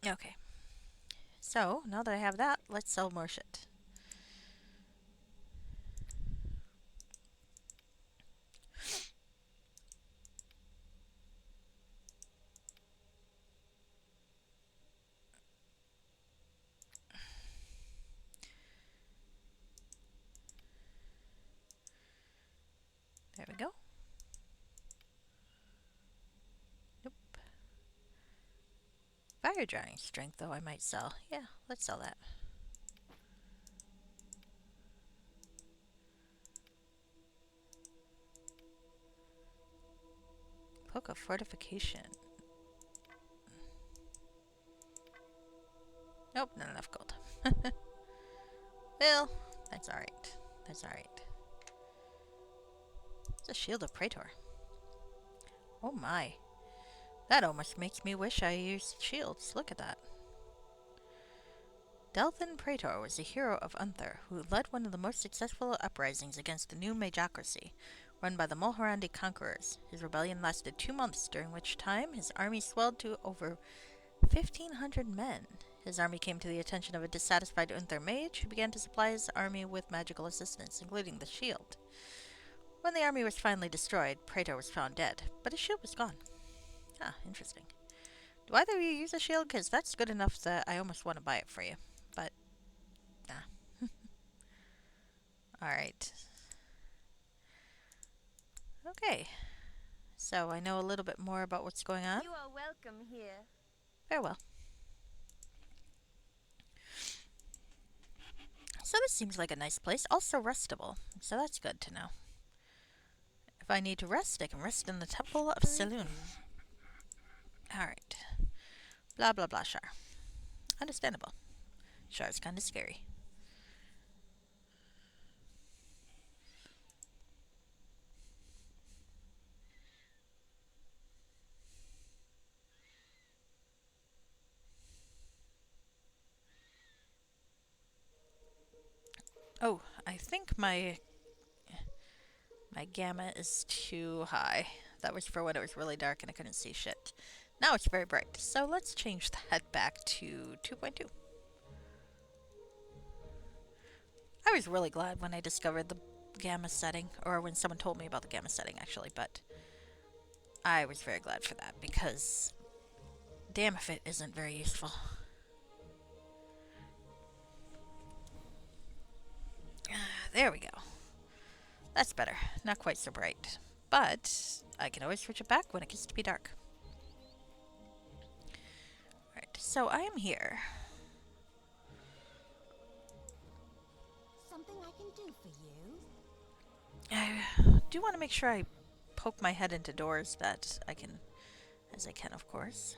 S1: Okay. So, now that I have that, let's sell more shit. There we go. Nope. Fire drying strength, though, I might sell. Yeah, let's sell that. Cloak of fortification. Nope, not enough gold. Well, that's alright. That's alright. It's a shield of Praetor. Oh my. That almost makes me wish I used shields. Look at that. Delphin Praetor was a hero of Unther, who led one of the most successful uprisings against the new Majocracy, run by the Mulhorandi conquerors. His rebellion lasted 2 months, during which time his army swelled to over 1,500 men. His army came to the attention of a dissatisfied Unther mage, who began to supply his army with magical assistance, including the shield. When the army was finally destroyed, Praetor was found dead, but his shield was gone. Ah, interesting. Do either of you use a shield? Because that's good enough that I almost want to buy it for you. But, nah. Alright. Okay. So, I know a little bit more about what's going on.
S3: You are welcome here.
S1: Very well. So this seems like a nice place. Also restable. So that's good to know. If I need to rest, I can rest in the Temple of Saloon. Alright. Blah blah blah, Shar. Understandable. Shar's kinda scary. Oh, I think my gamma is too high. That was for when it was really dark and I couldn't see shit. Now it's very bright. So let's change that back to 2.2. I was really glad when I discovered the gamma setting, or when someone told me about the gamma setting, actually, but I was very glad for that because damn if it isn't very useful. There we go. That's better. Not quite so bright. But I can always switch it back when it gets to be dark. Alright, so I am here.
S3: Something I can do for you?
S1: I do want to make sure I poke my head into doors that I can, as I can, of course.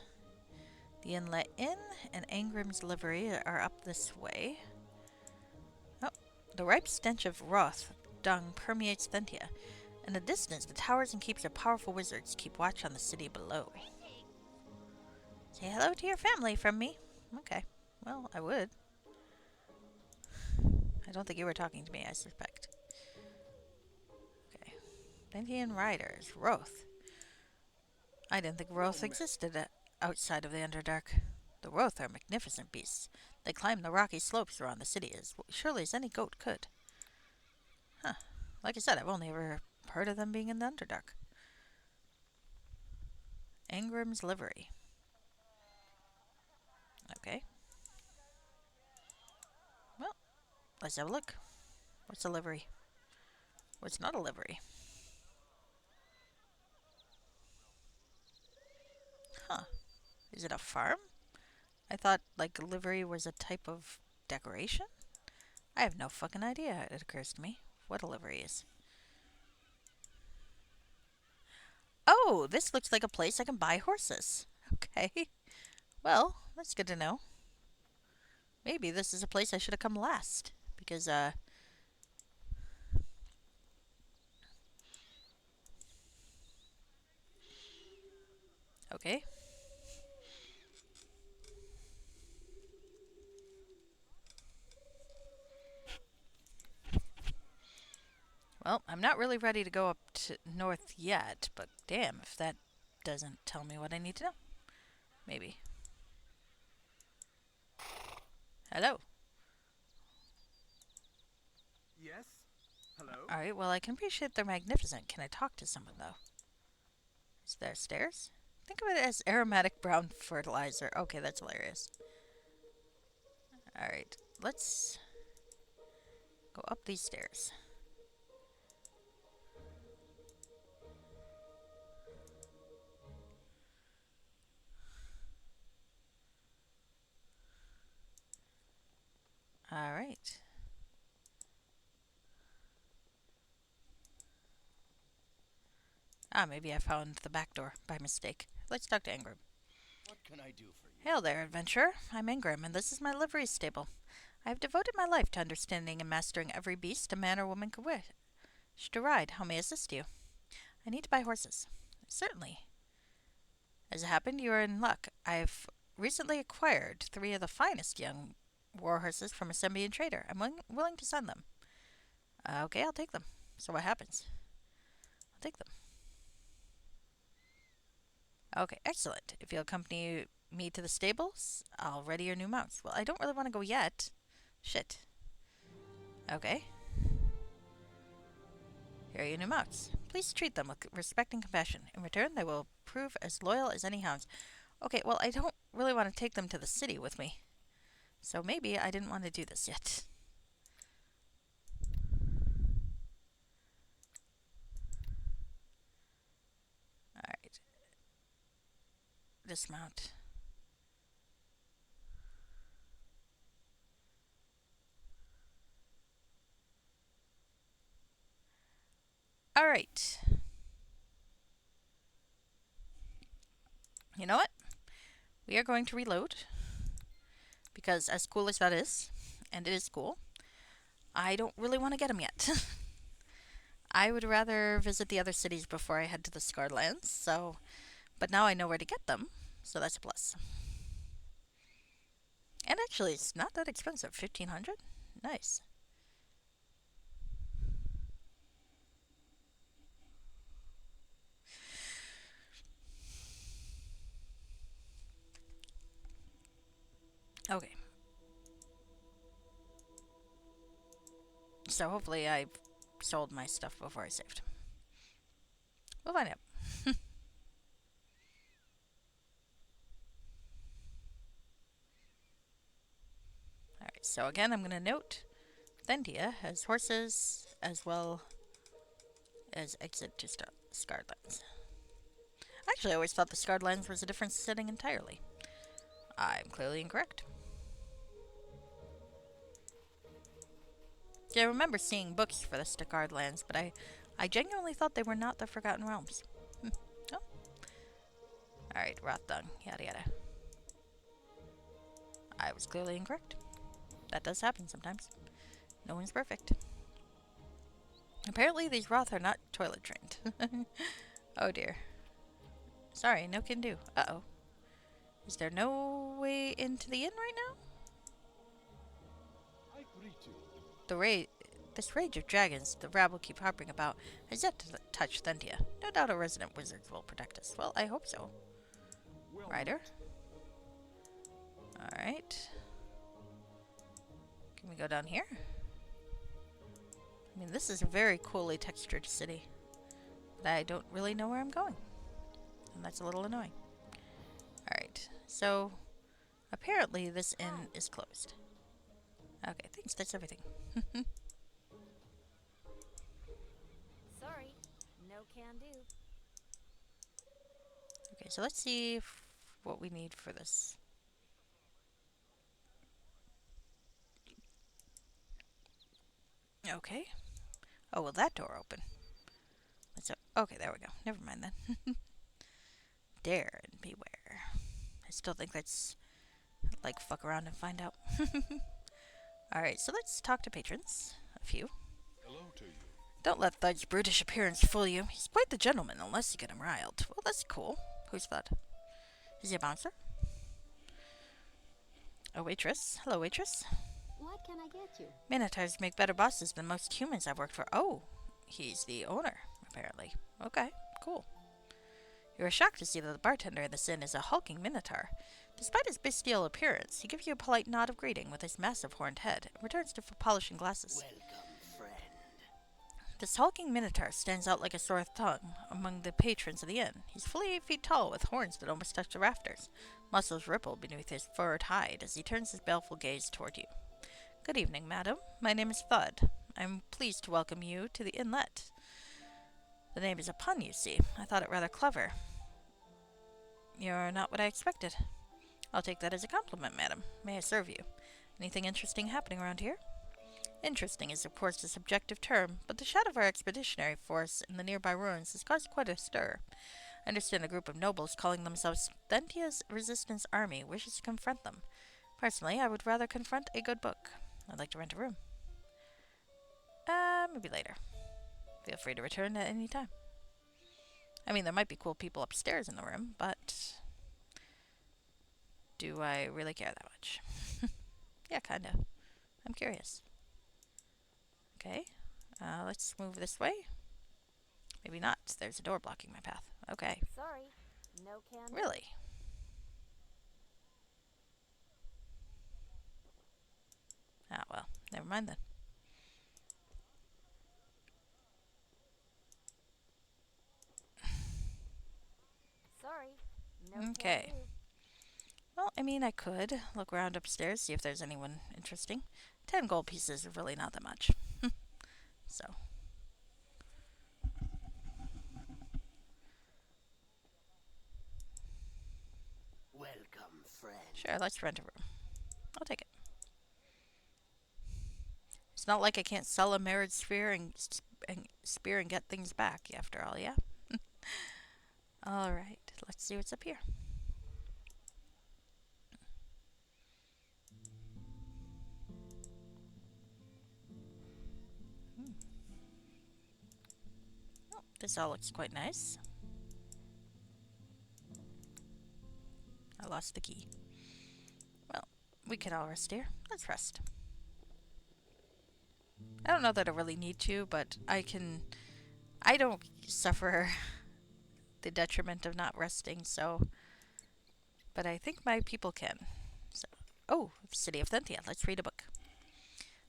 S1: The Inlet Inn and Angrim's livery are up this way. Oh, the ripe stench of Roth dung permeates Thentia. In the distance, the towers and keeps of powerful wizards keep watch on the city below. Say hello to your family from me. Okay, well, I would. I don't think you were talking to me, I suspect. Okay. Thentian riders. Roth. I didn't think Roth existed outside of the Underdark. The Roth are magnificent beasts. They climb the rocky slopes around the city as surely as any goat could. Huh. Like I said, I've only ever heard of them being in the Underdark. Angrim's livery. Okay. Well, let's have a look. What's a livery? What's not a livery? Huh. Is it a farm? I thought, like, livery was a type of decoration? I have no fucking idea, it occurs to me, what a livery is. Oh, this looks like a place I can buy horses. Okay. Well, that's good to know. Maybe this is a place I should have come last. Because, okay. Well, I'm not really ready to go up to north yet, but damn if that doesn't tell me what I need to know. Maybe. Hello.
S7: Yes? Hello?
S1: Alright, well, I can appreciate they're magnificent. Can I talk to someone, though? Is there stairs? Think of it as aromatic brown fertilizer. Okay, that's hilarious. Alright, let's go up these stairs. Alright. Ah, maybe I found the back door by mistake. Let's talk to Angrim.
S7: What can I do for you?
S1: Hail there, adventurer. I'm Angrim, and this is my livery stable. I have devoted my life to understanding and mastering every beast a man or woman could wish to ride. How may I assist you? I need to buy horses. Certainly. As it happened, you are in luck. I've recently acquired 3 of the finest young war horses from a Sembian trader. I'm willing to send them. Okay, I'll take them. So what happens? I'll take them. Okay, excellent. If you'll accompany me to the stables, I'll ready your new mounts. Well, I don't really want to go yet. Shit. Okay. Here are your new mounts. Please treat them with respect and compassion. In return, they will prove as loyal as any hounds. Okay, well, I don't really want to take them to the city with me. So maybe I didn't want to do this yet. Alright. Dismount. Alright. You know what? We are going to reload. Because as cool as that is, and it is cool, I don't really want to get them yet. I would rather visit the other cities before I head to the Scarlands, so... But now I know where to get them, so that's a plus. And actually, it's not that expensive. 1,500? Nice. Okay. So hopefully I sold my stuff before I saved. We'll find out. Alright, so again, I'm going to note Thentia has horses as well as exit to Scarred Lands. Actually, I always thought the Scarred Lands was a different setting entirely. I'm clearly incorrect. Yeah, I remember seeing books for the Scarred Lands, but I genuinely thought they were not the Forgotten Realms. Oh. Alright, Rothdung, yada yada. I was clearly incorrect. That does happen sometimes. No one's perfect. Apparently these Roth are not toilet trained. Oh dear. Sorry, no can do. Uh-oh. Is there no way into the inn right now?
S7: I greet you.
S1: This rage of dragons the rabble keep harping about has yet to touch Thentia. No doubt our resident wizards will protect us. Well, I hope so.
S7: Well,
S1: Ryder. Alright. Can we go down here? I mean, this is a very coolly textured city. But I don't really know where I'm going. And that's a little annoying. Alright, so apparently this inn is closed. Okay, thanks, that's everything.
S3: Sorry, no can do.
S1: Okay, so let's see what we need for this. Okay. Oh, will that door open? Okay, there we go. Never mind then. Dare and beware. I still think that's like fuck around and find out. Alright, so let's talk to patrons. A few.
S5: Hello to you.
S1: Don't let Thud's brutish appearance fool you. He's quite the gentleman, unless you get him riled. Well, that's cool. Who's Thud? Is he a bouncer? A waitress? Hello, waitress.
S3: What can I get you?
S1: Minotaurs make better bosses than most humans I've worked for. Oh, he's the owner, apparently. Okay, cool. You are shocked to see that the bartender in this inn is a hulking minotaur. Despite his bestial appearance, he gives you a polite nod of greeting with his massive horned head and returns to polishing glasses.
S7: welcome, friend.
S1: This hulking minotaur stands out like a sore thumb among the patrons of the inn. He's fully 8 feet tall with horns that almost touch the rafters. Muscles ripple beneath his furred hide as he turns his baleful gaze toward you. Good evening, madam. My name is Thud. I'm pleased to welcome you to the inlet. The name is a pun, you see. I thought it rather clever. You're not what I expected. I'll take that as a compliment, madam. May I serve you? Anything interesting happening around here? Interesting is, of course, a subjective term, but the shout of our expeditionary force in the nearby ruins has caused quite a stir. I understand a group of nobles calling themselves Thentia's Resistance Army wishes to confront them. Personally, I would rather confront a good book. I'd like to rent a room. Maybe later. Feel free to return at any time. I mean, there might be cool people upstairs in the room, but do I really care that much? Yeah, kinda. I'm curious. Okay, let's move this way. Maybe not. There's a door blocking my path. Okay.
S3: Sorry, no can do.
S1: Really? Ah, well, never mind then.
S3: Sorry, no
S1: Okay.
S3: can do.
S1: Well, I mean, I could look around upstairs, see if there's anyone interesting. 10 gold pieces is really not that much. So.
S7: Welcome, friend.
S1: Sure, let's rent a room. I'll take it. It's not like I can't sell a marriage sphere and spear and get things back after all, yeah? Alright, let's see what's up here. Oh, this all looks quite nice. I lost the key. Well, we can all rest here. Let's rest. I don't know that I really need to, but I don't suffer the detriment of not resting, so. But I think my people can. So, oh, City of Thentia. Let's read a book.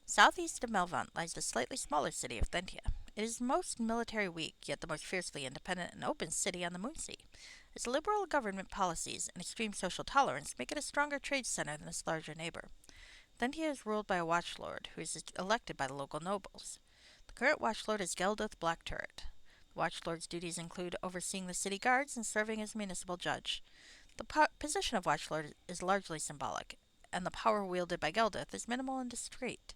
S1: Southeast of Melvant lies the slightly smaller city of Thentia. It is most military weak, yet the most fiercely independent and open city on the Moonsea. Its liberal government policies and extreme social tolerance make it a stronger trade center than its larger neighbor. Thentia is ruled by a watchlord who is elected by the local nobles. The current watchlord is Geldeth Blackturret. The watchlord's duties include overseeing the city guards and serving as municipal judge. The position of watchlord is largely symbolic, and the power wielded by Geldeth is minimal and discreet.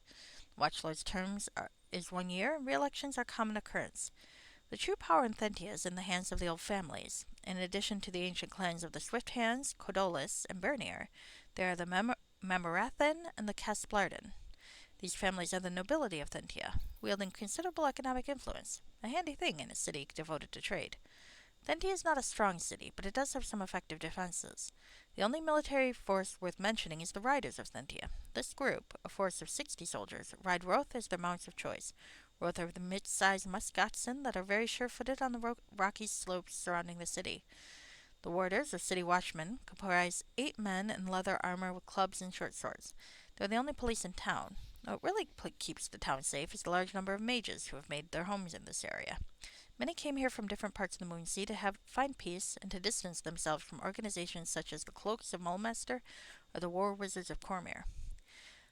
S1: Watchlord's terms is 1 year, and re-elections are common occurrence. The true power in Thentia is in the hands of the old families. In addition to the ancient clans of the Swift Hands, Codolis, and Bernier, there are the Memorathan and the Casplarden. These families are the nobility of Thentia, wielding considerable economic influence, a handy thing in a city devoted to trade. Thentia is not a strong city, but it does have some effective defenses. The only military force worth mentioning is the Riders of Thentia. This group, a force of 60 soldiers, ride Roth as their mounts of choice. Roth are the mid-sized muskatsen that are very sure-footed on the rocky slopes surrounding the city. The warders, or city watchmen, comprise 8 men in leather armor with clubs and short swords. They're the only police in town. What really keeps the town safe is the large number of mages who have made their homes in this area. Many came here from different parts of the Moonsea to find peace and to distance themselves from organizations such as the Cloaks of Mulmaster or the War Wizards of Cormyr.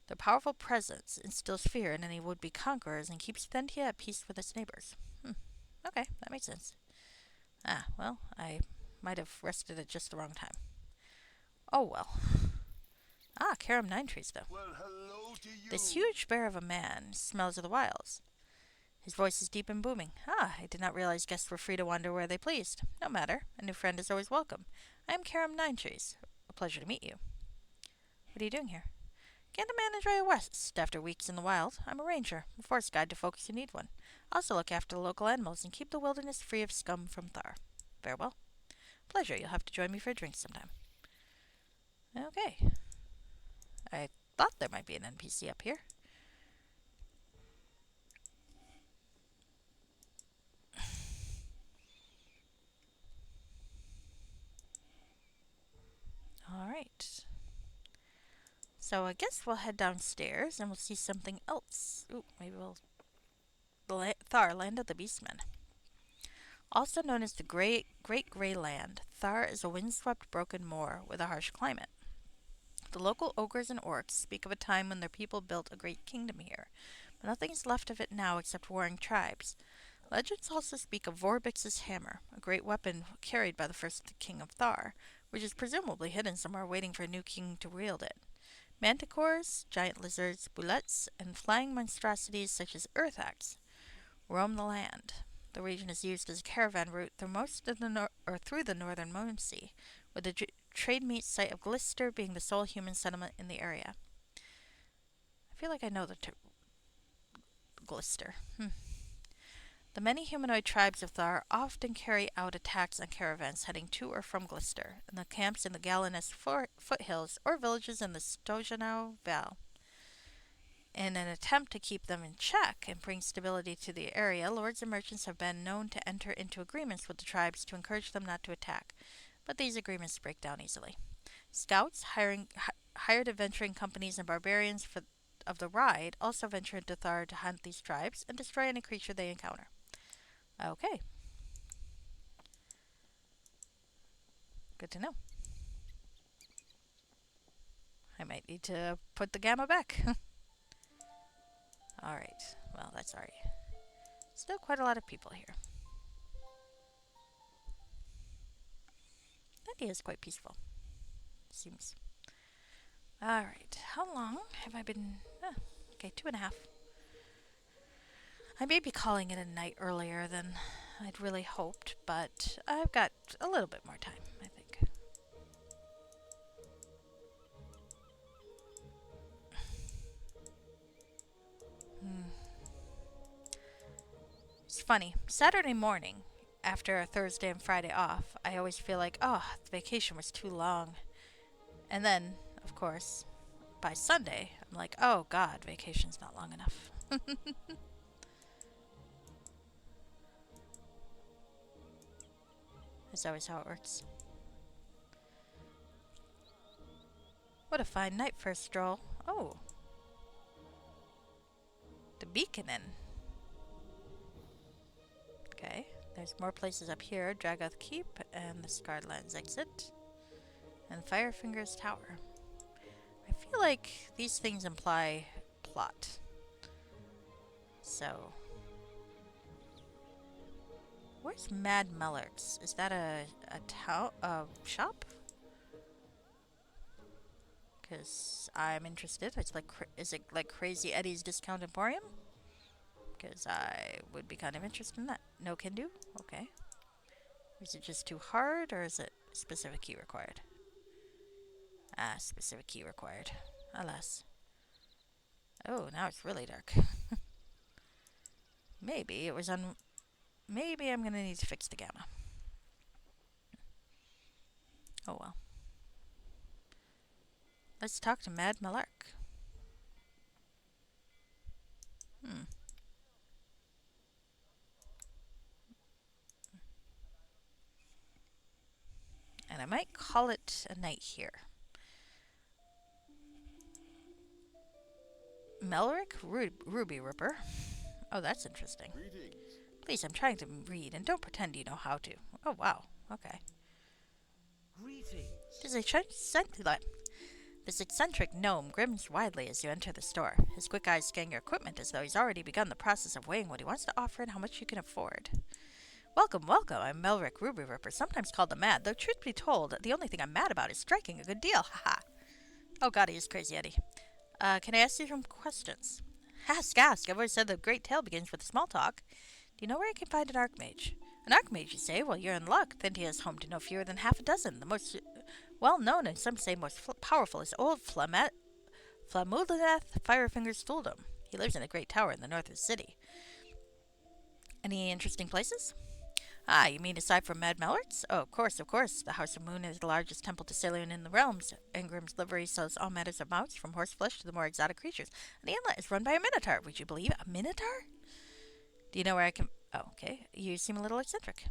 S1: Their powerful presence instills fear in any would-be conquerors and keeps Thentia at peace with its neighbors. Okay, that makes sense. Well, I might have rested at just the wrong time. Oh well. Carum Nine Trees, though.
S5: Well, hello to you.
S1: This huge bear of a man smells of the wilds. His voice is deep and booming. I did not realize guests were free to wander where they pleased. No matter, a new friend is always welcome. I am Carum Nine Trees. A pleasure to meet you. What are you doing here? Can't a man enjoy a rest after weeks in the wild? I'm a ranger, a forest guide to folks who need one. I also look after the local animals and keep the wilderness free of scum from Thar. Farewell. Pleasure, you'll have to join me for a drink sometime. Okay. I thought there might be an NPC up here. Alright. So I guess we'll head downstairs and we'll see something else. Maybe we'll... Thar, Land of the Beastmen. Also known as the Great Grey Land, Thar is a windswept broken moor with a harsh climate. The local ogres and orcs speak of a time when their people built a great kingdom here, but nothing is left of it now except warring tribes. Legends also speak of Vorbix's hammer, a great weapon carried by the first king of Thar, which is presumably hidden somewhere waiting for a new king to wield it. Manticores, giant lizards, bullets, and flying monstrosities such as earthacks roam the land. The region is used as a caravan route through most of the through the northern Moonsea, with the trade meet site of Glister being the sole human settlement in the area. I feel like I know the Glister. The many humanoid tribes of Thar often carry out attacks on caravans heading to or from Glister, and the camps in the Galanus foothills or villages in the Stojanau Val. In an attempt to keep them in check and bring stability to the area, lords and merchants have been known to enter into agreements with the tribes to encourage them not to attack, but these agreements break down easily. Scouts, hired adventuring companies, and barbarians of the Ride also venture into Thar to hunt these tribes and destroy any creature they encounter. Okay. Good to know. I might need to put the gamma back. Alright. Well, that's alright. Still quite a lot of people here. That is quite peaceful. Seems. Alright. How long have I been... okay, 2.5. I may be calling it a night earlier than I'd really hoped, but I've got a little bit more time, I think. It's funny. Saturday morning, after a Thursday and Friday off, I always feel like, the vacation was too long. And then, of course, by Sunday, I'm like, oh god, vacation's not long enough. That's always how it works. What a fine night for a stroll. Oh. The beacon in. Okay. There's more places up here. Dragoth Keep and the Scarred Lands exit. And Firefinger's Tower. I feel like these things imply plot. So... Where's Mad Mellert's? Is that a shop? Because I'm interested. It's like, is it like Crazy Eddie's Discount Emporium? Because I would be kind of interested in that. No can do? Okay. Is it just too hard, or is it specific key required? Ah, specific key required. Alas. Oh, now it's really dark. Maybe it was Maybe I'm gonna need to fix the gamma. Oh well. Let's talk to Mad Malark. And I might call it a night here. Melrick Ruby Ripper. Oh, that's interesting.
S5: Greetings.
S1: Please, I'm trying to read, and don't pretend you know how to. Oh, wow. Okay.
S7: Greetings.
S1: This eccentric gnome grins widely as you enter the store. His quick eyes scan your equipment as though he's already begun the process of weighing what he wants to offer and how much you can afford. Welcome, welcome. I'm Melrick Ruby Ripper, sometimes called the Mad, though truth be told, the only thing I'm mad about is striking a good deal. Haha. Oh god, he is Crazy Eddie. Can I ask you some questions? Ask. I've always said the great tale begins with small talk. Do you know where I can find an Archmage? An Archmage, you say? Well, you're in luck. Thentia is home to no fewer than half a dozen. The most well-known, and some say most powerful, is old Flamudineth Firefingers Fooldom. He lives in a great tower in the north of the city. Any interesting places? Ah, you mean aside from Mad Mellert's? Oh, of course. The House of Moon is the largest temple to Salian in the realms. Ingram's livery sells all matters of mounts, from horseflesh to the more exotic creatures. And the inlet is run by a Minotaur. Would you believe it? A Minotaur? Do you know where I can... Oh, okay. You seem a little eccentric.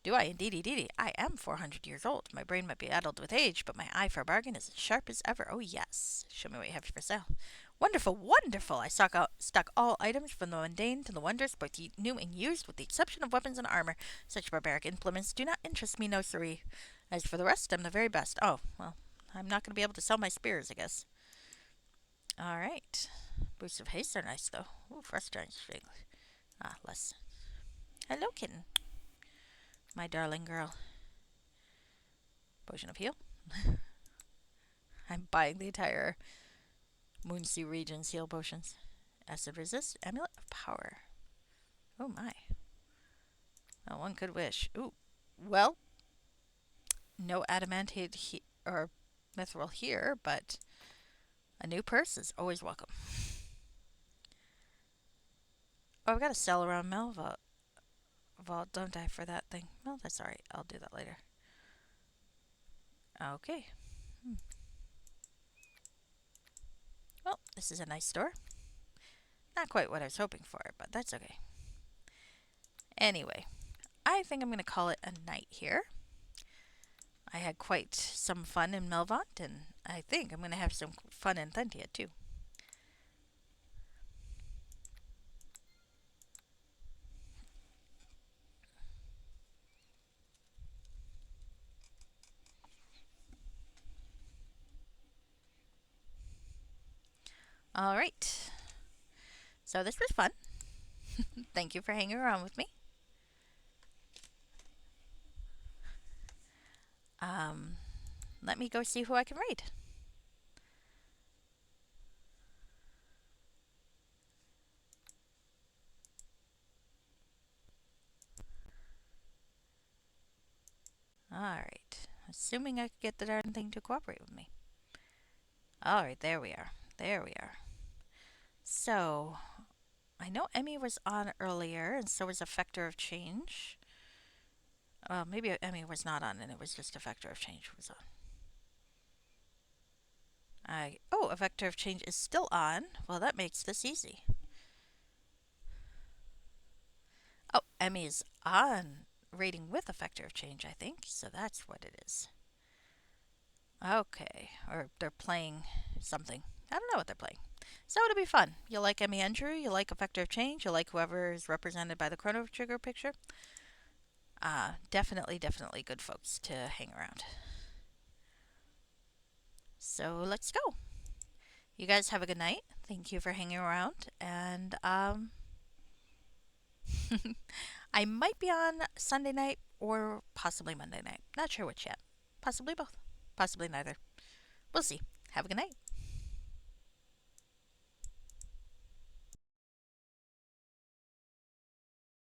S1: Do I? Indeedy. I am 400 years old. My brain might be addled with age, but my eye for a bargain is as sharp as ever. Oh, yes. Show me what you have for sale. Wonderful. I stock all items from the mundane to the wondrous, both new and used, with the exception of weapons and armor. Such barbaric implements do not interest me, no siree. As for the rest, I'm the very best. Oh, well, I'm not going to be able to sell my spears, I guess. All right. Boosts of haste are nice, though. Ooh, frustrating. Ah, less. Hello, kitten. My darling girl. Potion of heal. I'm buying the entire Moonsea region's heal potions. Acid resist. Amulet of power. Oh my. Oh, one could wish. Ooh. Well, no adamantite or mithril here, but a new purse is always welcome. Oh, I've got to sell around Melvault, don't I, for that thing? Well, that's alright. I'll do that later. Okay. Well, this is a nice store. Not quite what I was hoping for, but that's okay. Anyway, I think I'm going to call it a night here. I had quite some fun in Melvant, and I think I'm going to have some fun in Thentia, too. Alright. So this was fun. Thank you for hanging around with me. Let me go see who I can raid. Alright. Assuming I could get the darn thing to cooperate with me. Alright, there we are. So, I know Emmy was on earlier, and so was a Factor of Change. Maybe Emmy was not on, and it was just a Factor of Change was on. A Vector of Change is still on. Well, that makes this easy. Oh, Emmy is on rating with a Vector of Change, I think. So that's what it is. Okay. Or they're playing something. I don't know what they're playing. So it'll be fun. You'll like Emmy Andrew, you'll like Effector of Change, you'll like whoever is represented by the Chrono Trigger picture. Definitely, definitely good folks to hang around. So let's go. You guys have a good night. Thank you for hanging around. And I might be on Sunday night or possibly Monday night. Not sure which yet. Possibly both. Possibly neither. We'll see. Have a good night.